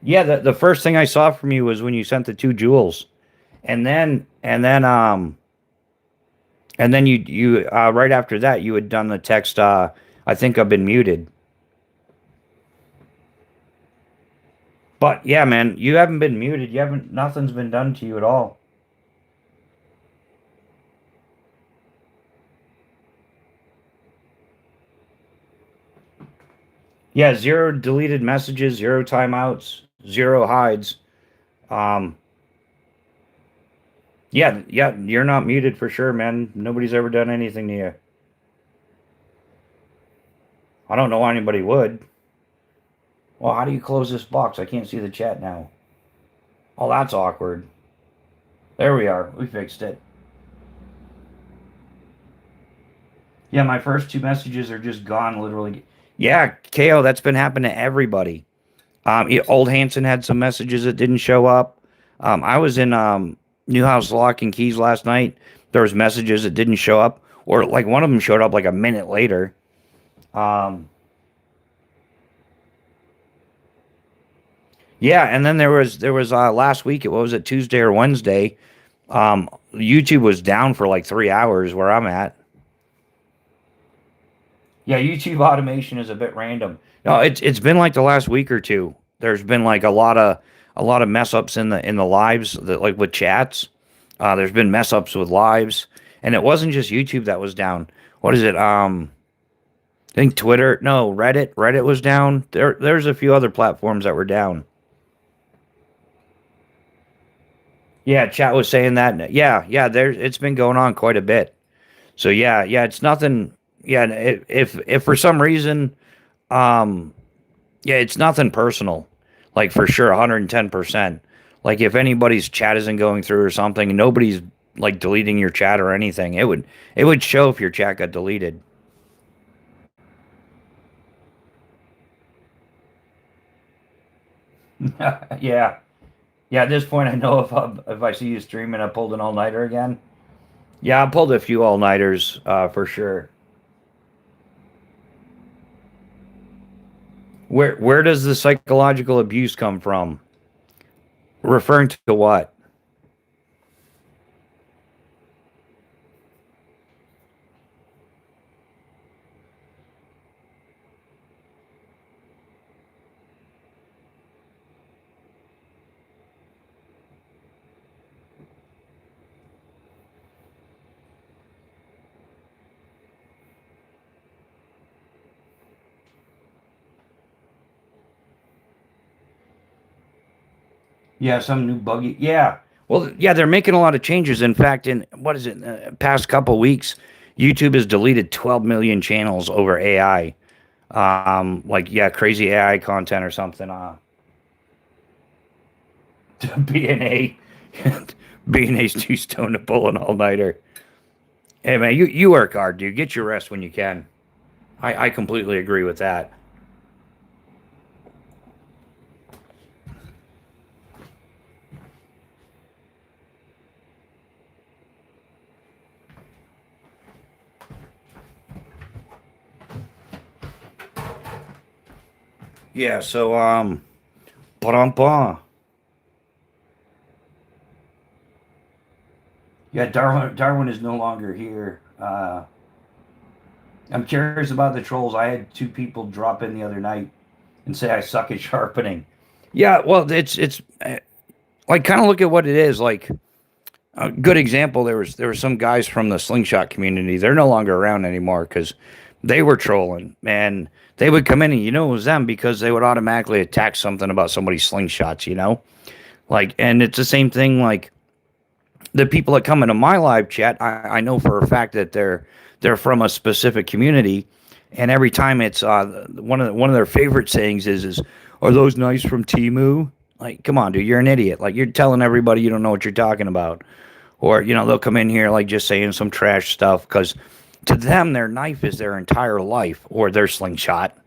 yeah, the first thing I saw from you was when you sent the two jewels. And then you right after that you had done the text I think I've been muted. But yeah, man, you haven't been muted. You haven't nothing's been done to you at all. Yeah, zero deleted messages, zero timeouts, zero hides. Um yeah, yeah, you're not muted for sure, man. Nobody's ever done anything to you. I don't know why anybody would. Well, how do you close this box? I can't see the chat now. Oh, that's awkward. There we are. We fixed it. Yeah, my first two messages are just gone, literally. Yeah, KO, that's been happening to everybody. Old Hanson had some messages that didn't show up. I was in Newhouse Lock and Keys last night. There was messages that didn't show up, or like one of them showed up like a minute later. Um, yeah, and then there was last week. What was it, Tuesday or Wednesday? YouTube was down for like 3 hours where I'm at. Yeah, YouTube automation is a bit random. No, it's been like the last week or two. There's been like a lot of mess ups in the lives that like with chats. There's been mess ups with lives, and it wasn't just YouTube that was down. What is it? I think Twitter. No, Reddit. Reddit was down. There's a few other platforms that were down. Yeah, chat was saying that. Yeah, yeah. It's been going on quite a bit. So yeah, yeah. It's nothing. Yeah, if for some reason, um, yeah, it's nothing personal. Like for sure, 110%. Like if anybody's chat isn't going through or something, nobody's like deleting your chat or anything. It would show if your chat got deleted. Yeah. Yeah, at this point, I know if I see you streaming, I pulled an all nighter again. Yeah, I pulled a few all nighters for sure. Where does the psychological abuse come from? Referring to what? Yeah, some new buggy. Yeah. Well, yeah, they're making a lot of changes. In fact, in what is it? Past couple weeks, YouTube has deleted 12 million channels over AI. Like yeah, crazy AI content or something. B&A, B&A's too stoned to pull an all nighter. Hey man, you work hard, dude. Get your rest when you can. I completely agree with that. Yeah. So ba yeah, Darwin is no longer here. I'm curious about the trolls. I had two people drop in the other night and say I suck at sharpening. Yeah, well, it's like kind of look at what it is. Like a good example, there were some guys from the slingshot community. They're no longer around anymore because they were trolling, and they would come in and you know it was them because they would automatically attack something about somebody's slingshots. Like, and it's the same thing. Like the people that come into my live chat, I know for a fact that they're from a specific community, and every time it's one of their favorite sayings is "Are those knives from Timu?" Like, come on, dude, you're an idiot. Like, you're telling everybody you don't know what you're talking about, or they'll come in here like just saying some trash stuff because to them their knife is their entire life or their slingshot,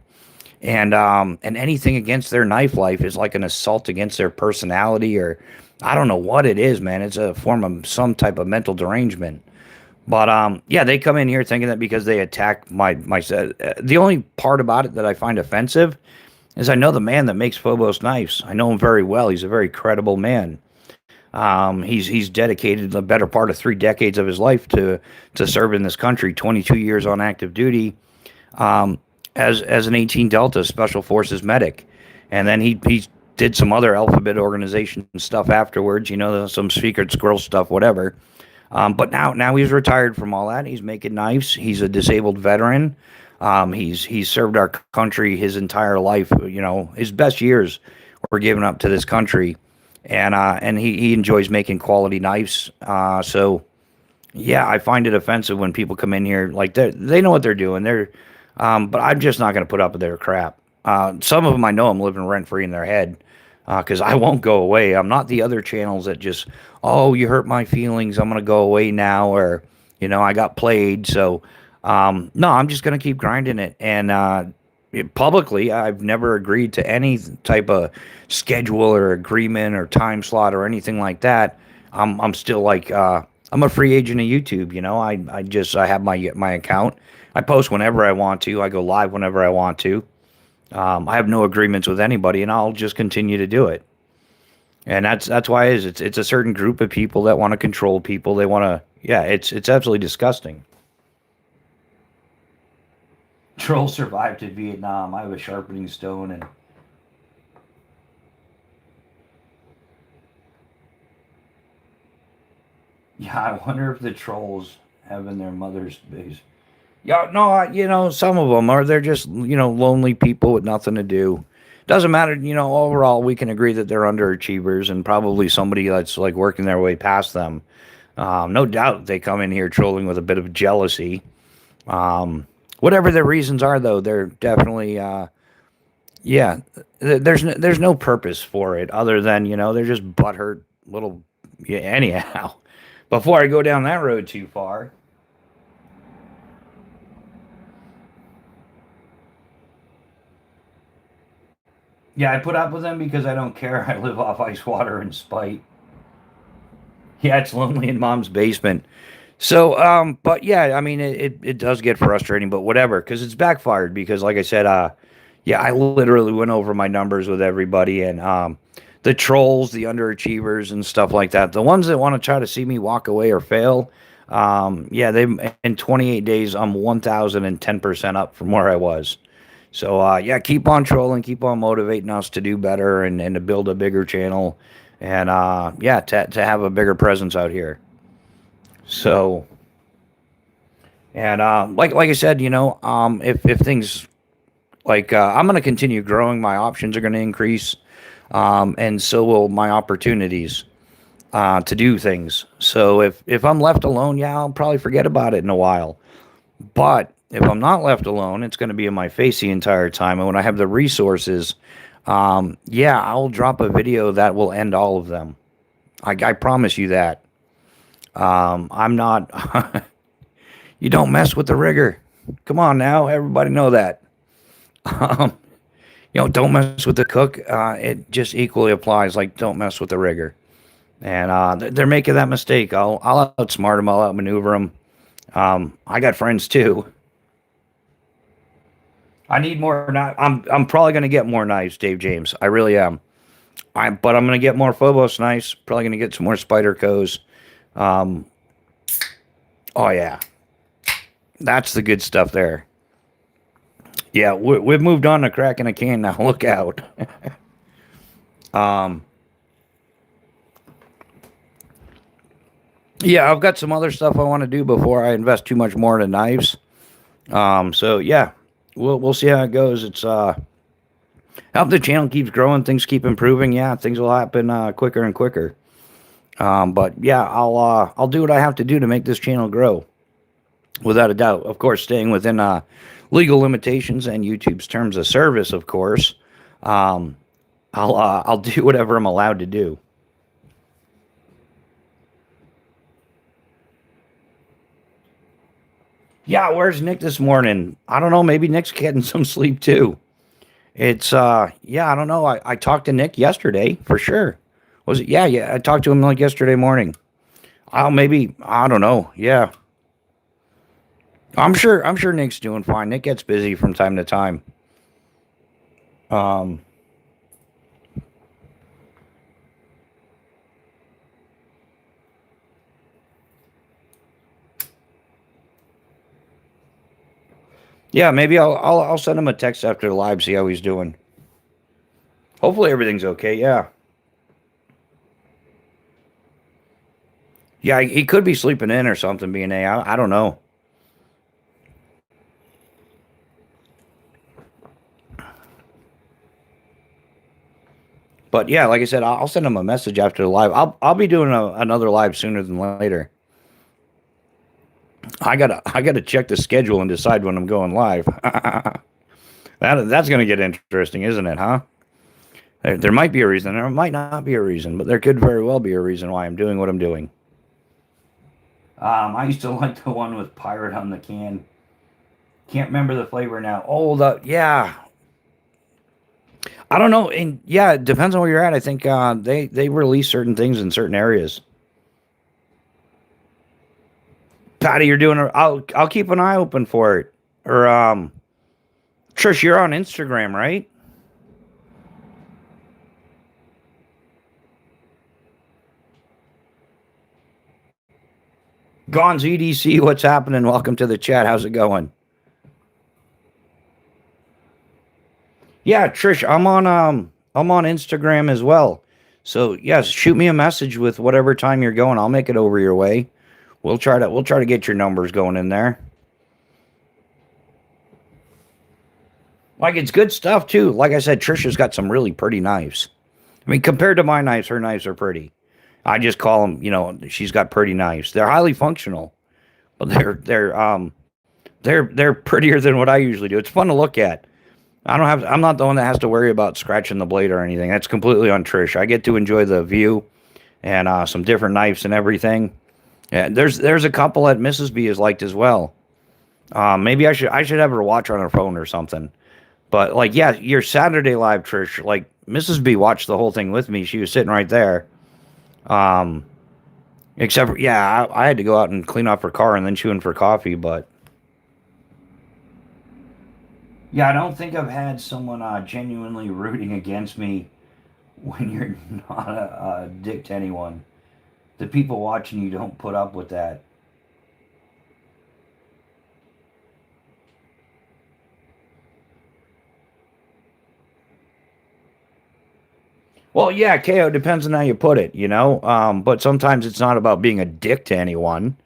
and anything against their knife life is like an assault against their personality or I don't know what it is, man. It's a form of some type of mental derangement. But yeah, they come in here thinking that because they attack my the only part about it that I find offensive is I know the man that makes Phobos knives. I know him very well. He's a very credible man. He's dedicated the better part of 3 decades of his life to serve in this country. 22 years on active duty, um, as an 18 Delta Special Forces medic, and then he did some other alphabet organization stuff afterwards. Some secret squirrel stuff, whatever. But now he's retired from all that. He's making knives. He's a disabled veteran. He's served our country his entire life. His best years were given up to this country, and he enjoys making quality knives. So yeah, I find it offensive when people come in here like they know what they're doing. But I'm just not going to put up with their crap. Some of them I know I'm living rent free in their head because I won't go away. I'm not the other channels that just, oh, you hurt my feelings. I'm going to go away now, or I got played. So no, I'm just going to keep grinding it. And publicly, I've never agreed to any type of schedule or agreement or time slot or anything like that. I'm still like I'm a free agent of YouTube. I have my account. I post whenever I want to. I go live whenever I want to. I have no agreements with anybody, and I'll just continue to do it. And that's why it is. It's a certain group of people that want to control people. They want to. Yeah, it's absolutely disgusting. Troll survived in Vietnam. I have a sharpening stone, and yeah, I wonder if the trolls have in their mother's base. Yeah, no, some of them are. They're just lonely people with nothing to do. Doesn't matter. Overall, we can agree that they're underachievers and probably somebody that's like working their way past them. No doubt they come in here trolling with a bit of jealousy. Whatever their reasons are, though, they're definitely yeah. There's no purpose for it other than they're just butthurt little. Yeah. Anyhow, before I go down that road too far. Yeah, I put up with them because I don't care. I live off ice water and spite. Yeah, it's lonely in mom's basement. So, but yeah, I mean, it does get frustrating, but whatever, because it's backfired. Because, like I said, yeah, I literally went over my numbers with everybody, and the trolls, the underachievers, and stuff like that, the ones that want to try to see me walk away or fail, yeah, they in 28 days, I'm 1,010% up from where I was. So, yeah, keep on trolling, keep on motivating us to do better and to build a bigger channel, and yeah, to have a bigger presence out here. So. And like I said, if things like I'm going to continue growing, my options are going to increase, and so will my opportunities to do things. So if I'm left alone, yeah, I'll probably forget about it in a while. But if I'm not left alone, it's going to be in my face the entire time. And when I have the resources, yeah, I'll drop a video that will end all of them. I promise you that. I'm not. You don't mess with the rigger. Come on now, everybody know that. Um, don't mess with the cook. It just equally applies. Like, don't mess with the rigger. And they're making that mistake. I'll outsmart them. I'll outmaneuver them. I got friends too. I need more. I'm probably gonna get more knives, Dave James. I really am. But I'm gonna get more Phobos knives. Probably gonna get some more Spydercos. Um, oh yeah, that's the good stuff there. Yeah, we've moved on to cracking a can now. Look out. um, yeah, I've got some other stuff I want to do before I invest too much more into knives. So yeah, we'll see how it goes. It's help the channel keeps growing, things keep improving. Yeah, things will happen quicker and quicker. But yeah, I'll do what I have to do to make this channel grow, without a doubt. Of course, staying within legal limitations and YouTube's terms of service. Of course, um, I'll do whatever I'm allowed to do. Yeah, where's Nick this morning? I don't know. Maybe Nick's getting some sleep too. It's yeah, I don't know. I talked to Nick yesterday for sure. Was it? Yeah, yeah. I talked to him like yesterday morning. Oh, maybe I don't know. Yeah, I'm sure Nick's doing fine. Nick gets busy from time to time. Um, yeah, maybe I'll send him a text after the live, see how he's doing. Hopefully everything's okay. Yeah, yeah. He could be sleeping in or something. Being I don't know. But yeah, like I said, I'll send him a message after the live. I'll be doing another live sooner than later. I gotta check the schedule and decide when I'm going live. That's gonna get interesting, isn't it? Huh? There might be a reason. There might not be a reason, but there could very well be a reason why I'm doing what I'm doing. I used to like the one with pirate on the can. Can't remember the flavor now. Oh, yeah. I don't know, and yeah, it depends on where you're at. I think they release certain things in certain areas. Patty, you're doing. I'll keep an eye open for it. Or Trish, you're on Instagram, right? Gonz EDC, what's happening? Welcome to the chat. How's it going? Yeah, Trish, I'm on Instagram as well. So yes, shoot me a message with whatever time you're going. I'll make it over your way. We'll try to get your numbers going in there. Like it's good stuff too. Like I said, Trisha's got some really pretty knives. I mean, compared to my knives, her knives are pretty. I just call them, she's got pretty knives. They're highly functional, but they're prettier than what I usually do. It's fun to look at. I'm not the one that has to worry about scratching the blade or anything. That's completely on Trish. I get to enjoy the view and some different knives and everything. Yeah, there's a couple that Mrs. B has liked as well. Maybe I should have her watch on her phone or something. But like, yeah, your Saturday live, Trish, like Mrs. B watched the whole thing with me. She was sitting right there. Um, except for, yeah, I had to go out and clean off her car and then she went for coffee. But yeah, I don't think I've had someone genuinely rooting against me when you're not a dick to anyone. The people watching you don't put up with that. Well, yeah, KO depends on how you put it, you know. But sometimes it's not about being a dick to anyone.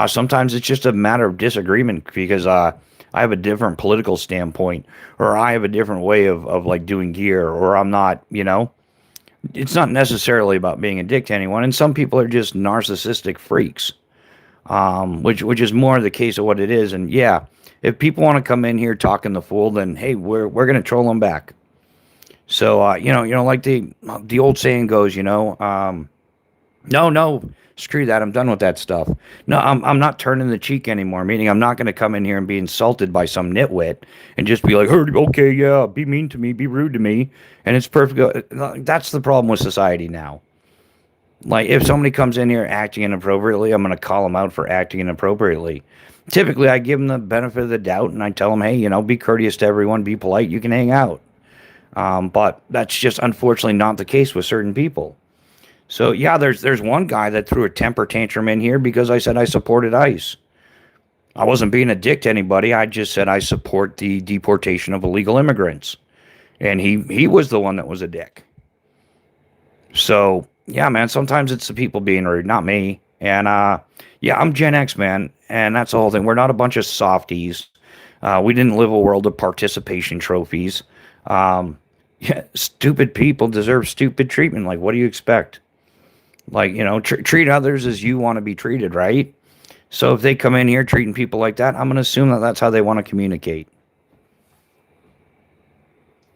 Sometimes it's just a matter of disagreement because I have a different political standpoint, or I have a different way of like doing gear, or I'm not, you know. It's not necessarily about being a dick to anyone, and some people are just narcissistic freaks, which is more the case of what it is. And yeah, if people want to come in here talking the fool, then hey, we're gonna troll them back. So like the old saying goes, no, screw that. I'm done with that stuff. No, I'm not turning the cheek anymore. Meaning, I'm not going to come in here and be insulted by some nitwit and just be like, "Hey, okay, yeah, be mean to me, be rude to me," and it's perfect. That's the problem with society now. Like, if somebody comes in here acting inappropriately, I'm going to call them out for acting inappropriately. Typically, I give them the benefit of the doubt and I tell them, "Hey, be courteous to everyone, be polite. You can hang out." But that's just unfortunately not the case with certain people. So yeah, there's one guy that threw a temper tantrum in here because I said I supported ICE. I wasn't being a dick to anybody. I just said I support the deportation of illegal immigrants, and he was the one that was a dick. So yeah, man, sometimes it's the people being rude, not me. And yeah, I'm Gen X, man, and that's the whole thing. We're not a bunch of softies. We didn't live a world of participation trophies. Um, yeah, stupid people deserve stupid treatment. Like, what do you expect? Like, treat others as you want to be treated, right? So if they come in here treating people like that, I'm going to assume that that's how they want to communicate.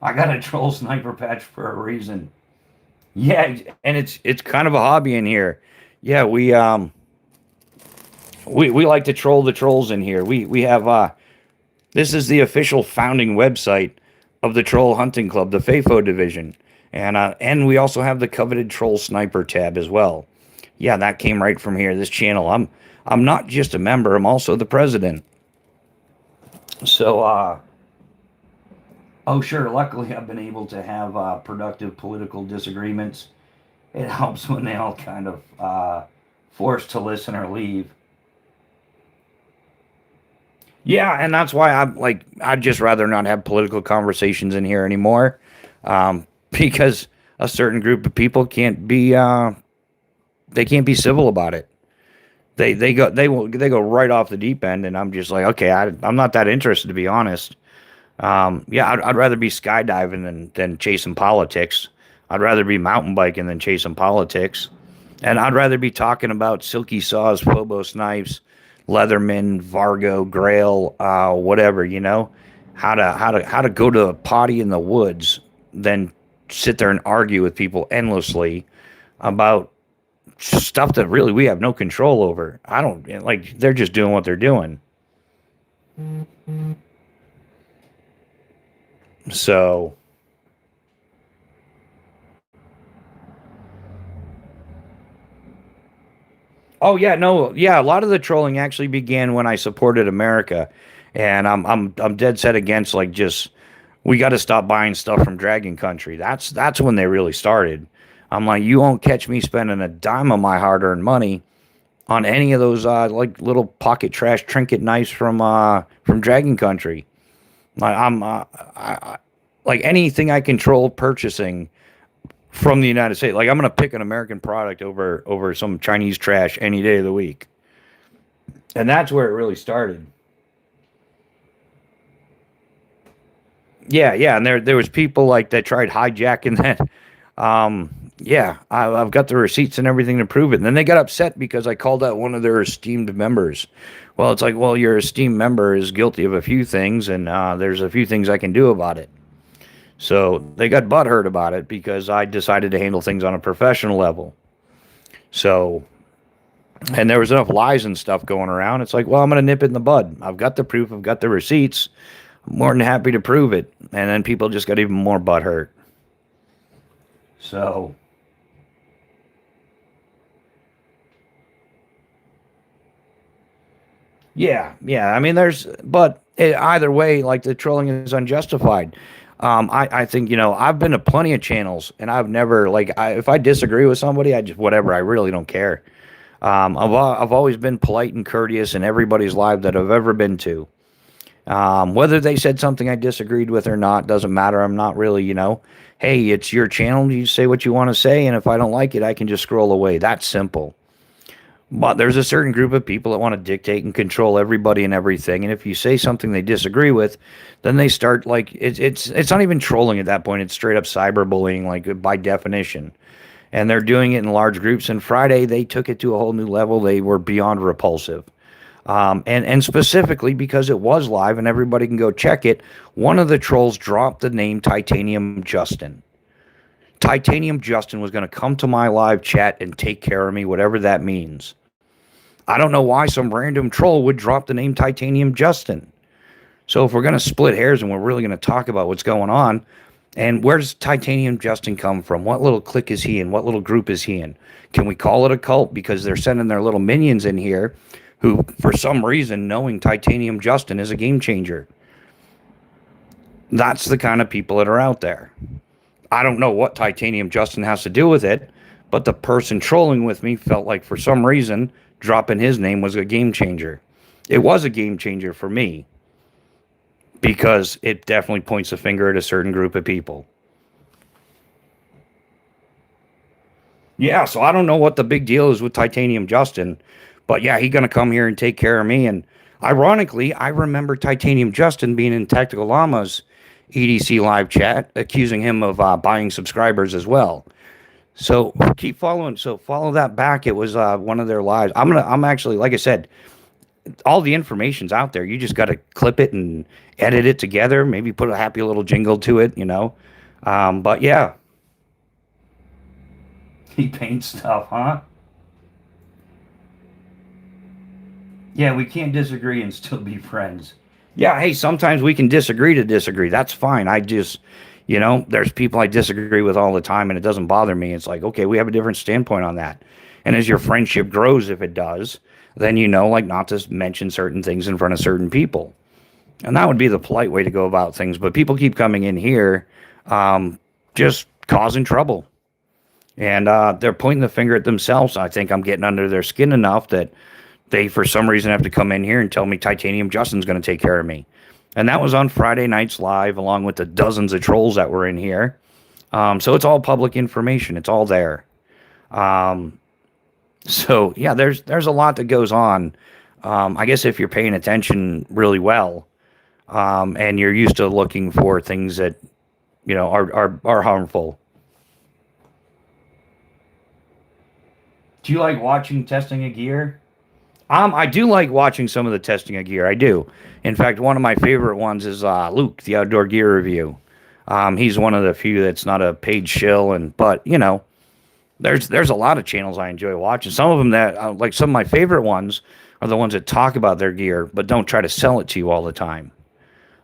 I got a troll sniper patch for a reason. Yeah, and it's kind of a hobby in here. Yeah, we like to troll the trolls in here. We have this is the official founding website of the Troll Hunting Club, the FAFO division. And we also have the coveted Troll Sniper tab as well. Yeah, that came right from here, this channel. I'm not just a member, I'm also the president. So oh sure, luckily I've been able to have productive political disagreements. It helps when they all kind of forced to listen or leave. Yeah, and that's why I'd just rather not have political conversations in here anymore, because a certain group of people can't be they can't be civil about it. They go right off the deep end, and I'm just like, okay, I'm not that interested, to be honest. Yeah, I'd rather be skydiving than chasing politics. I'd rather be mountain biking than chasing politics, and I'd rather be talking about silky saws, Phobos knives, Leatherman, Vargo, Grail, whatever, how to go to a potty in the woods than sit there and argue with people endlessly about stuff that really we have no control over. I don't like, they're just doing what they're doing. So, oh yeah, no, yeah, a lot of the trolling actually began when I supported America, and I'm dead set against like just we got to stop buying stuff from Dragon Country. That's when they really started. I'm like, you won't catch me spending a dime of my hard-earned money on any of those like little pocket trash trinket knives from Dragon Country. Like like anything I control purchasing from the United States. Like, I'm gonna pick an American product over some Chinese trash any day of the week, and that's where it really started. Yeah, and there was people like that tried hijacking that. Yeah, I've got the receipts and everything to prove it. And then they got upset because I called out one of their esteemed members. Well, it's like, well, your esteemed member is guilty of a few things, and there's a few things I can do about it. So they got butthurt about it because I decided to handle things on a professional level. So, and there was enough lies and stuff going around. It's like, well, I'm going to nip it in the bud. I've got the proof. I've got the receipts. I'm more than happy to prove it. and then people just got even more butthurt. So, yeah. I mean, but either way, like the trolling is unjustified. I think I've been to plenty of channels, and I've never if I disagree with somebody, I just whatever. I really don't care. I've always been polite and courteous in everybody's live that I've ever been to. Whether they said something I disagreed with or not doesn't matter. I'm not really, hey, it's your channel. You say what you want to say, and if I don't like it, I can just scroll away. That's simple. But there's a certain group of people that want to dictate and control everybody and everything. And if you say something they disagree with, then they start it's not even trolling at that point. It's straight up cyberbullying, like by definition. And they're doing it in large groups. And Friday they took it to a whole new level. They were beyond repulsive. And specifically because it was live and everybody can go check it, one of the trolls dropped the name Titanium Justin. Titanium Justin was going to come to my live chat and take care of me, whatever that means. I don't know why some random troll would drop the name Titanium Justin. So if we're going to split hairs and we're really going to talk about what's going on, and where does Titanium Justin come from? What little clique is he in? What little group is he in? Can we call it a cult because they're sending their little minions in here who, for some reason, knowing Titanium Justin is a game changer? That's the kind of people that are out there. I don't know what Titanium Justin has to do with it, but the person trolling with me felt like for some reason dropping his name was a game changer. It was a game changer for me because it definitely points a finger at a certain group of people. Yeah, so I don't know what the big deal is with Titanium Justin, but yeah, he's going to come here and take care of me. And ironically, I remember Titanium Justin being in Tactical Llama's EDC live chat, accusing him of buying subscribers as well. So keep following. So follow that back. It was one of their lives. I'm actually, like I said, all the information's out there. You just got to clip it and edit it together. Maybe put a happy little jingle to it, But yeah, he paints stuff, huh? Yeah, we can't disagree and still be friends. Yeah, hey, sometimes we can disagree to disagree. That's fine. I just, there's people I disagree with all the time and it doesn't bother me. It's like, okay, we have a different standpoint on that. And as your friendship grows, if it does, then not to mention certain things in front of certain people. And that would be the polite way to go about things. But people keep coming in here just causing trouble. And they're pointing the finger at themselves. I think I'm getting under their skin enough that they, for some reason, have to come in here and tell me Titanium Justin's going to take care of me. And that was on Friday nights live, along with the dozens of trolls that were in here. So it's all public information. It's all there. So, yeah, there's a lot that goes on. I guess if you're paying attention really well, and you're used to looking for things that, are harmful. Do you like watching testing of gear? I do like watching some of the testing of gear. I do. In fact, one of my favorite ones is Luke, the Outdoor Gear Review. He's one of the few that's not a paid shill, but there's a lot of channels I enjoy watching. Some of them that like some of my favorite ones are the ones that talk about their gear but don't try to sell it to you all the time.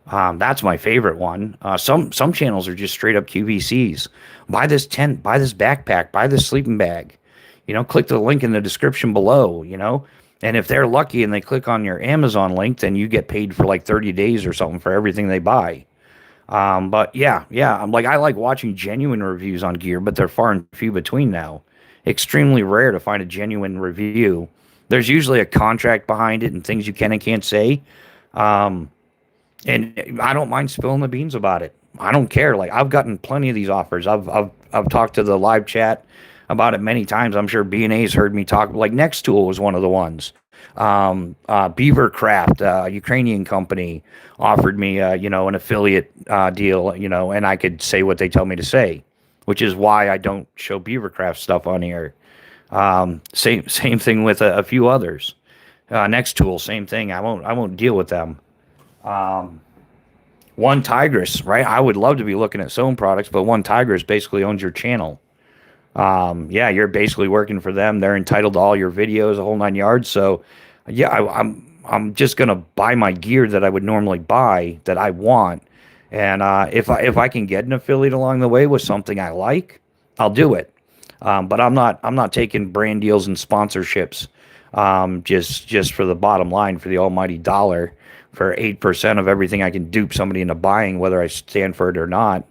That's my favorite one. Some channels are just straight up QVCs. Buy this tent, buy this backpack, buy this sleeping bag. Click the link in the description below. And if they're lucky and they click on your Amazon link, then you get paid for like 30 days or something for everything they buy. But yeah, I like watching genuine reviews on gear, but they're far and few between now. Extremely rare to find a genuine review. There's usually a contract behind it and things you can and can't say. And I don't mind spilling the beans about it. I don't care. Like I've gotten plenty of these offers. I've talked to the live chat about it many times. I'm sure B&A's heard me talk. Like Nextool was one of the ones. Beavercraft, Ukrainian company, offered me, an affiliate deal, and I could say what they tell me to say, which is why I don't show Beavercraft stuff on here. Same thing with a few others. Nextool, same thing. I won't deal with them. One Tigress, right? I would love to be looking at sewn products, but One Tigress basically owns your channel. You're basically working for them. They're entitled to all your videos, a whole 9 yards. So yeah, I'm just going to buy my gear that I would normally buy that I want. And if I can get an affiliate along the way with something I like, I'll do it. But I'm not taking brand deals and sponsorships just for the bottom line, for the almighty dollar, for 8% of everything I can dupe somebody into buying, whether I stand for it or not.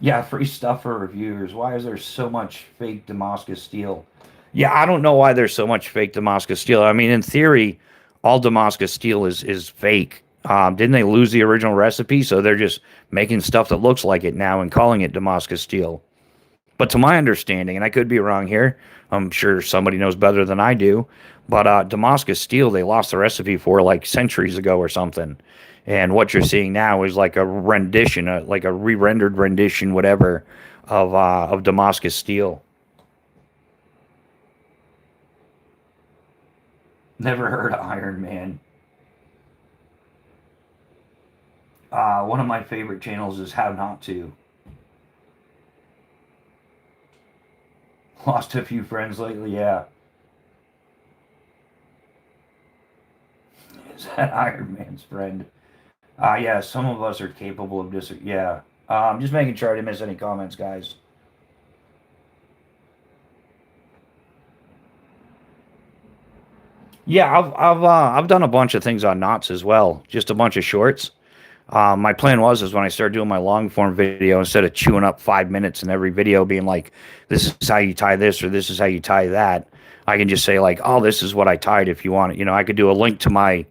Yeah, free stuff for reviewers. Why is there so much fake Damascus steel? Yeah, I don't know why there's so much fake Damascus steel. I mean, in theory, all Damascus steel is fake. Didn't they lose the original recipe? So they're just making stuff that looks like it now and calling it Damascus steel. But to my understanding, and I could be wrong here, I'm sure somebody knows better than I do, but Damascus steel, they lost the recipe for like centuries ago or something. And what you're seeing now is like a rendition, like a re-rendered rendition, whatever, of Damascus steel. Never heard of Iron Man. One of my favorite channels is How Not To. Lost a few friends lately, yeah. Is that Iron Man's friend? Yeah, some of us are capable of this. Yeah. Just making sure I didn't miss any comments, guys. Yeah, I've done a bunch of things on knots as well, just a bunch of shorts. My plan was is when I started doing my long form video, instead of chewing up 5 minutes in every video, being like, "This is how you tie this" or "This is how you tie that," I can just say like, "Oh, this is what I tied." If you want it, I could do a link to my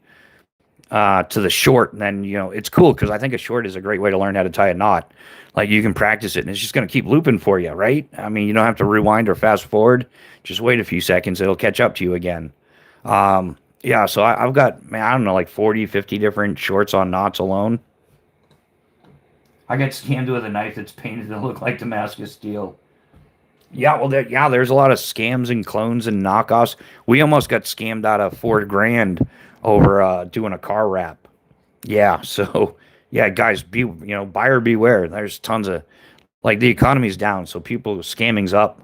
to the short, and then it's cool because I think a short is a great way to learn how to tie a knot. Like you can practice it, and it's just going to keep looping for you, right? I mean, you don't have to rewind or fast forward. Just wait a few seconds; it'll catch up to you again. Yeah, so I've got, man, I don't know, like 40, 50 different shorts on knots alone. I got scammed with a knife that's painted to look like Damascus steel. Yeah, well, there's a lot of scams and clones and knockoffs. We almost got scammed out of 4 grand over doing a car wrap. Yeah, so yeah, guys, buyer beware. There's tons of like the economy's down, so people scamming's up.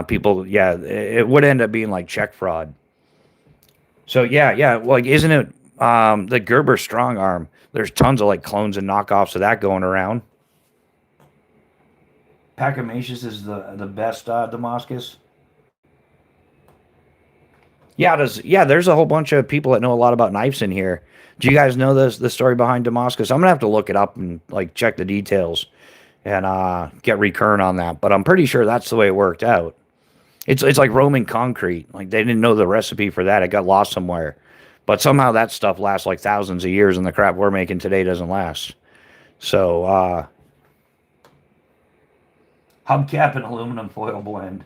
People, yeah, it would end up being like check fraud. So yeah, yeah, like isn't it the Gerber strong arm? There's tons of like clones and knockoffs of that going around. Pachymacius is the best Damascus. Yeah, there's a whole bunch of people that know a lot about knives in here. Do you guys know the story behind Damascus? I'm gonna have to look it up and like check the details and get recurrent on that. But I'm pretty sure that's the way it worked out. It's like Roman concrete. Like they didn't know the recipe for that. It got lost somewhere. But somehow that stuff lasts like thousands of years, and the crap we're making today doesn't last. So hubcap and aluminum foil blend.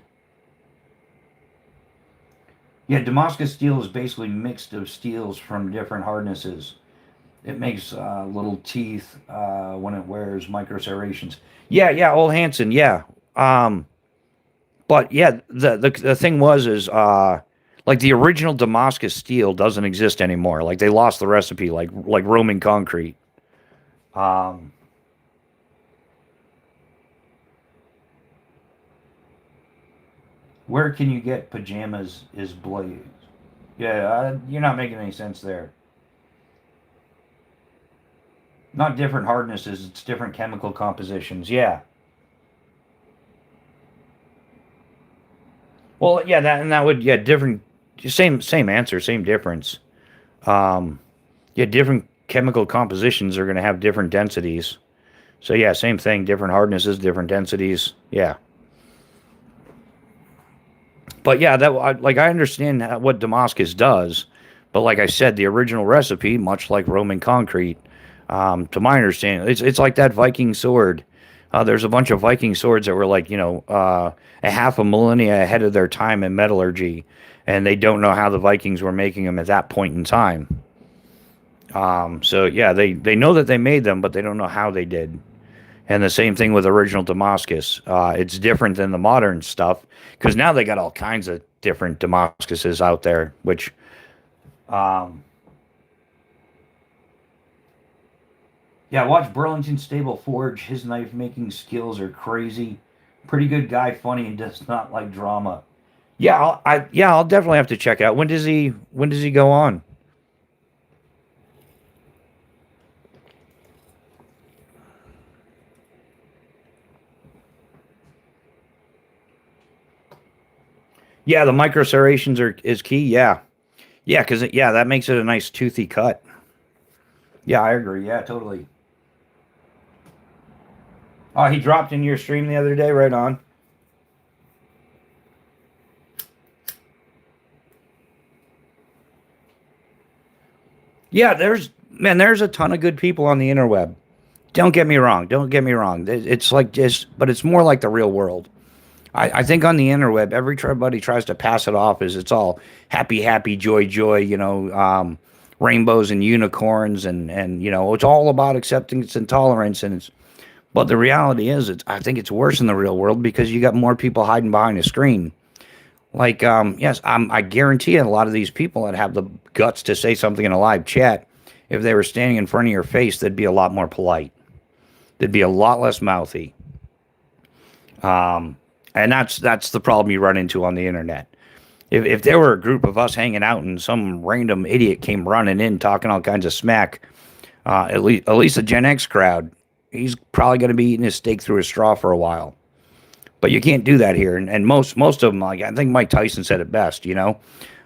Yeah, Damascus steel is basically mixed of steels from different hardnesses. It makes little teeth when it wears micro serrations. Yeah, yeah, old Hanson, yeah. But yeah, the thing was is like the original Damascus steel doesn't exist anymore. Like they lost the recipe, like Roman concrete. Um, where can you get pajamas? Is blaze? Yeah, you're not making any sense there. Not different hardnesses; it's different chemical compositions. Yeah. Well, yeah, that would different, same answer, same difference. Um, yeah, different chemical compositions are going to have different densities. So yeah, same thing, different hardnesses, different densities. Yeah, but yeah, like I understand what Damascus does, but like I said, the original recipe, much like Roman concrete, to my understanding, it's like that Viking sword. There's a bunch of Viking swords that were like a half a millennia ahead of their time in metallurgy, and they don't know how the Vikings were making them at that point in time. So yeah, they know that they made them, but they don't know how they did. And the same thing with original Damascus. It's different than the modern stuff because now they got all kinds of different Damascuses out there. Which, um, yeah, watch Burlington Stable Forge. His knife making skills are crazy. Pretty good guy, funny, and does not like drama. Yeah, I'll definitely have to check it out. When does he go on? Yeah, the micro serrations is key. Yeah, yeah, because yeah, that makes it a nice toothy cut. Yeah, I agree. Yeah, totally. Oh, he dropped in your stream the other day. Right on. Yeah, there's a ton of good people on the interweb. Don't get me wrong. Don't get me wrong. It's like just, but it's more like the real world. I think on the interweb, everybody tries to pass it off as it's all happy, happy, joy, joy. Rainbows and unicorns, and it's all about acceptance and tolerance. But the reality is, I think it's worse in the real world because you got more people hiding behind a screen. Like, yes, I guarantee a lot of these people that have the guts to say something in a live chat, if they were standing in front of your face, they'd be a lot more polite. They'd be a lot less mouthy. Um, and that's the problem you run into on the internet. If there were a group of us hanging out and some random idiot came running in talking all kinds of smack, at least the Gen X crowd, he's probably going to be eating his steak through a straw for a while. But you can't do that here, and most of them, like I think Mike Tyson said it best. Yeah,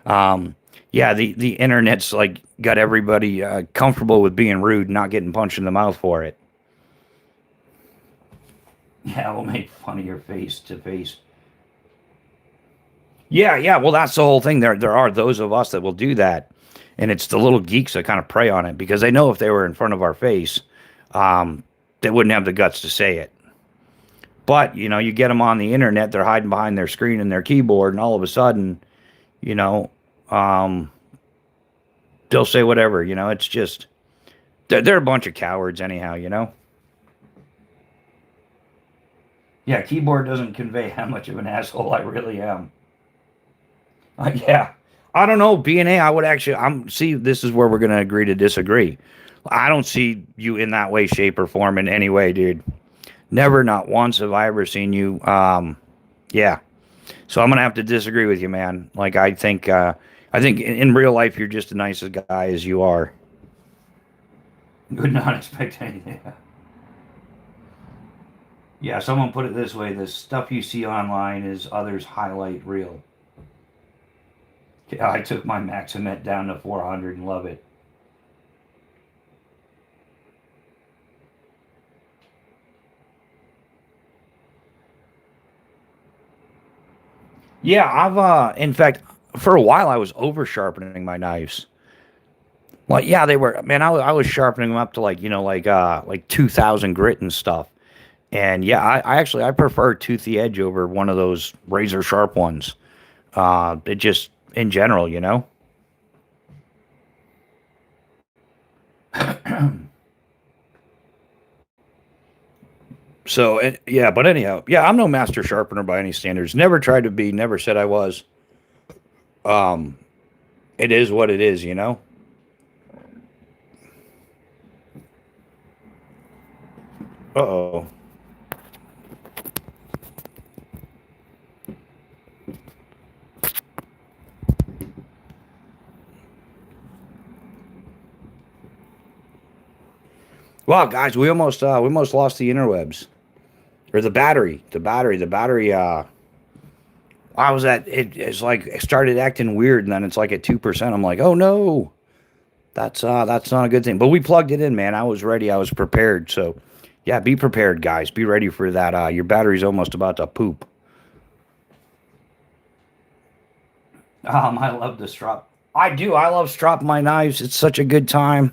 the internet's like got everybody comfortable with being rude, not getting punched in the mouth for it. Yeah, we'll make fun of your face to face. Yeah, yeah. Well, that's the whole thing. There are those of us that will do that, and it's the little geeks that kind of prey on it because they know if they were in front of our face, they wouldn't have the guts to say it. But you get them on the internet, they're hiding behind their screen and their keyboard, and all of a sudden, you know, um, they'll say whatever. It's just they're a bunch of cowards, anyhow. Yeah, keyboard doesn't convey how much of an asshole I really am. Yeah. I don't know. BNA, I would actually, see, this is where we're going to agree to disagree. I don't see you in that way, shape, or form in any way, dude. Never, not once have I ever seen you. Yeah. So I'm going to have to disagree with you, man. Like, I think in real life, you're just the nicest guy as you are. Would not expect anything. Yeah, someone put it this way: the stuff you see online is others' highlight reel. Yeah, I took my Maximet down to 400 and love it. Yeah, in fact, for a while I was over sharpening my knives. Like, yeah, they were, man, I was sharpening them up to like 2000 grit and stuff. And yeah, I prefer toothy edge over one of those razor sharp ones. It just, in general. So, yeah, but anyhow, yeah, I'm no master sharpener by any standards. Never tried to be, never said I was. Um, it is what it is. Uh-oh. Wow, guys, we almost lost the interwebs. Or the battery. I was at it's like it started acting weird, and then it's like at 2%. I'm like, oh no, that's not a good thing. But we plugged it in, man. I was ready. I was prepared. So yeah, be prepared, guys. Be ready for that. Your battery's almost about to poop. I love the strop. I do. I love stropping my knives. It's such a good time.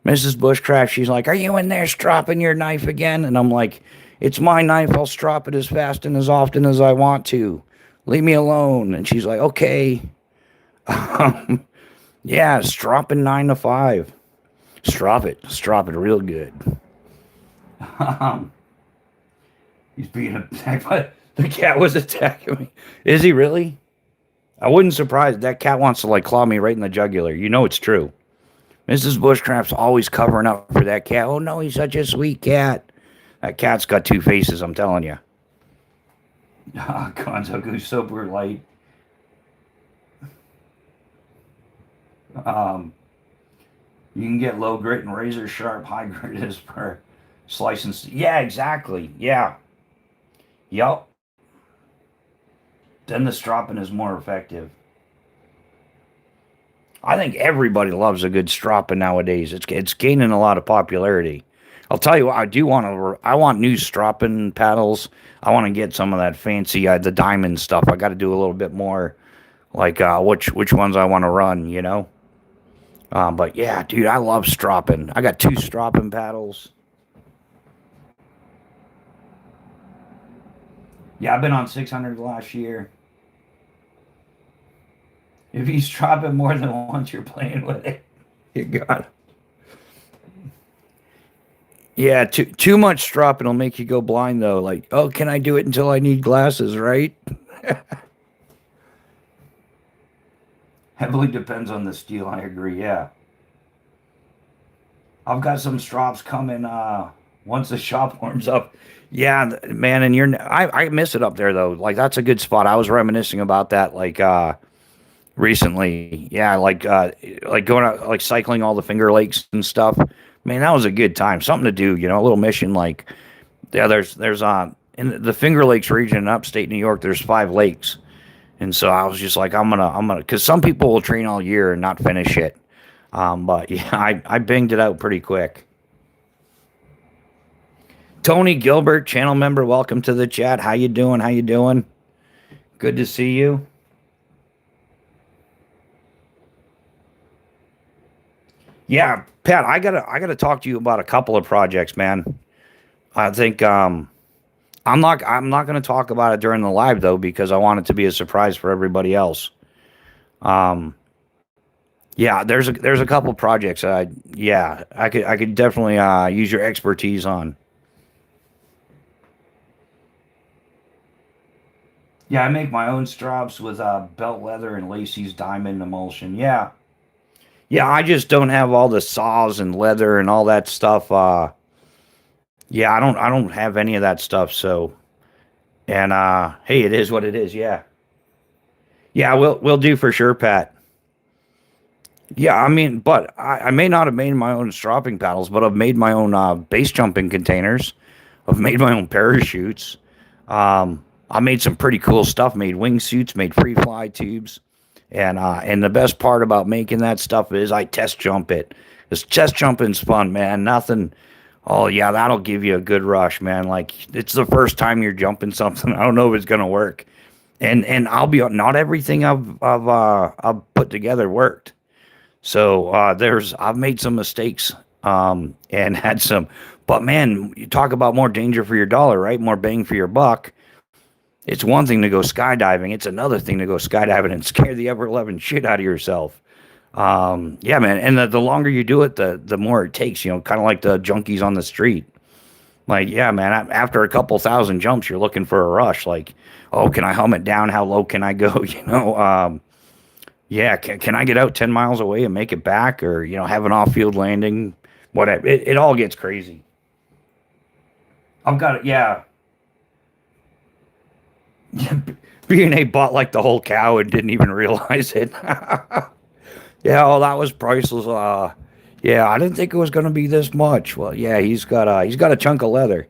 Mrs. Bushcraft, she's like, "Are you in there stropping your knife again?" And I'm like, "It's my knife. I'll strop it as fast and as often as I want to. Leave me alone." And she's like, "Okay." Um, yeah, stropping 9 to 5. Strop it real good. Um, he's being attacked by the cat was attacking me. Is he really? I wouldn't surprise that cat wants to like claw me right in the jugular. You know it's true. Mrs. Bushcraft's always covering up for that cat. Oh no, he's such a sweet cat. That cat's got two faces, I'm telling you. Ah, Gonzo Goose Super Light. Um, you can get low grit and razor sharp. High grit is for slicing. Yeah, exactly. Yeah. Yup. then the stropping is more effective. I think everybody loves a good stropping nowadays. It's gaining a lot of popularity. I'll tell you what, I do want to. I want new stropping paddles. I want to get some of that fancy, the diamond stuff. I got to do a little bit more, like which ones I want to run. But yeah, dude, I love stropping. I got two stropping paddles. Yeah, I've been on 600 last year. If you strop it more than once, you're playing with it. You got it. Yeah, too much stropping will make you go blind though. Like, oh, can I do it until I need glasses, right? Heavily depends on the steel. I agree. Yeah, I've got some strops coming. Once the shop warms up. Yeah, man, and I miss it up there though. Like that's a good spot. I was reminiscing about that. Like recently. Yeah, like going out like cycling all the Finger Lakes and stuff. Man, that was a good time. Something to do, a little mission like yeah, there's in the Finger Lakes region in upstate New York, there's 5 lakes. And so I was just like I'm gonna cuz some people will train all year and not finish it. But yeah, I banged it out pretty quick. Tony Gilbert, channel member, welcome to the chat. How you doing? How you doing? Good to see you. Yeah, Pat, I gotta talk to you about a couple of projects, man. I think I'm not gonna talk about it during the live though because I want it to be a surprise for everybody else. Um, yeah, there's a couple projects. Yeah, I could definitely use your expertise on. Yeah, I make my own straps with belt leather and Lacey's diamond emulsion. Yeah, yeah, I just don't have all the saws and leather and all that stuff. Yeah, I don't have any of that stuff. So, and hey, it is what it is. Yeah, yeah, we'll do for sure, Pat. Yeah, I mean, but I may not have made my own stropping paddles, but I've made my own base jumping containers. I've made my own parachutes. I made some pretty cool stuff. Made wingsuits, made free fly tubes, and the best part about making that stuff is I test jump it. Because test jumping's fun, man. Nothing. Oh yeah, that'll give you a good rush, man. Like it's the first time you're jumping something. I don't know if it's gonna work, and I'll be not everything I've put together worked. So I've made some mistakes and had some, but man, you talk about more danger for your dollar, right? More bang for your buck. It's one thing to go skydiving. It's another thing to go skydiving and scare the ever loving shit out of yourself. Yeah, man. And the longer you do it, the more it takes. Kind of like the junkies on the street. Like, yeah, man. After a couple thousand jumps, you're looking for a rush. Like, oh, can I hum it down? How low can I go? Yeah, can I get out 10 miles away and make it back, or have an off-field landing? Whatever. It all gets crazy. I've got it. Yeah. B&A bought like the whole cow and didn't even realize it. Yeah, oh, that was priceless. Yeah, I didn't think it was going to be this much. Well, yeah, he's got a chunk of leather.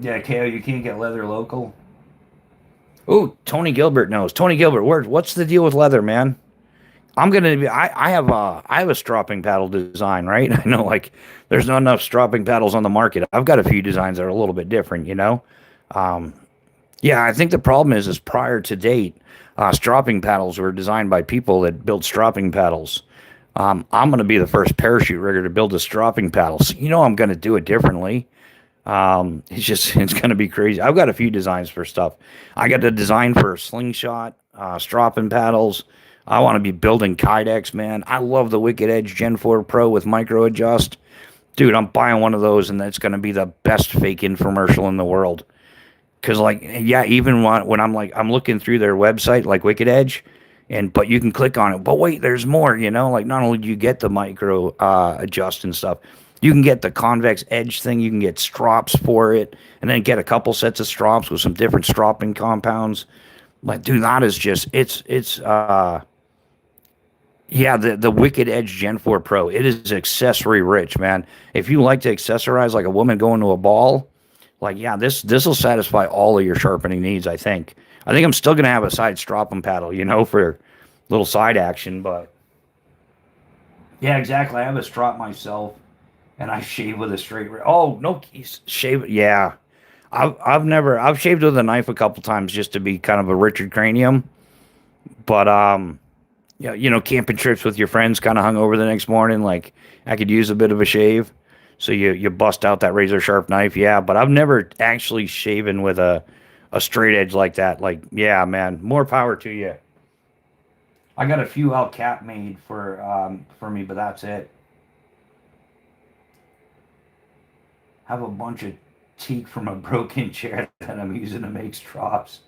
Yeah, KO, you can't get leather local. Oh, Tony Gilbert knows. Tony Gilbert, what's the deal with leather, man? I'm gonna be. I have a stropping paddle design, right? I know, like, there's not enough stropping paddles on the market. I've got a few designs that are a little bit different. Um, yeah, I think the problem is prior to date, stropping paddles were designed by people that built stropping paddles. I'm gonna be the first parachute rigger to build a stropping paddle. So, I'm gonna do it differently. It's gonna be crazy. I've got a few designs for stuff. I got a design for slingshot, stropping paddles. I want to be building Kydex, man. I love the Wicked Edge Gen 4 Pro with micro adjust. Dude, I'm buying one of those, and that's going to be the best fake infomercial in the world. Because, like, yeah, even when I'm looking through their website, like Wicked Edge, but you can click on it. But wait, there's more, Like, not only do you get the micro adjust and stuff, you can get the convex edge thing. You can get strops for it, and then get a couple sets of strops with some different stropping compounds. Like, dude, that is just, it's Yeah, the Wicked Edge Gen 4 Pro. It is accessory rich, man. If you like to accessorize like a woman going to a ball, like yeah, this will satisfy all of your sharpening needs, I think. I think I'm still gonna have a side stropping paddle, for little side action, but yeah, exactly. I have a strop myself and I shave with a straight oh, no, shave. Yeah. I've shaved with a knife a couple times just to be kind of a Richard Cranium, but yeah, camping trips with your friends kind of hung over the next morning. Like I could use a bit of a shave, so you bust out that razor sharp knife. Yeah, but I've never actually shaven with a straight edge like that. Like yeah, man, more power to you. I got a few out cap made for me, but that's it. Have a bunch of teak from a broken chair that I'm using to make strops.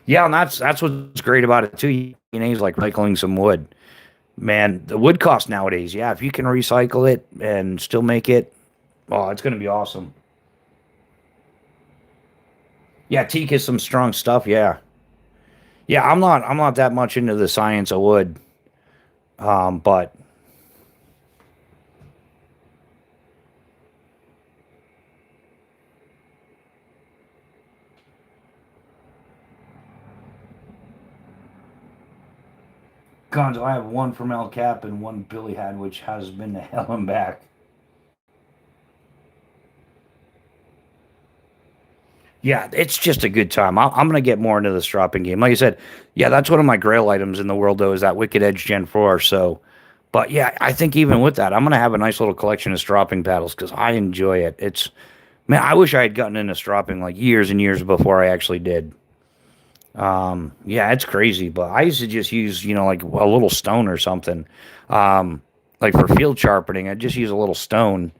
Yeah, and that's what's great about it too. He's like recycling some wood. Man, the wood cost nowadays, yeah, if you can recycle it and still make it, oh, it's gonna be awesome. Yeah, teak is some strong stuff, yeah. Yeah, I'm not that much into the science of wood. But Gonzo, I have one from El Cap and one Billy had, which has been to hell and back. Yeah, it's just a good time. I'm gonna get more into the stropping game. Like I said, yeah, that's one of my grail items in the world though, is that Wicked Edge Gen 4. So, but yeah, I think even with that, I'm gonna have a nice little collection of stropping paddles because I enjoy it. It's man, I wish I had gotten into stropping like years and years before I actually did. Yeah, it's crazy, but I used to just use, like a little stone or something. Um, like for field sharpening, I just use a little stone.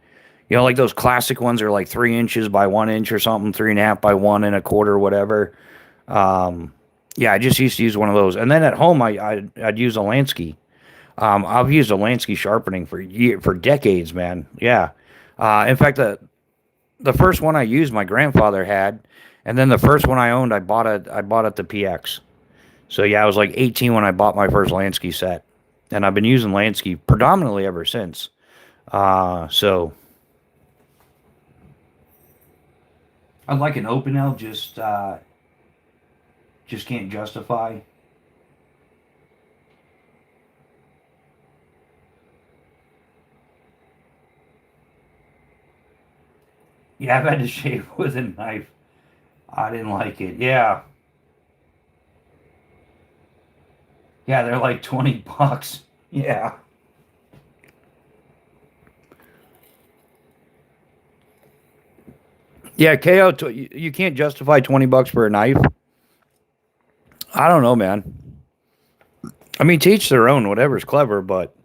Like those classic ones are like 3 inches by 1 inch or something, 3.5 by 1 1/4, whatever. Yeah, I just used to use one of those. And then at home, I'd use a Lansky. I've used a Lansky sharpening for decades, man. Yeah. In fact, the first one I used, my grandfather had, and then the first one I owned, I bought at the PX. So yeah, I was like 18 when I bought my first Lansky set, and I've been using Lansky predominantly ever since. So I'd like an open L, just can't justify. Yeah, I've had to shave with a knife. I didn't like it. Yeah, yeah, they're like $20. Yeah, yeah. KO, you can't justify $20 for a knife. I don't know, man. I mean, teach their own. Whatever's clever, but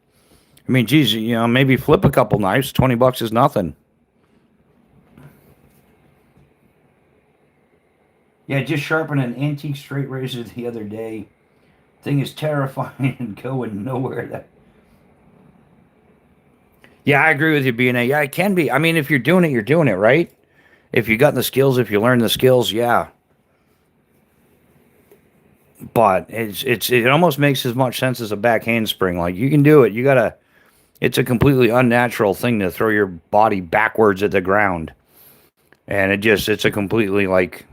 I mean, geez, maybe flip a couple knives. $20 is nothing. Yeah, just sharpened an antique straight razor the other day. Thing is terrifying and going nowhere. Yeah, I agree with you, BNA. Yeah, it can be. I mean, if you're doing it, you're doing it, right? If you got the skills, if you learn the skills, yeah. But it almost makes as much sense as a back handspring. Like you can do it. You gotta. It's a completely unnatural thing to throw your body backwards at the ground, and it's a completely like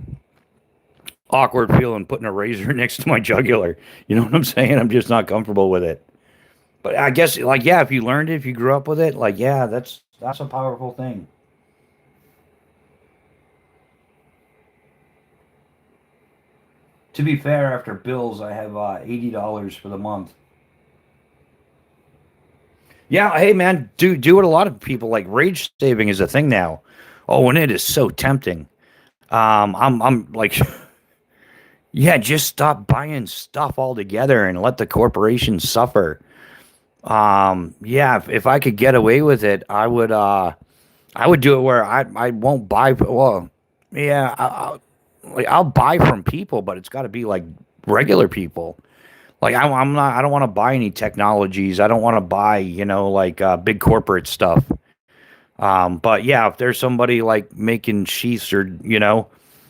awkward feeling putting a razor next to my jugular. You know what I'm saying? I'm just not comfortable with it. But I guess like yeah, if you learned it, if you grew up with it, like yeah, that's a powerful thing. To be fair, after bills, I have $80 for the month. Yeah, hey man, do what a lot of people like. Rage saving is a thing now. Oh, and it is so tempting. I'm like, yeah, just stop buying stuff altogether and let the corporations suffer. Yeah, if I could get away with it, I would do it where I won't buy. Well, yeah, like I'll buy from people, but it's got to be like regular people. Like I'm not. I don't want to buy any technologies. I don't want to buy like big corporate stuff. But yeah, if there's somebody like making sheaths or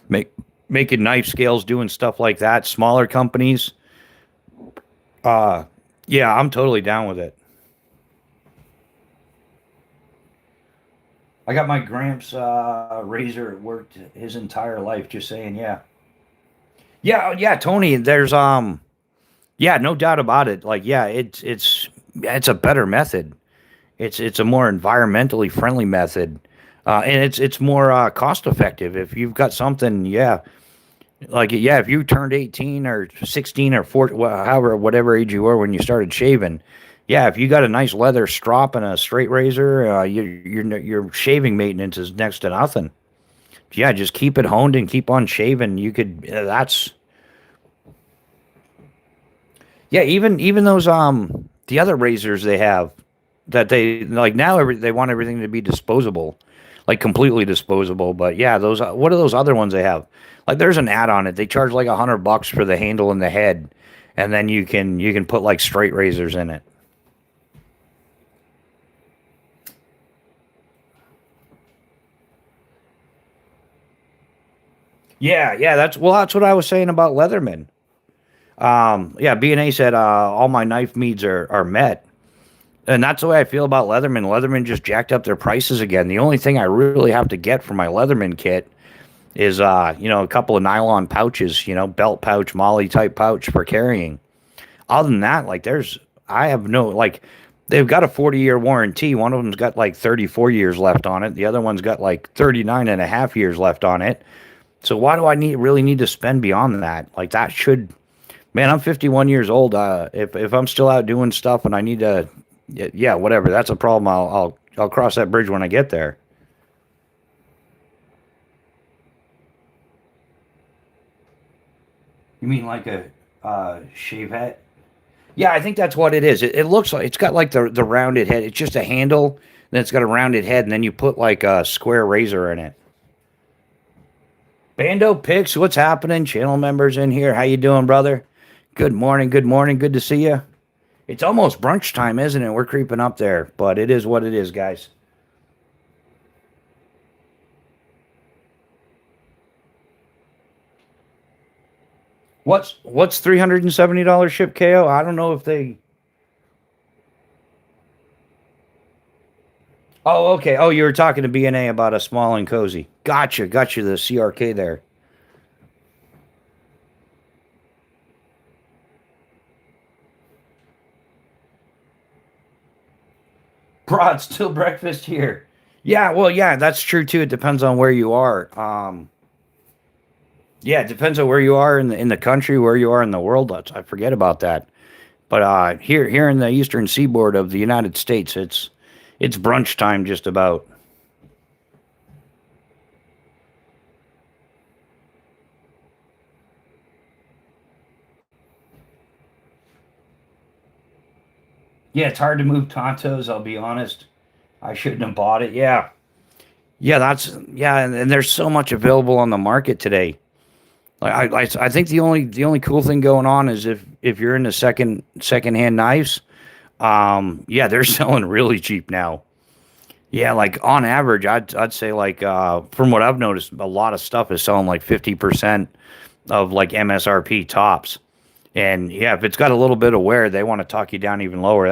make making knife scales, doing stuff like that, smaller companies. Yeah, I'm totally down with it. I got my Gramps razor. It worked his entire life. Just saying, yeah, yeah, Tony. Yeah, no doubt about it. Like, yeah, it's a better method. It's a more environmentally friendly method, and it's more cost effective. If you've got something, yeah, like yeah, if you turned 18 or 16 or 14, however, whatever age you were when you started shaving, yeah, if you got a nice leather strop and a straight razor, your shaving maintenance is next to nothing. Yeah, just keep it honed and keep on shaving. You could that's yeah, even those the other razors they have that they like now they want everything to be disposable, like completely disposable. But yeah, those what are those other ones they have? Like there's an ad on it. They charge like $100 for the handle and the head, and then you can put like straight razors in it. Yeah, that's what I was saying about Leatherman. Yeah, B&A said all my knife needs are met. And that's the way I feel about Leatherman. Leatherman just jacked up their prices again. The only thing I really have to get for my Leatherman kit is a couple of nylon pouches, belt pouch, molly type pouch for carrying. Other than that, like I have no like they've got a 40-year warranty. One of them's got like 34 years left on it. The other one's got like 39 and a half years left on it. So why do I really need to spend beyond that? Like that should man, I'm 51 years old. If I'm still out doing stuff and I need to yeah, whatever. That's a problem. I'll cross that bridge when I get there. You mean like a shave head? Yeah, I think that's what it is. It looks like it's got like the rounded head. It's just a handle, then it's got a rounded head, and then you put like a square razor in it. Bando Picks, what's happening? Channel members in here. How you doing, brother? Good morning. Good morning. Good to see you. It's almost brunch time, isn't it? We're creeping up there, but it is what it is, guys. What's $370 ship KO? I don't know if they. Oh, okay. Oh, you were talking to BNA about a small and cozy. Gotcha. The CRK there. Broad, still breakfast here. Yeah, well, yeah, that's true too. It depends on where you are. Yeah, it depends on where you are in the country, where you are in the world. I forget about that. But here in the eastern seaboard of the United States, it's brunch time just about. Yeah, it's hard to move Tontos. I'll be honest. I shouldn't have bought it. Yeah, and there's so much available on the market today. Like I think the only cool thing going on is if you're into secondhand knives, yeah, they're selling really cheap now. Yeah, like on average, I'd say like from what I've noticed, a lot of stuff is selling like 50% of like MSRP tops. And yeah, if it's got a little bit of wear, they want to talk you down even lower.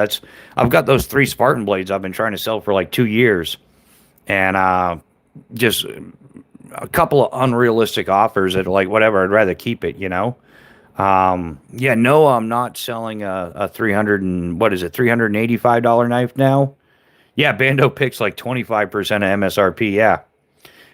I've got those three Spartan blades I've been trying to sell for like 2 years, and just a couple of unrealistic offers at like whatever. I'd rather keep it. Yeah, no, I'm not selling a 300 and what is it, $385 knife now. Yeah, Bando picks like 25% of MSRP. Yeah,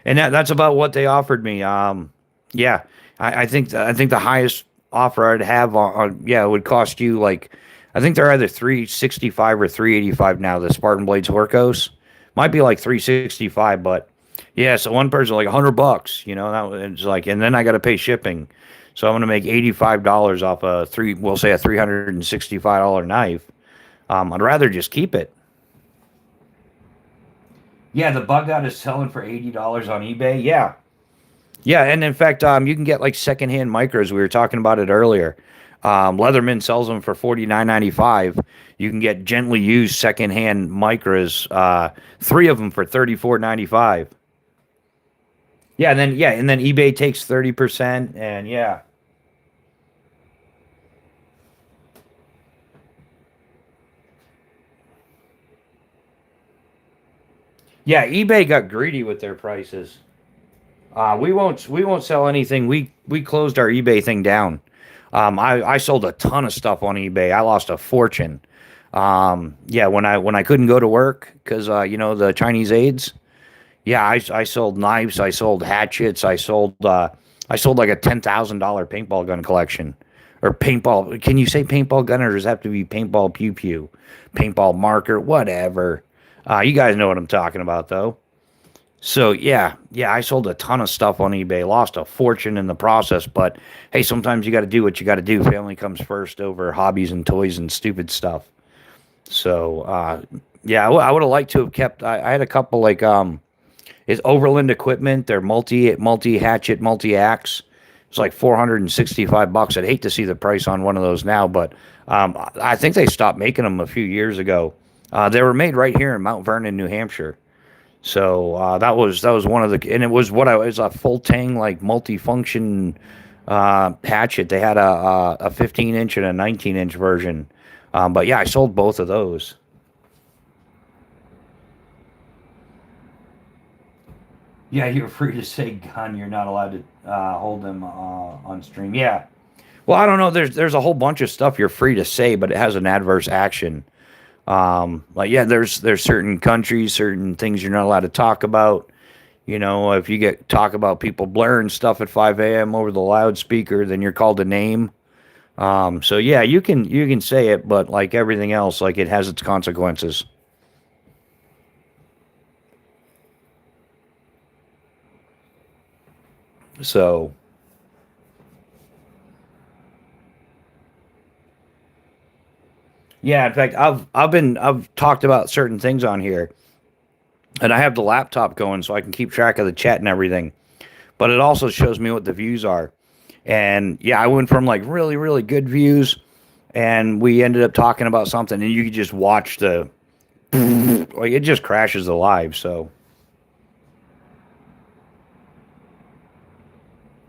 and that's about what they offered me. Yeah, I think the highest offer I'd have on yeah, it would cost you like I think they're either 365 or 385 now. The Spartan Blades Orcos might be like 365, but yeah. So one person like $100. It's like, and then I got to pay shipping. So I'm gonna make $85 off we'll say a $365 knife. I'd rather just keep it. Yeah, the bug out is selling for $80 on eBay. Yeah, and in fact, you can get like secondhand micros. We were talking about it earlier. Leatherman sells them for $49.95. You can get gently used secondhand micros, three of them for $34.95. Yeah, and then eBay takes 30%, and yeah, Yeah, eBay got greedy with their prices. We won't sell anything. We closed our eBay thing down. I sold a ton of stuff on eBay. I lost a fortune. Yeah, when I couldn't go to work because the Chinese AIDS. Yeah, I sold knives. I sold hatchets. I sold like a $10,000 paintball gun collection, or paintball. Can you say paintball gun, or does it have to be paintball pew pew, paintball marker, whatever? You guys know what I'm talking about, though. So yeah, I sold a ton of stuff on eBay, lost a fortune in the process, but hey, sometimes you got to do what you got to do. Family comes first over hobbies and toys and stupid stuff. So yeah, I would have liked to have kept. I had a couple like it's Overland Equipment. They're multi hatchet, multi axe. It's like $465. I'd hate to see the price on one of those now, but I think they stopped making them a few years ago. They were made right here in Mount Vernon, New Hampshire. So that was one of the, and it was what I was, a full tang like multi-function hatchet. They had a 15-inch and a 19-inch version. But yeah, I sold both of those. Yeah, you're free to say gun. You're not allowed to hold them on stream. Yeah. Well, I don't know. There's a whole bunch of stuff you're free to say, but it has an adverse action. Like yeah, there's certain countries, certain things you're not allowed to talk about. If you get talk about people blaring stuff at 5 a.m. over the loudspeaker, then you're called a name. So yeah, you can say it, but like everything else, like it has its consequences. So yeah, in fact, I've talked about certain things on here, and I have the laptop going so I can keep track of the chat and everything. But it also shows me what the views are. And yeah, I went from like really, really good views, and we ended up talking about something, and you could just watch the like it just crashes the live. So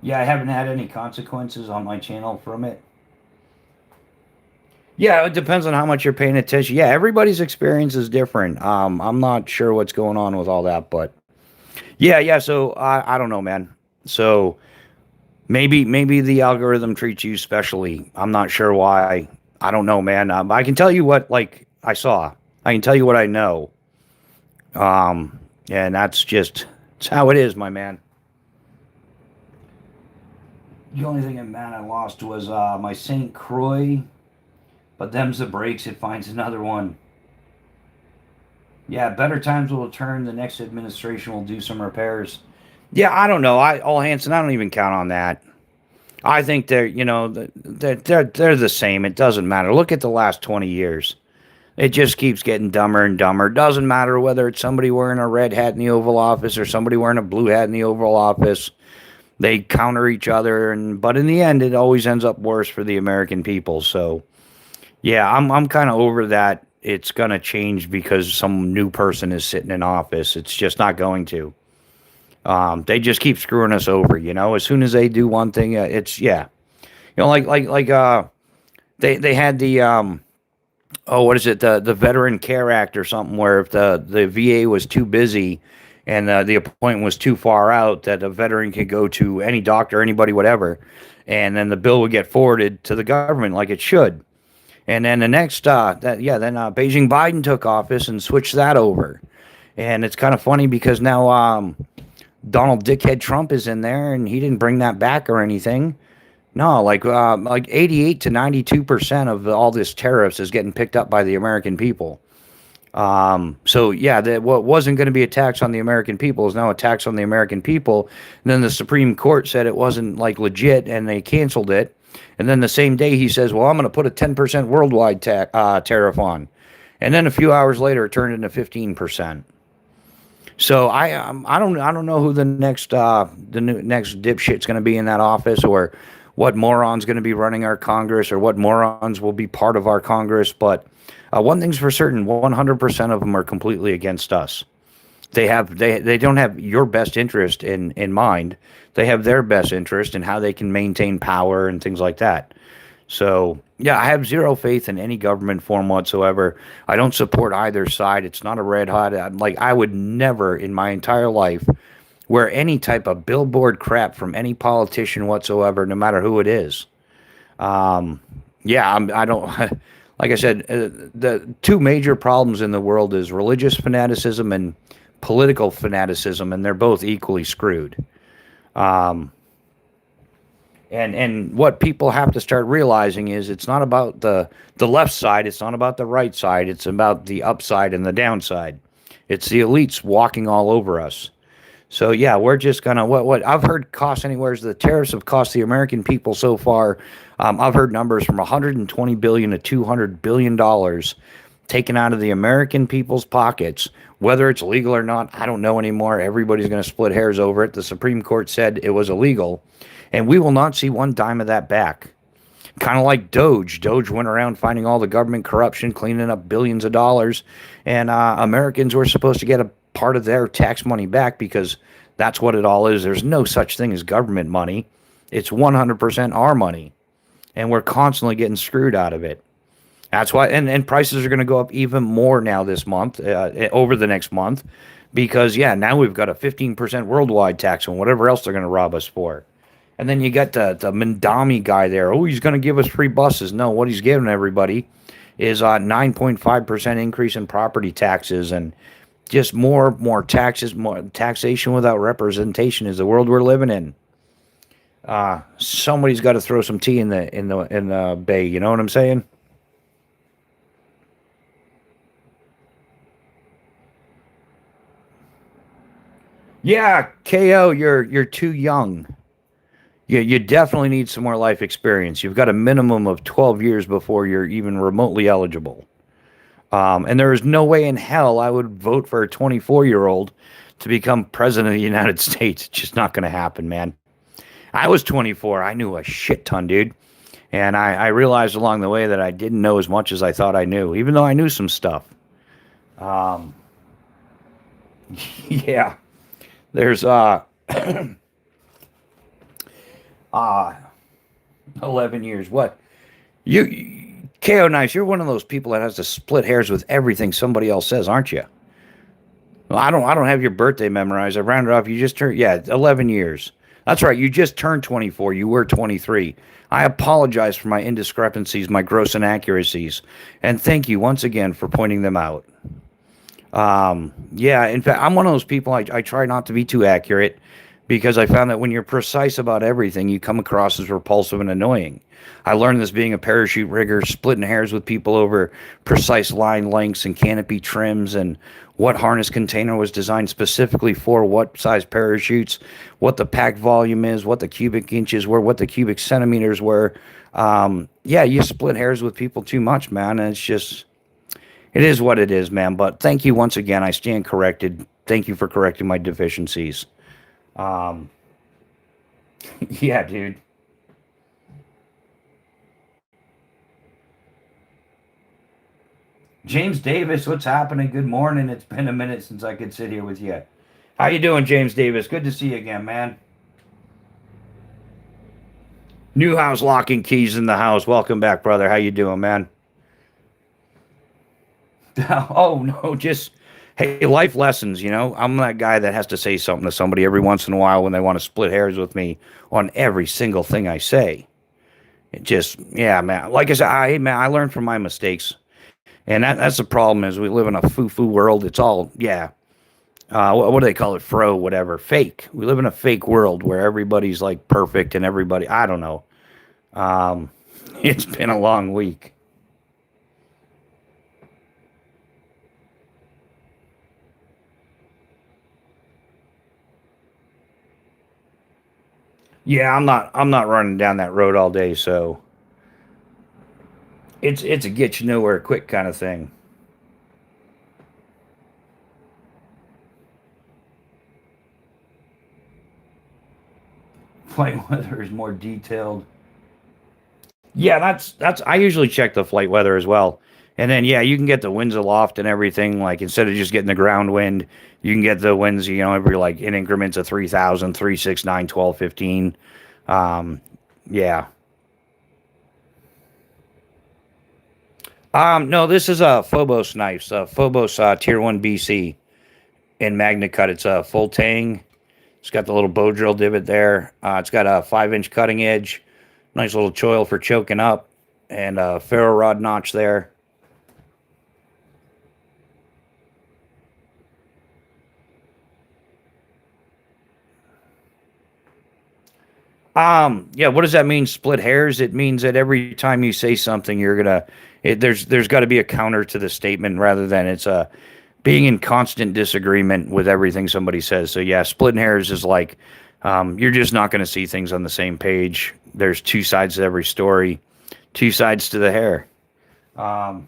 yeah, I haven't had any consequences on my channel from it. Yeah, it depends on how much you're paying attention. Yeah, everybody's experience is different. I'm not sure what's going on with all that, but yeah. So I don't know, man. So maybe the algorithm treats you specially. I'm not sure why. I don't know, man. I can tell you what like I saw. I can tell you what I know. And that's just it's how it is, my man. The only thing that man I lost was my St. Croix, but them's the breaks. It finds another one. Yeah, better times will return. The next administration will do some repairs. Yeah, I don't know. All Hanson, I don't even count on that. I think they're the same. It doesn't matter. Look at the last 20 years. It just keeps getting dumber and dumber. Doesn't matter whether it's somebody wearing a red hat in the Oval Office or somebody wearing a blue hat in the Oval Office. They counter each other, but in the end, it always ends up worse for the American people. So yeah, I'm kind of over that. It's gonna change because some new person is sitting in office. It's just not going to. They just keep screwing us over. As soon as they do one thing, it's yeah. Like they had the what is it, the Veteran Care Act or something, where if the VA was too busy and the appointment was too far out, that a veteran could go to any doctor, anybody, whatever, and then the bill would get forwarded to the government like it should. And then the next Beijing Biden took office and switched that over. And it's kind of funny because now Donald Dickhead Trump is in there, and he didn't bring that back or anything. No, like 88 to 92% of all this tariffs is getting picked up by the American people. So yeah, what wasn't going to be a tax on the American people is now a tax on the American people. And then the Supreme Court said it wasn't like legit, and they canceled it. And then the same day he says, "Well, I'm going to put a 10% worldwide tariff on," and then a few hours later it turned into 15%. So I don't know who the next dipshit's going to be in that office, or what moron's going to be running our Congress, or what morons will be part of our Congress. But one thing's for certain: 100% of them are completely against us. They don't have your best interest in mind. They have their best interest in how they can maintain power and things like that. So, yeah, I have zero faith in any government form whatsoever. I don't support either side. It's not a red hot. Like, I would never in my entire life wear any type of billboard crap from any politician whatsoever, no matter who it is. Um, yeah, I don't. Like I said, the two major problems in the world is religious fanaticism and political fanaticism, and they're both equally screwed. Um, and what people have to start realizing is it's not about the left side, it's not about the right side, it's about the upside and the downside. It's the elites walking all over us. So yeah, we're just gonna what I've heard cost anywhere. The tariffs have cost the American people so far. I've heard numbers from 120 billion to 200 billion dollars taken out of the American people's pockets. Whether it's legal or not, I don't know anymore. Everybody's going to split hairs over it. The Supreme Court said it was illegal, and we will not see one dime of that back. Kind of like Doge. Doge went around finding all the government corruption, cleaning up billions of dollars, and Americans were supposed to get a part of their tax money back because that's what it all is. There's no such thing as government money. It's 100% our money, and we're constantly getting screwed out of it. That's why, and prices are going to go up even more now this month, over the next month, because yeah, now we've got a 15% worldwide tax on whatever else they're going to rob us for. And then you got the Mandami guy there. Oh, he's going to give us free buses. No, what he's giving everybody is a 9.5% increase in property taxes and just more taxes, more taxation without representation is the world we're living in. Somebody's got to throw some tea in the bay. You know what I'm saying? Yeah, KO, you're too young. You definitely need some more life experience. You've got a minimum of 12 years before you're even remotely eligible. And there is no way in hell I would vote for a 24-year-old to become president of the United States. It's just not going to happen, man. I was 24. I knew a shit ton, dude. And I realized along the way that I didn't know as much as I thought I knew, even though I knew some stuff. Um, yeah, there's uh 11 years. What? KO Nice, you're one of those people that has to split hairs with everything somebody else says, aren't you? Well, I don't have your birthday memorized. I rounded off. You just turned, yeah, 11 years. That's right. You just turned 24. You were 23. I apologize for my indiscrepancies, my gross inaccuracies, and thank you once again for pointing them out. Yeah, in fact, I'm one of those people, I try not to be too accurate because I found that when you're precise about everything, you come across as repulsive and annoying. I learned this being a parachute rigger, splitting hairs with people over precise line lengths and canopy trims and what harness container was designed specifically for what size parachutes, what the pack volume is, what the cubic inches were, what the cubic centimeters were. Yeah, you split hairs with people too much, man, and it's just, it is what it is, man. But thank you once again. I stand corrected. Thank you for correcting my deficiencies. Um, yeah, dude. James Davis, what's happening? Good morning. It's been a minute since I could sit here with you. How you doing, James Davis? Good to see you again, man. New house locking keys in the house. Welcome back, brother. How you doing, man? Oh no, just hey, life lessons. I'm that guy that has to say something to somebody every once in a while when they want to split hairs with me on every single thing I say. It just, yeah, man. Like I said, man, I learned from my mistakes, and that's the problem. Is we live in a foo-foo world. It's all, yeah. What do they call it? Whatever. Fake. We live in a fake world where everybody's like perfect and everybody. I don't know. Um, it's been a long week. Yeah, I'm not running down that road all day, so it's a get you nowhere quick kind of thing. Flight weather is more detailed. Yeah, that's I usually check the flight weather as well. And then yeah, you can get the winds aloft and everything. Like instead of just getting the ground wind, you can get the winds, every like in increments of 3,000, 3, 6, 9, 12, 15. Um, yeah. No, this is a Phobos knife. Phobos Tier 1 BC in Magna Cut. It's a full tang. It's got the little bow drill divot there. It's got a 5-inch cutting edge. Nice little choil for choking up. And a ferro rod notch there. Yeah, what does that mean, split hairs? It means that every time you say something, you're gonna there's got to be a counter to the statement rather than it's a being in constant disagreement with everything somebody says. So yeah, splitting hairs is like you're just not going to see things on the same page. There's two sides to every story, two sides to the hair. Um,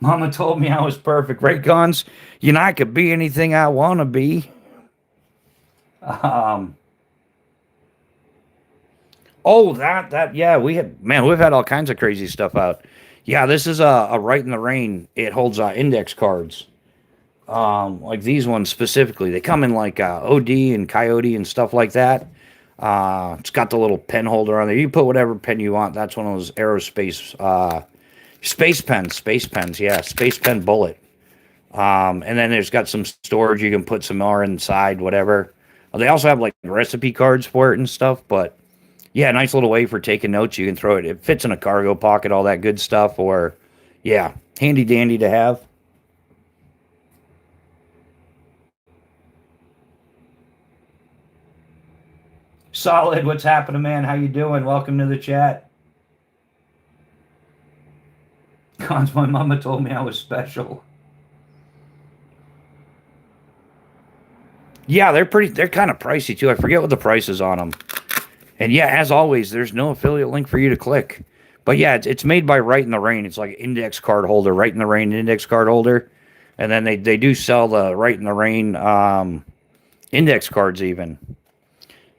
Mama told me I was perfect, right, Gons? You know, I could be anything I want to be. Um, oh, yeah, we've had all kinds of crazy stuff out. Yeah, this is a right in the rain. It holds index cards. Like these ones specifically. They come in like OD and Coyote and stuff like that. It's got the little pen holder on there. You put whatever pen you want. That's one of those aerospace space pens. Yeah, space pen bullet. And then there's got some storage. You can put some more inside, whatever. They also have like recipe cards for it and stuff. But yeah, nice little way for taking notes. You can throw it. It fits in a cargo pocket, all that good stuff. Or yeah, handy dandy to have. Solid. What's happening, man? How you doing? Welcome to the chat. Cons, my mama told me I was special. Yeah, they're kind of pricey too. I forget what the price is on them. And yeah, as always, there's no affiliate link for you to click. But yeah, it's made by Right in the Rain. It's like index card holder, Right in the Rain index card holder. And then they do sell the Right in the Rain index cards even.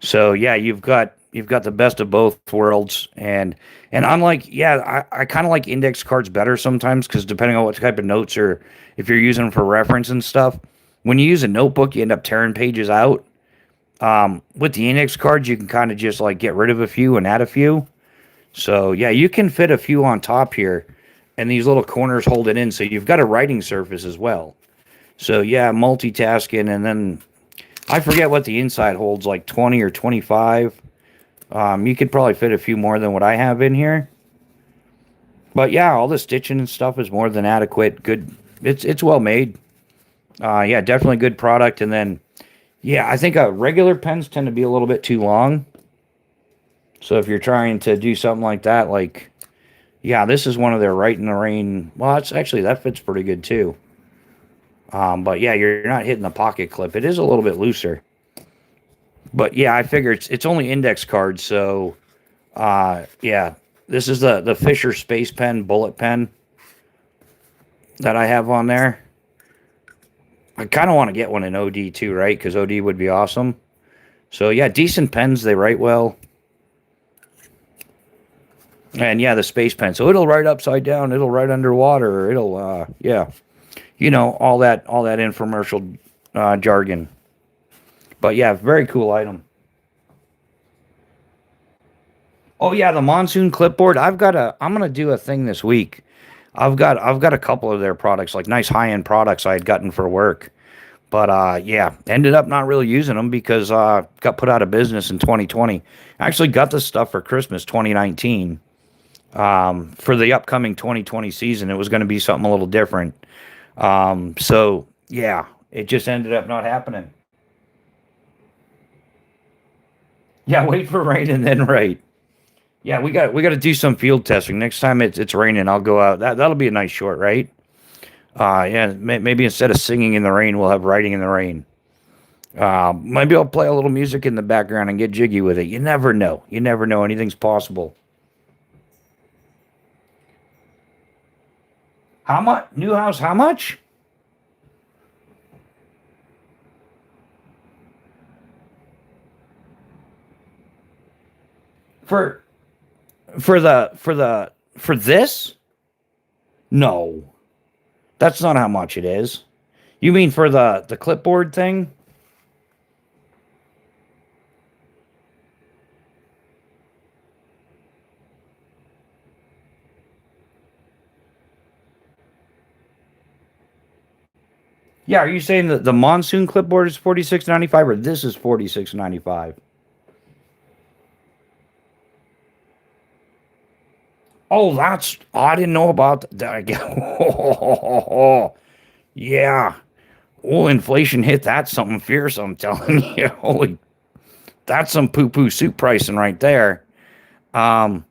So yeah, you've got the best of both worlds, and I'm like, yeah, I kind of like index cards better sometimes because depending on what type of notes or if you're using them for reference and stuff, when you use a notebook, you end up tearing pages out. With the index cards, you can kind of just like get rid of a few and add a few. So yeah, you can fit a few on top here, and these little corners hold it in. So you've got a writing surface as well. So yeah, multitasking, and then I forget what the inside holds, like 20 or 25. You could probably fit a few more than what I have in here. But yeah, all the stitching and stuff is more than adequate. Good. It's well made. Yeah, definitely good product. And then, yeah, I think regular pens tend to be a little bit too long. So if you're trying to do something like that, like, yeah, this is one of their Right in the Rain. Well, it's actually, that fits pretty good too. But yeah, you're not hitting the pocket clip. It is a little bit looser. But yeah, I figure it's only index cards, so yeah. This is the Fisher Space Pen bullet pen that I have on there. I kind of want to get one in OD too, right? Because OD would be awesome. So yeah, decent pens. They write well. And yeah, the space pen. So it'll write upside down. It'll write underwater. It'll yeah, all that infomercial jargon. But yeah, very cool item. Oh yeah, the monsoon clipboard. I'm gonna do a thing this week. I've got a couple of their products, like nice high end products I had gotten for work. But yeah, ended up not really using them because got put out of business in 2020. Actually got the stuff for Christmas 2019. For the upcoming 2020 season, it was going to be something a little different. So yeah, it just ended up not happening. Yeah, wait for rain and then write. Yeah, we got to do some field testing. Next time it's raining, I'll go out. That'll be a nice short, right? Yeah, maybe instead of singing in the rain, we'll have writing in the rain. Maybe I'll play a little music in the background and get jiggy with it. You never know. You never know. Anything's possible. How much? New house? How much? For for this? No, that's not how much it is. You mean for the clipboard thing? Yeah, are you saying that the monsoon clipboard is 46.95 or this is 46.95? Oh, that's I didn't know about that. Yeah. Oh, inflation hit that something fierce, I'm telling you. Holy, that's some poo-poo soup pricing right there. Um,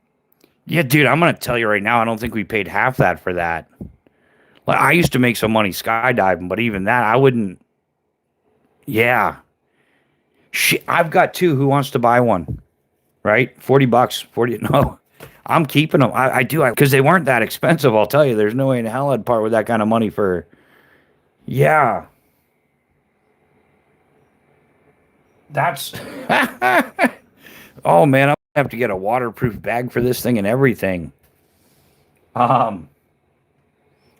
yeah, dude, I'm gonna tell you right now, I don't think we paid half that for that. Like I used to make some money skydiving, but even that, I wouldn't. Yeah, shit, I've got two. Who wants to buy one? Right, $40. 40. No, I'm keeping them. I do. Because they weren't that expensive. I'll tell you. There's no way in hell I'd part with that kind of money for. Yeah, that's. Oh man, I have to get a waterproof bag for this thing and everything. Um.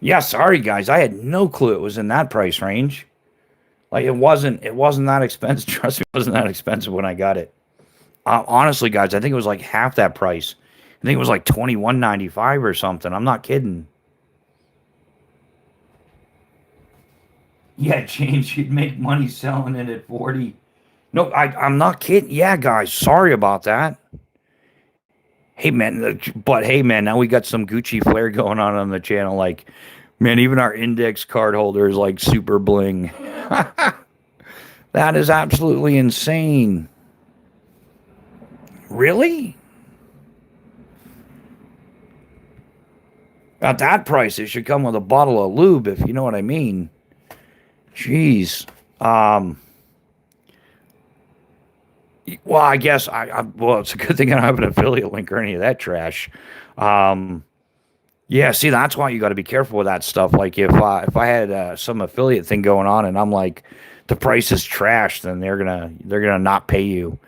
Yeah, sorry guys. I had no clue it was in that price range. Like it wasn't that expensive. Trust me, it wasn't that expensive when I got it. Honestly, guys, I think it was like half that price. I think it was like 21.95 or something. I'm not kidding. Yeah, James, you'd make money selling it at 40. No, I'm not kidding. Yeah, guys, sorry about that. Hey man, but hey man, now we got some Gucci flair going on the channel. Like, man, even our index card holder is like super bling. That is absolutely insane. Really? At that price, it should come with a bottle of lube, if you know what I mean. Jeez. Well, I guess well, it's a good thing I don't have an affiliate link or any of that trash. Um, yeah, see, that's why you got to be careful with that stuff. Like if I had some affiliate thing going on and I'm like, the price is trash, then they're gonna not pay you.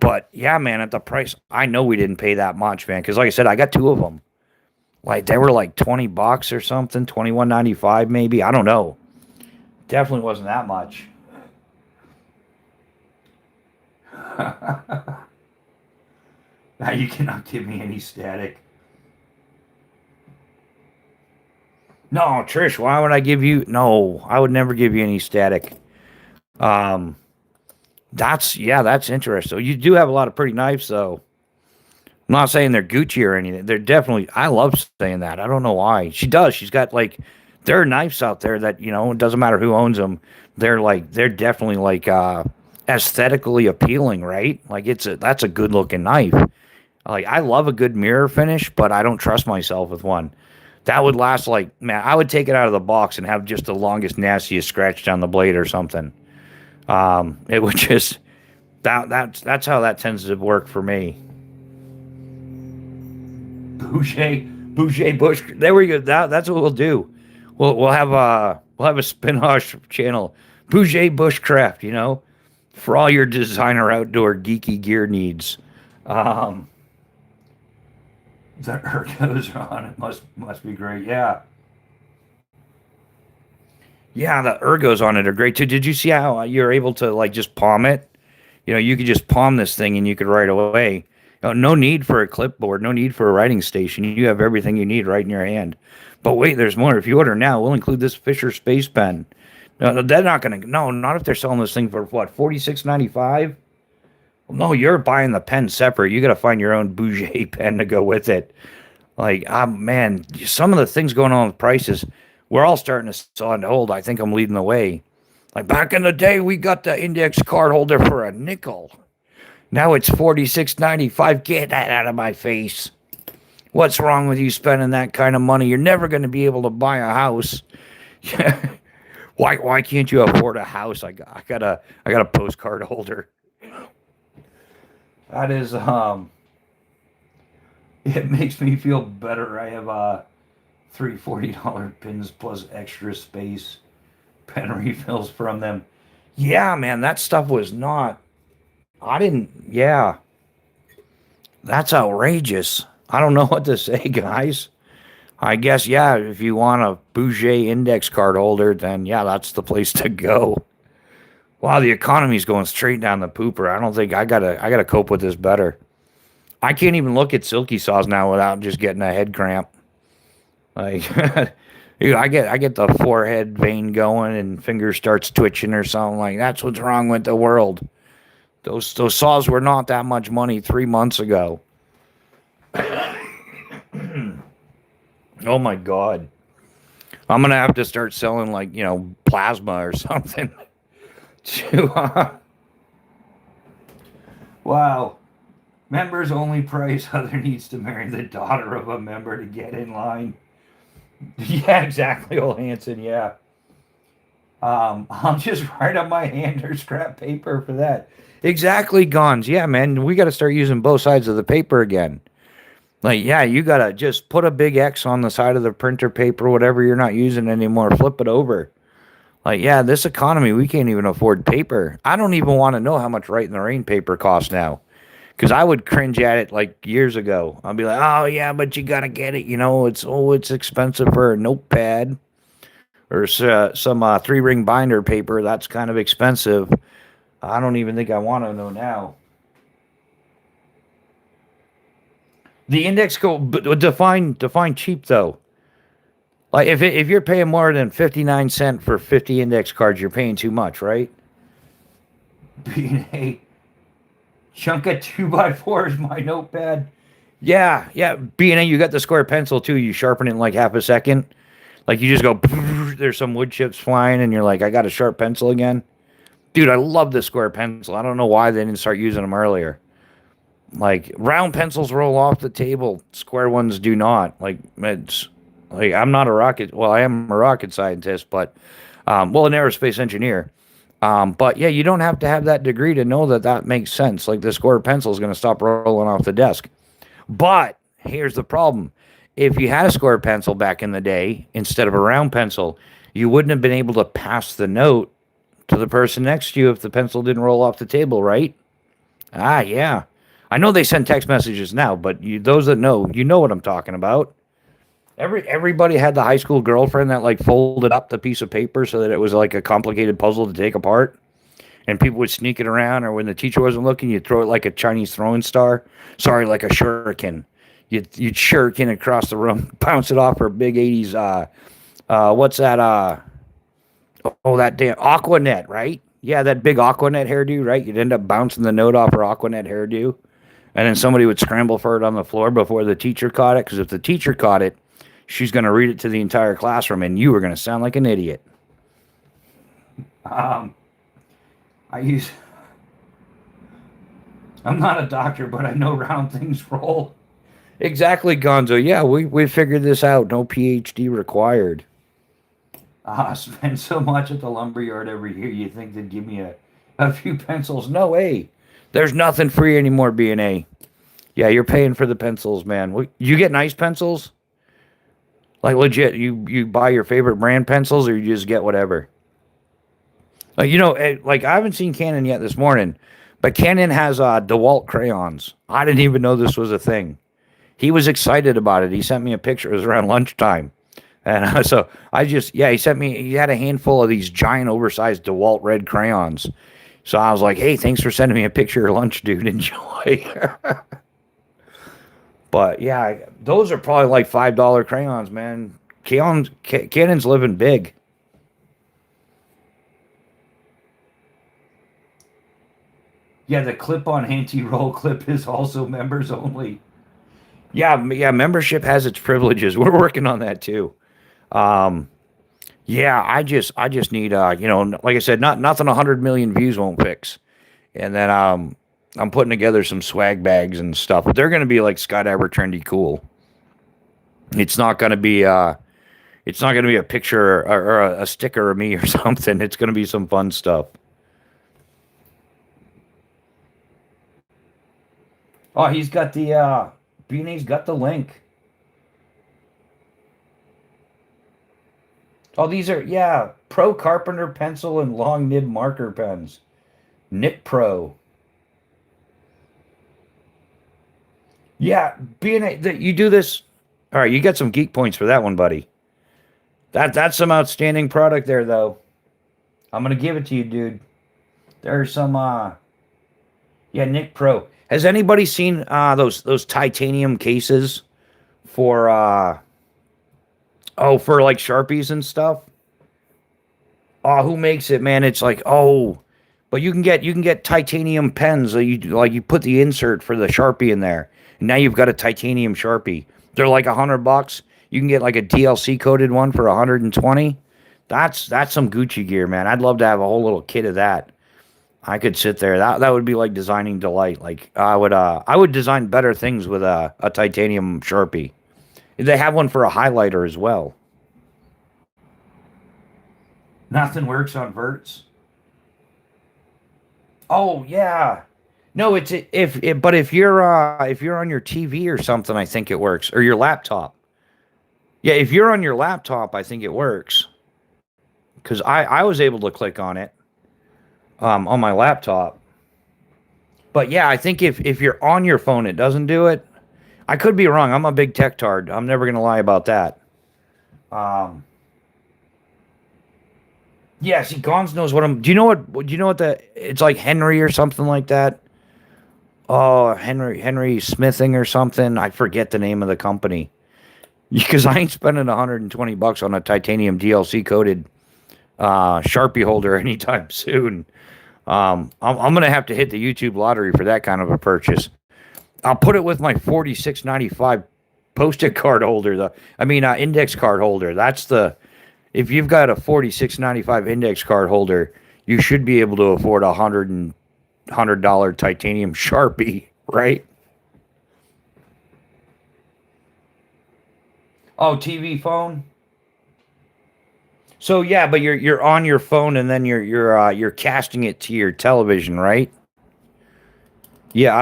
But yeah, man, at the price, I know we didn't pay that much, man. Because like I said, I got two of them. Like they were like $20 or something, 21.95 maybe. I don't know. Definitely wasn't that much. Now you cannot give me any static. No, Trish, why would I give you? No, I would never give you any static. Um, that's interesting. So you do have a lot of pretty knives, though. I'm not saying they're Gucci or anything. They're definitely. I love saying that. I don't know why. She does. She's got like there are knives out there that it doesn't matter who owns them. They're definitely like aesthetically appealing, right? Like that's a good looking knife. Like I love a good mirror finish, but I don't trust myself with one. That would last like man. I would take it out of the box and have just the longest, nastiest scratch down the blade or something. It would just that's how that tends to work for me. Boucher Bush. There we go. That's what we'll do. We'll have a spin-off channel, Boucher Bushcraft. For all your designer outdoor geeky gear needs. Um, the ergos are on it. Must be great. Yeah, yeah. The ergos on it are great too. Did you see how you're able to like just palm it? You could just palm this thing and you could write away. No need for a clipboard, no need for a writing station. You have everything you need right in your hand. But wait, there's more. If you order now, we'll include this Fisher Space Pen. No, they're not going to. No, not if they're selling this thing for what, 46.95. Well, no, you're buying the pen separate. You got to find your own Bouger pen to go with it. Like, man, some of the things going on with prices, we're all starting to sell and hold. I think I'm leading the way. Like back in the day, we got the index card holder for a nickel. Now it's 46.95. Get that out of my face. What's wrong with you spending that kind of money? You're never going to be able to buy a house. Why can't you afford a house? I got a postcard holder. That is it makes me feel better. I have three $40 pins plus extra space pen refills from them. Yeah, man, that stuff was not. I didn't. Yeah, that's outrageous. I don't know what to say, guys. I guess, yeah, if you want a Bouger index card holder, then yeah, that's the place to go. Wow, the economy's going straight down the pooper. I don't think I gotta cope with this better. I can't even look at silky saws now without just getting a head cramp. Like I get the forehead vein going and finger starts twitching or something. Like, that's what's wrong with the world. Those saws were not that much money 3 months ago. Oh my god. I'm gonna have to start selling, like, plasma or something. to Wow. Members only price. Other needs to marry the daughter of a member to get in line. Yeah, exactly, old Hanson. Yeah. I'll just write on my hand or scrap paper for that. Exactly, Gons. Yeah, man, we got to start using both sides of the paper again. Like, yeah, you got to just put a big X on the side of the printer paper, whatever you're not using anymore, flip it over. Like, yeah, this economy, we can't even afford paper. I don't even want to know how much Write in the Rain paper costs now. Because I would cringe at it like years ago. I'd be like, oh, yeah, but you got to get it. It's expensive for a notepad or some 3-ring binder paper. That's kind of expensive. I don't even think I want to know now. The index define cheap though. Like, if you're paying more than 59 cents for 50 index cards, you're paying too much, right? Being a chunk of 2x4 is my notepad. Yeah. B&A, you got the square pencil too. You sharpen it in like half a second. Like, you just go, there's some wood chips flying, and you're like, I got a sharp pencil again. Dude, I love the square pencil. I don't know why they didn't start using them earlier. Like, round pencils roll off the table, square ones do not. Like, it's like, I'm not a rocket. Well, I am a rocket scientist, but an aerospace engineer. But yeah, you don't have to have that degree to know that makes sense. Like, the square pencil is going to stop rolling off the desk. But here's the problem. If you had a square pencil back in the day instead of a round pencil, you wouldn't have been able to pass the note to the person next to you if the pencil didn't roll off the table, right? Ah, yeah. I know they send text messages now, but those that know, you know what I'm talking about. Everybody had the high school girlfriend that, like, folded up the piece of paper so that it was like a complicated puzzle to take apart. And people would sneak it around, or when the teacher wasn't looking, you'd throw it like a Chinese throwing star. Sorry, like a shuriken. You'd shuriken across the room, bounce it off her big 80s, what's that, that damn Aquanet, right? Yeah, that big Aquanet hairdo, right? You'd end up bouncing the note off her Aquanet hairdo. And then somebody would scramble for it on the floor before the teacher caught it, because if the teacher caught it, she's going to read it to the entire classroom, and you were going to sound like an idiot. I'm not a doctor, but I know round things roll. Exactly, Gonzo. Yeah, we figured this out. No PhD required. Spend so much at the lumberyard every year, you think they'd give me a few pencils. No way. There's nothing free anymore, B&A. Yeah, you're paying for the pencils, man. You get nice pencils? Like, legit, you buy your favorite brand pencils, or you just get whatever? Like, I haven't seen Canon yet this morning, but Canon has DeWalt crayons. I didn't even know this was a thing. He was excited about it. He sent me a picture. It was around lunchtime. And so he had a handful of these giant oversized DeWalt red crayons. So I was like, hey, thanks for sending me a picture of your lunch, dude. Enjoy. But yeah, those are probably like $5 crayons, man. Canon's living big. Yeah, the clip-on anti-roll clip is also members only. Yeah, membership has its privileges. We're working on that too. Yeah, I just need like I said, nothing 100 million views won't fix. And then I'm putting together some swag bags and stuff, but they're going to be like skydiver trendy cool. It's not going to be a picture or a sticker of me or something. It's going to be some fun stuff. Oh, he's got the Beanie's got the link. Oh, these are Pro Carpenter pencil and long nib marker pens. Nip Pro. Yeah, you do this. All right, you got some geek points for that one, buddy. That's some outstanding product there, though. I'm gonna give it to you, dude. There's some Nick Pro. Has anybody seen those titanium cases for Oh, for like Sharpies and stuff. Oh, who makes it, man? It's like, oh, but you can get titanium pens. You put the insert for the Sharpie in there, and now you've got a titanium Sharpie. They're like $100. You can get like a DLC coated one for 120. That's some Gucci gear, man. I'd love to have a whole little kit of that. I could sit there. That would be like designing delight. Like I would design better things with a titanium Sharpie. They have one for a highlighter as well. Nothing works on verts. Oh yeah. No, it's but if you're on your TV or something, I think it works, or your laptop. Yeah, if you're on your laptop, I think it works because I was able to click on it on my laptop. But yeah, I think if you're on your phone, it doesn't do it. I could be wrong. I'm a big tech tard. I'm never gonna lie about that. Um, yeah, see, Gons knows what I'm. Do you know what? Do you know what the? It's like Henry or something like that. Oh, Henry Smithing or something. I forget the name of the company because I ain't spending $120 on a titanium DLC coated Sharpie holder anytime soon. I'm gonna have to hit the YouTube lottery for that kind of a purchase. I'll put it with my 46.95 post-it card holder. Index card holder. That's the if you've got a 46.95 index card holder, you should be able to afford $100 titanium Sharpie, right? Oh, TV phone. So yeah, but you're on your phone and then you're casting it to your television, right? Yeah,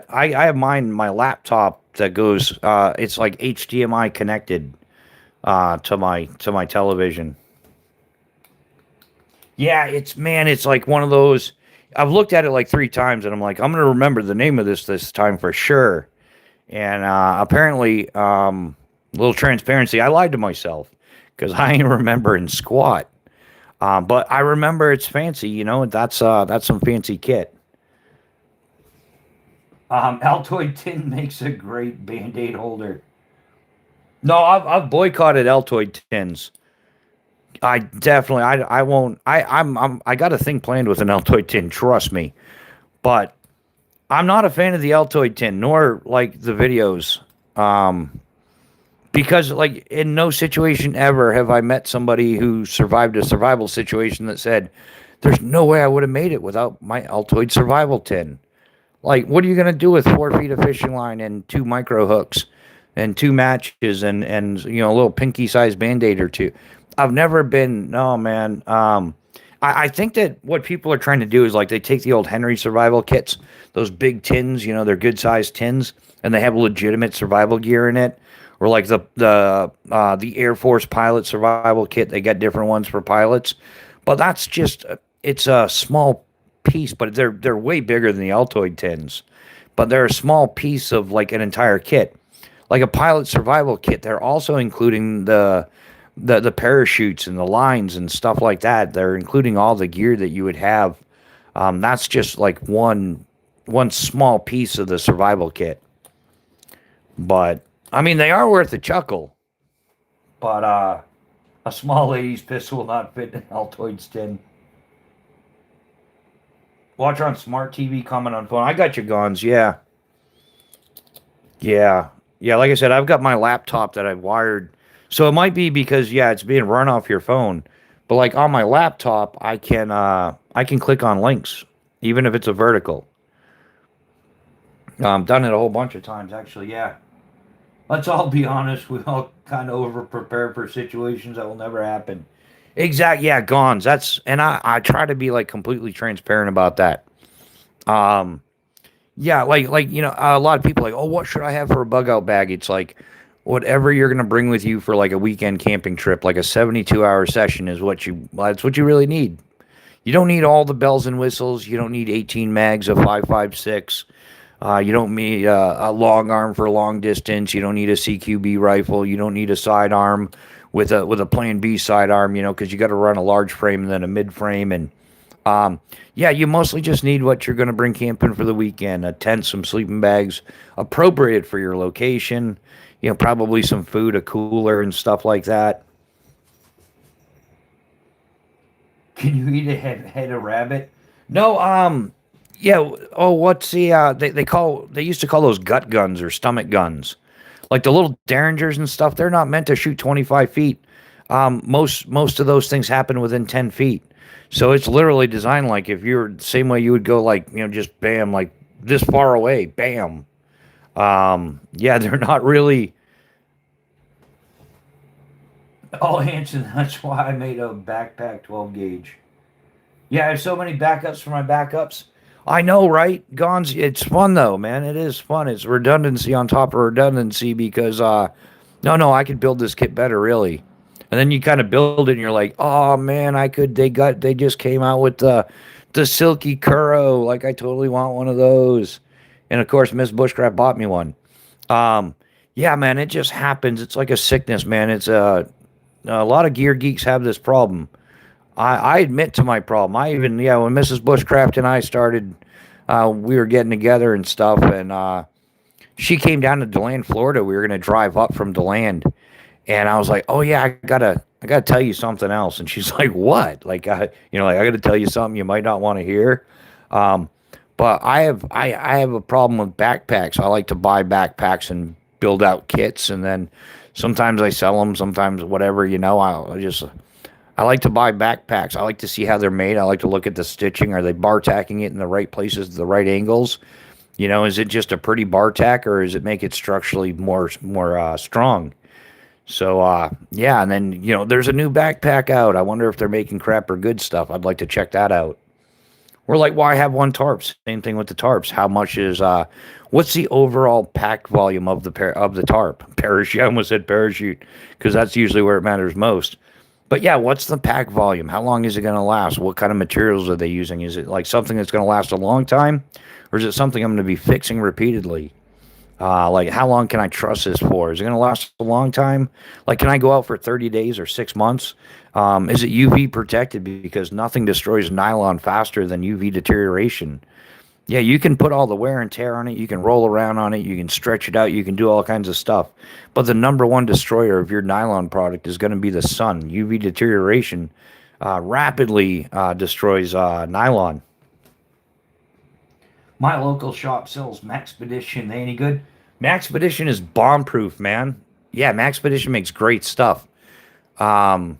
I have mine my laptop that goes it's like HDMI connected to my television. Yeah, it's like one of those. I've looked at it like three times, and I'm like, I'm gonna remember the name of this time for sure. And apparently, little transparency, I lied to myself because I ain't remembering squat. But I remember it's fancy, that's some fancy kit. Altoid tin makes a great Band-Aid holder. No, I've boycotted Altoid tins. I definitely I won't I got a thing planned with an Altoid tin, trust me. But I'm not a fan of the Altoid tin, nor like the videos. Because like in no situation ever have I met somebody who survived a survival situation that said, there's no way I would have made it without my Altoid survival tin. Like, what are you gonna do with 4 feet of fishing line and two micro hooks and two matches and a little pinky sized band-aid or two? I've never been no man. I think that what people are trying to do is like they take the old Henry survival kits, those big tins, they're good sized tins, and they have legitimate survival gear in it. Or like the Air Force pilot survival kit, they got different ones for pilots, but that's just it's a small piece, but they're way bigger than the Altoid tins, but they're a small piece of like an entire kit, like a pilot survival kit. They're also including the parachutes and the lines and stuff like that. They're including all the gear that you would have. That's just like one small piece of the survival kit. But I mean, they are worth a chuckle. But a small lady's pistol will not fit in Altoid's tin. Watch on smart TV, comment on phone. I got your guns, yeah. Yeah. Yeah, like I said, I've got my laptop that I've wired. So it might be because yeah, it's being run off your phone. But like on my laptop, I can click on links, even if it's a vertical. Done it a whole bunch of times actually, yeah. Let's all be honest, we all kind of over prepare for situations that will never happen. Exact, yeah, Gons. And I try to be like completely transparent about that. Um, yeah, a lot of people are like, oh, what should I have for a bug out bag? It's like whatever you're gonna bring with you for like a weekend camping trip, like a 72-hour session is that's what you really need. You don't need all the bells and whistles. You don't need 18 mags of 5.56. You don't need a long arm for long distance. You don't need a CQB rifle. You don't need a sidearm with a Plan B sidearm. Because you got to run a large frame and then a mid frame. And yeah, you mostly just need what you're going to bring camping for the weekend: a tent, some sleeping bags, appropriate for your location. Probably some food, a cooler, and stuff like that. Can you eat a head of rabbit? No, yeah. Oh, what's the they used to call those gut guns or stomach guns, like the little derringers and stuff. They're not meant to shoot 25 feet. Most of those things happen within 10 feet. So it's literally designed like if you're the same way you would go like just bam like this far away, bam. Yeah, they're not really all hands, and that's why I made a backpack 12 gauge. Yeah, I have so many backups for my backups. I know, right? Gons, it's fun though, man. It is fun. It's redundancy on top of redundancy because no, I could build this kit better, really. And then you kind of build it and you're like, oh man, they just came out with the silky Kuro. Like I totally want one of those. And of course, Miss Bushcraft bought me one. Um, yeah, man, it just happens. It's like a sickness, man. It's a lot of gear geeks have this problem. I admit to my problem. I even, yeah, when Mrs. Bushcraft and I started, we were getting together and stuff, and she came down to DeLand, Florida. We were gonna drive up from DeLand, and I was like, "Oh yeah, I gotta tell you something else." And she's like, "What?" Like, like I gotta tell you something you might not want to hear. Um, but I have a problem with backpacks. I like to buy backpacks and build out kits, and then sometimes I sell them. Sometimes whatever, I like to buy backpacks. I like to see how they're made. I like to look at the stitching. Are they bar tacking it in the right places, the right angles? Is it just a pretty bar tack, or does it make it structurally more strong? So yeah, and then there's a new backpack out. I wonder if they're making crap or good stuff. I'd like to check that out. We're like, why have one tarp? Same thing with the tarps. How much is what's the overall pack volume of the tarp? Parachute. I almost said parachute because that's usually where it matters most. But yeah, what's the pack volume? How long is it going to last? What kind of materials are they using? Is it like something that's going to last a long time, or is it something I'm going to be fixing repeatedly? Like how long can I trust this for? Is it going to last a long time? Like, can I go out for 30 days or 6 months? Is it UV protected? Because nothing destroys nylon faster than UV deterioration. Yeah, you can put all the wear and tear on it. You can roll around on it. You can stretch it out. You can do all kinds of stuff. But the number one destroyer of your nylon product is going to be the sun. UV deterioration rapidly destroys nylon. My local shop sells Maxpedition. They any good? Maxpedition is bomb-proof, man. Yeah, Maxpedition makes great stuff. Um,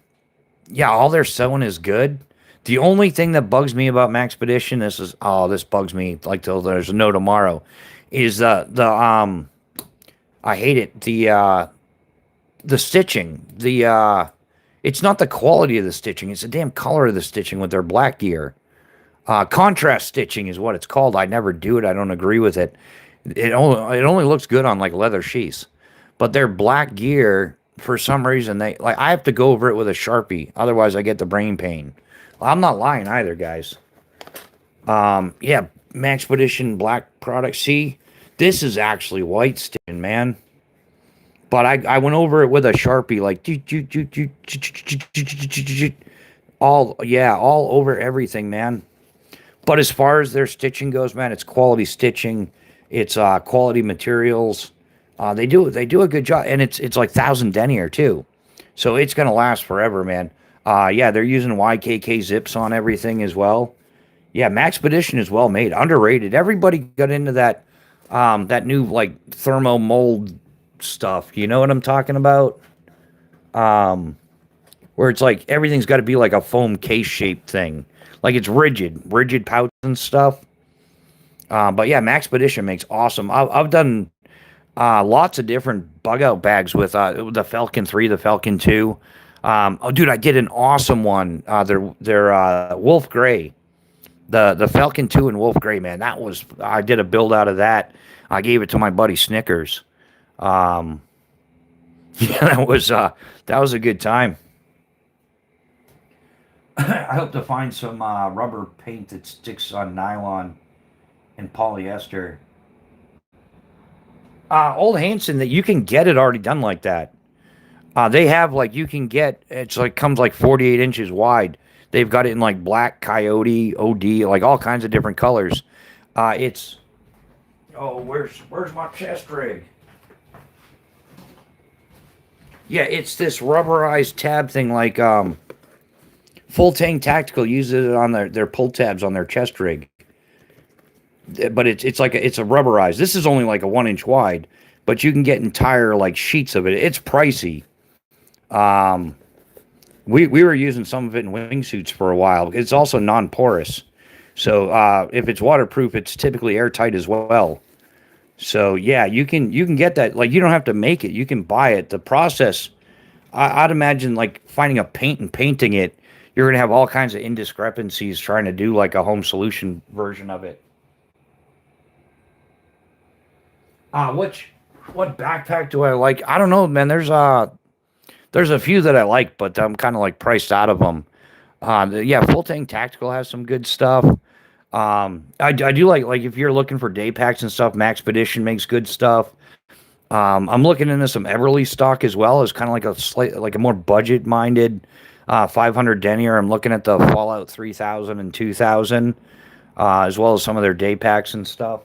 yeah, all their sewing is good. The only thing that bugs me about Maxpedition, this bugs me like till there's no tomorrow, is the I hate it. The stitching. It's not the quality of the stitching, it's the damn color of the stitching with their black gear. Contrast stitching is what it's called. I never do it. I don't agree with it. It only looks good on like leather sheaths, but their black gear for some reason I have to go over it with a Sharpie, otherwise I get the brain pain. Well, I'm not lying either, guys. Yeah, Maxpedition black product. See, this is actually white stitching, man. But I went over it with a Sharpie, like all over everything, man. But as far as their stitching goes, man, it's quality stitching. It's quality materials. They do a good job, and it's like 1,000 denier too, so it's gonna last forever, man. Yeah, they're using YKK zips on everything as well. Yeah, Maxpedition is well made, underrated. Everybody got into that new like thermo mold stuff. You know what I'm talking about? Where it's like everything's got to be like a foam case shaped thing, like it's rigid pouch and stuff. But yeah, Maxpedition makes awesome. I've done lots of different bug out bags with the Falcon 3, the Falcon 2. Oh, dude, I did an awesome one. They're Wolf Gray, the Falcon 2 and Wolf Gray, man. I did a build out of that. I gave it to my buddy Snickers. Yeah, that was a good time. I hope to find some rubber paint that sticks on nylon and polyester. Old Hanson, that you can get it already done like that. They have like you can get it's like comes like 48 inches wide. They've got it in like black, coyote, OD, like all kinds of different colors. It's where's my chest rig? Yeah, it's this rubberized tab thing like Full Tank Tactical uses it on their pull tabs on their chest rig, but it's like it's a rubberized. This is only like a 1 inch wide, but you can get entire like sheets of it. It's pricey. Um, we were using some of it in wingsuits for a while. It's also non-porous, so if it's waterproof, it's typically airtight as well. So yeah, you can get that. Like you don't have to make it; you can buy it. The process, I'd imagine, like finding a paint and painting it, you're gonna have all kinds of indiscrepancies trying to do like a home solution version of it. Which what backpack do I like? I don't know, man. There's a few that I like, but I'm kind of like priced out of them. Yeah, Full Tank Tactical has some good stuff. I do like if you're looking for day packs and stuff, Maxpedition makes good stuff. I'm looking into some Everly stock as well as kind of like a like a more budget minded 500 denier. I'm looking at the Fallout 3000 and 2000, as well as some of their day packs and stuff.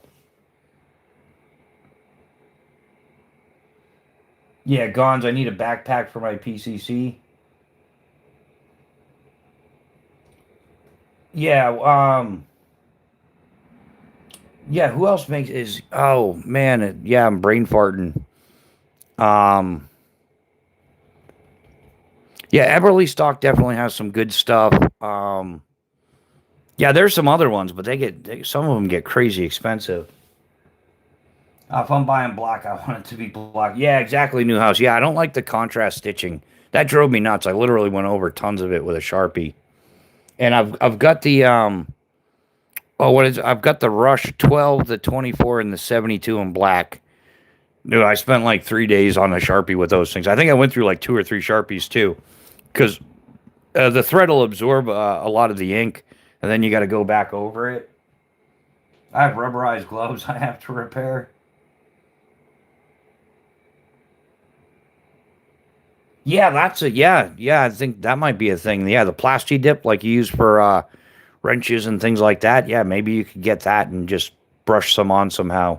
Yeah, Gons, I need a backpack for my PCC. Yeah, yeah, who else makes is oh man, yeah, I'm brain farting. Um yeah, Everly stock definitely has some good stuff. Yeah, there's some other ones, but some of them get crazy expensive. If I'm buying black, I want it to be black. Yeah, exactly, new house. Yeah, I don't like the contrast stitching. That drove me nuts. I literally went over tons of it with a Sharpie. And I've got the oh, what is it? I've got the Rush 12, the 24, and the 72 in black. Dude, I spent like 3 days on a Sharpie with those things. I think I went through like two or three Sharpies too, because the thread will absorb a lot of the ink, and then you got to go back over it. I have rubberized gloves I have to repair. Yeah, that's a yeah, yeah. I think that might be a thing. Yeah, the plasti dip like you use for wrenches and things like that. Yeah, maybe you could get that and just brush some on somehow.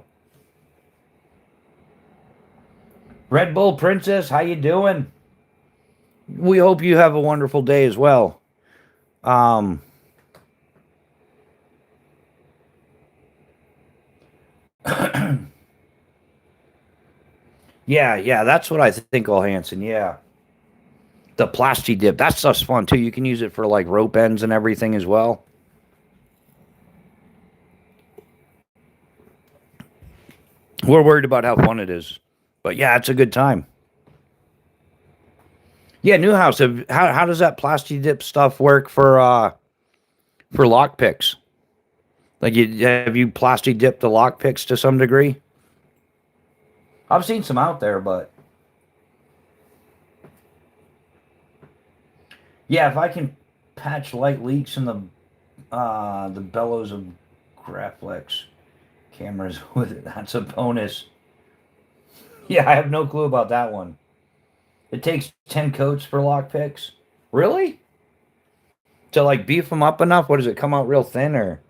Red Bull Princess, how you doing? We hope you have a wonderful day as well. Um, yeah, yeah, that's what I think, all Hanson. Yeah, the plasti dip. That stuff's fun too. You can use it for like rope ends and everything as well. We're worried about how fun it is, but yeah, it's a good time. Yeah, new house. How does that plasti dip stuff work for lock picks? Like, have you plasti dipped the lock picks to some degree? I've seen some out there, but yeah, if I can patch light leaks in the bellows of Graflex cameras with it, that's a bonus. Yeah, I have no clue about that one. It takes 10 coats for lock picks. Really? To like beef them up enough? What does it come out real thin or?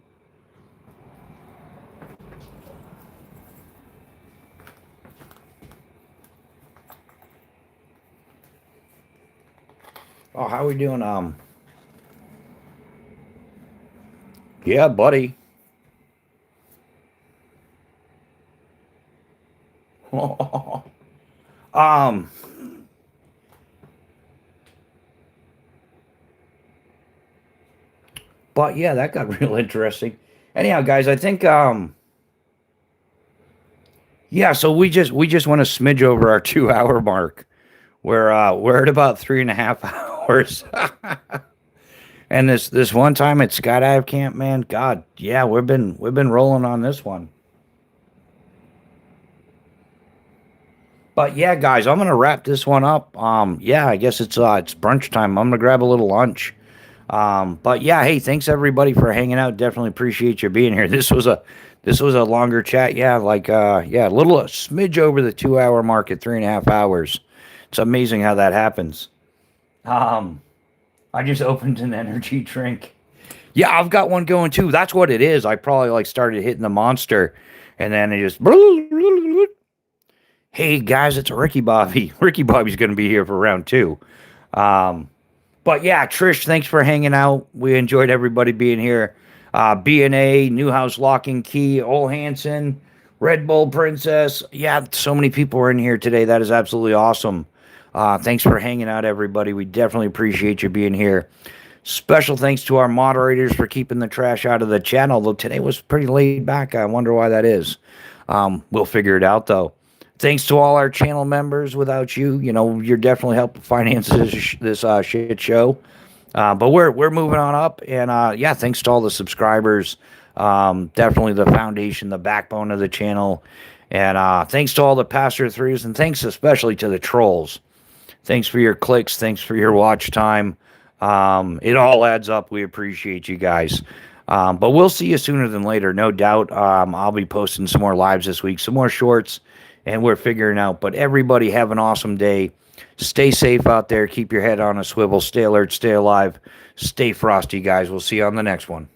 Oh, how are we doing? Yeah, buddy. um, but yeah, that got real interesting. Anyhow, guys, I think yeah, so we just went a smidge over our 2 hour mark. We're at about 3.5 hours. And this one time at Skydive Camp, man, God, yeah, we've been rolling on this one. But yeah, guys, I'm gonna wrap this one up. Yeah, I guess it's brunch time. I'm gonna grab a little lunch. But yeah, hey, thanks everybody for hanging out. Definitely appreciate you being here. This was a longer chat. Yeah, like yeah, a smidge over the 2 hour mark at 3.5 hours. It's amazing how that happens. Um, I just opened an energy drink. Yeah, I've got one going too. That's what it is. I probably like started hitting the monster, and then it just. Hey guys, it's Ricky Bobby. Ricky Bobby's going to be here for round two. Um, But yeah, Trish, thanks for hanging out. We enjoyed everybody being here. B&A, Newhouse Lock and Key, Ole Hansen, Red Bull Princess. Yeah, so many people were in here today. That is absolutely awesome. Thanks for hanging out, everybody. We definitely appreciate you being here. Special thanks to our moderators for keeping the trash out of the chat, although today was pretty laid back. I wonder why that is. We'll figure it out, though. Thanks to all our channel members. Without you, you're definitely helping finance this shit show. But we're moving on up, and yeah, thanks to all the subscribers. Definitely the foundation, the backbone of the channel, and thanks to all the Pastor Threes, and thanks especially to the trolls. Thanks for your clicks. Thanks for your watch time. It all adds up. We appreciate you guys. But we'll see you sooner than later, no doubt. I'll be posting some more lives this week, some more shorts, and we're figuring out. But everybody have an awesome day. Stay safe out there. Keep your head on a swivel. Stay alert. Stay alive. Stay frosty, guys. We'll see you on the next one.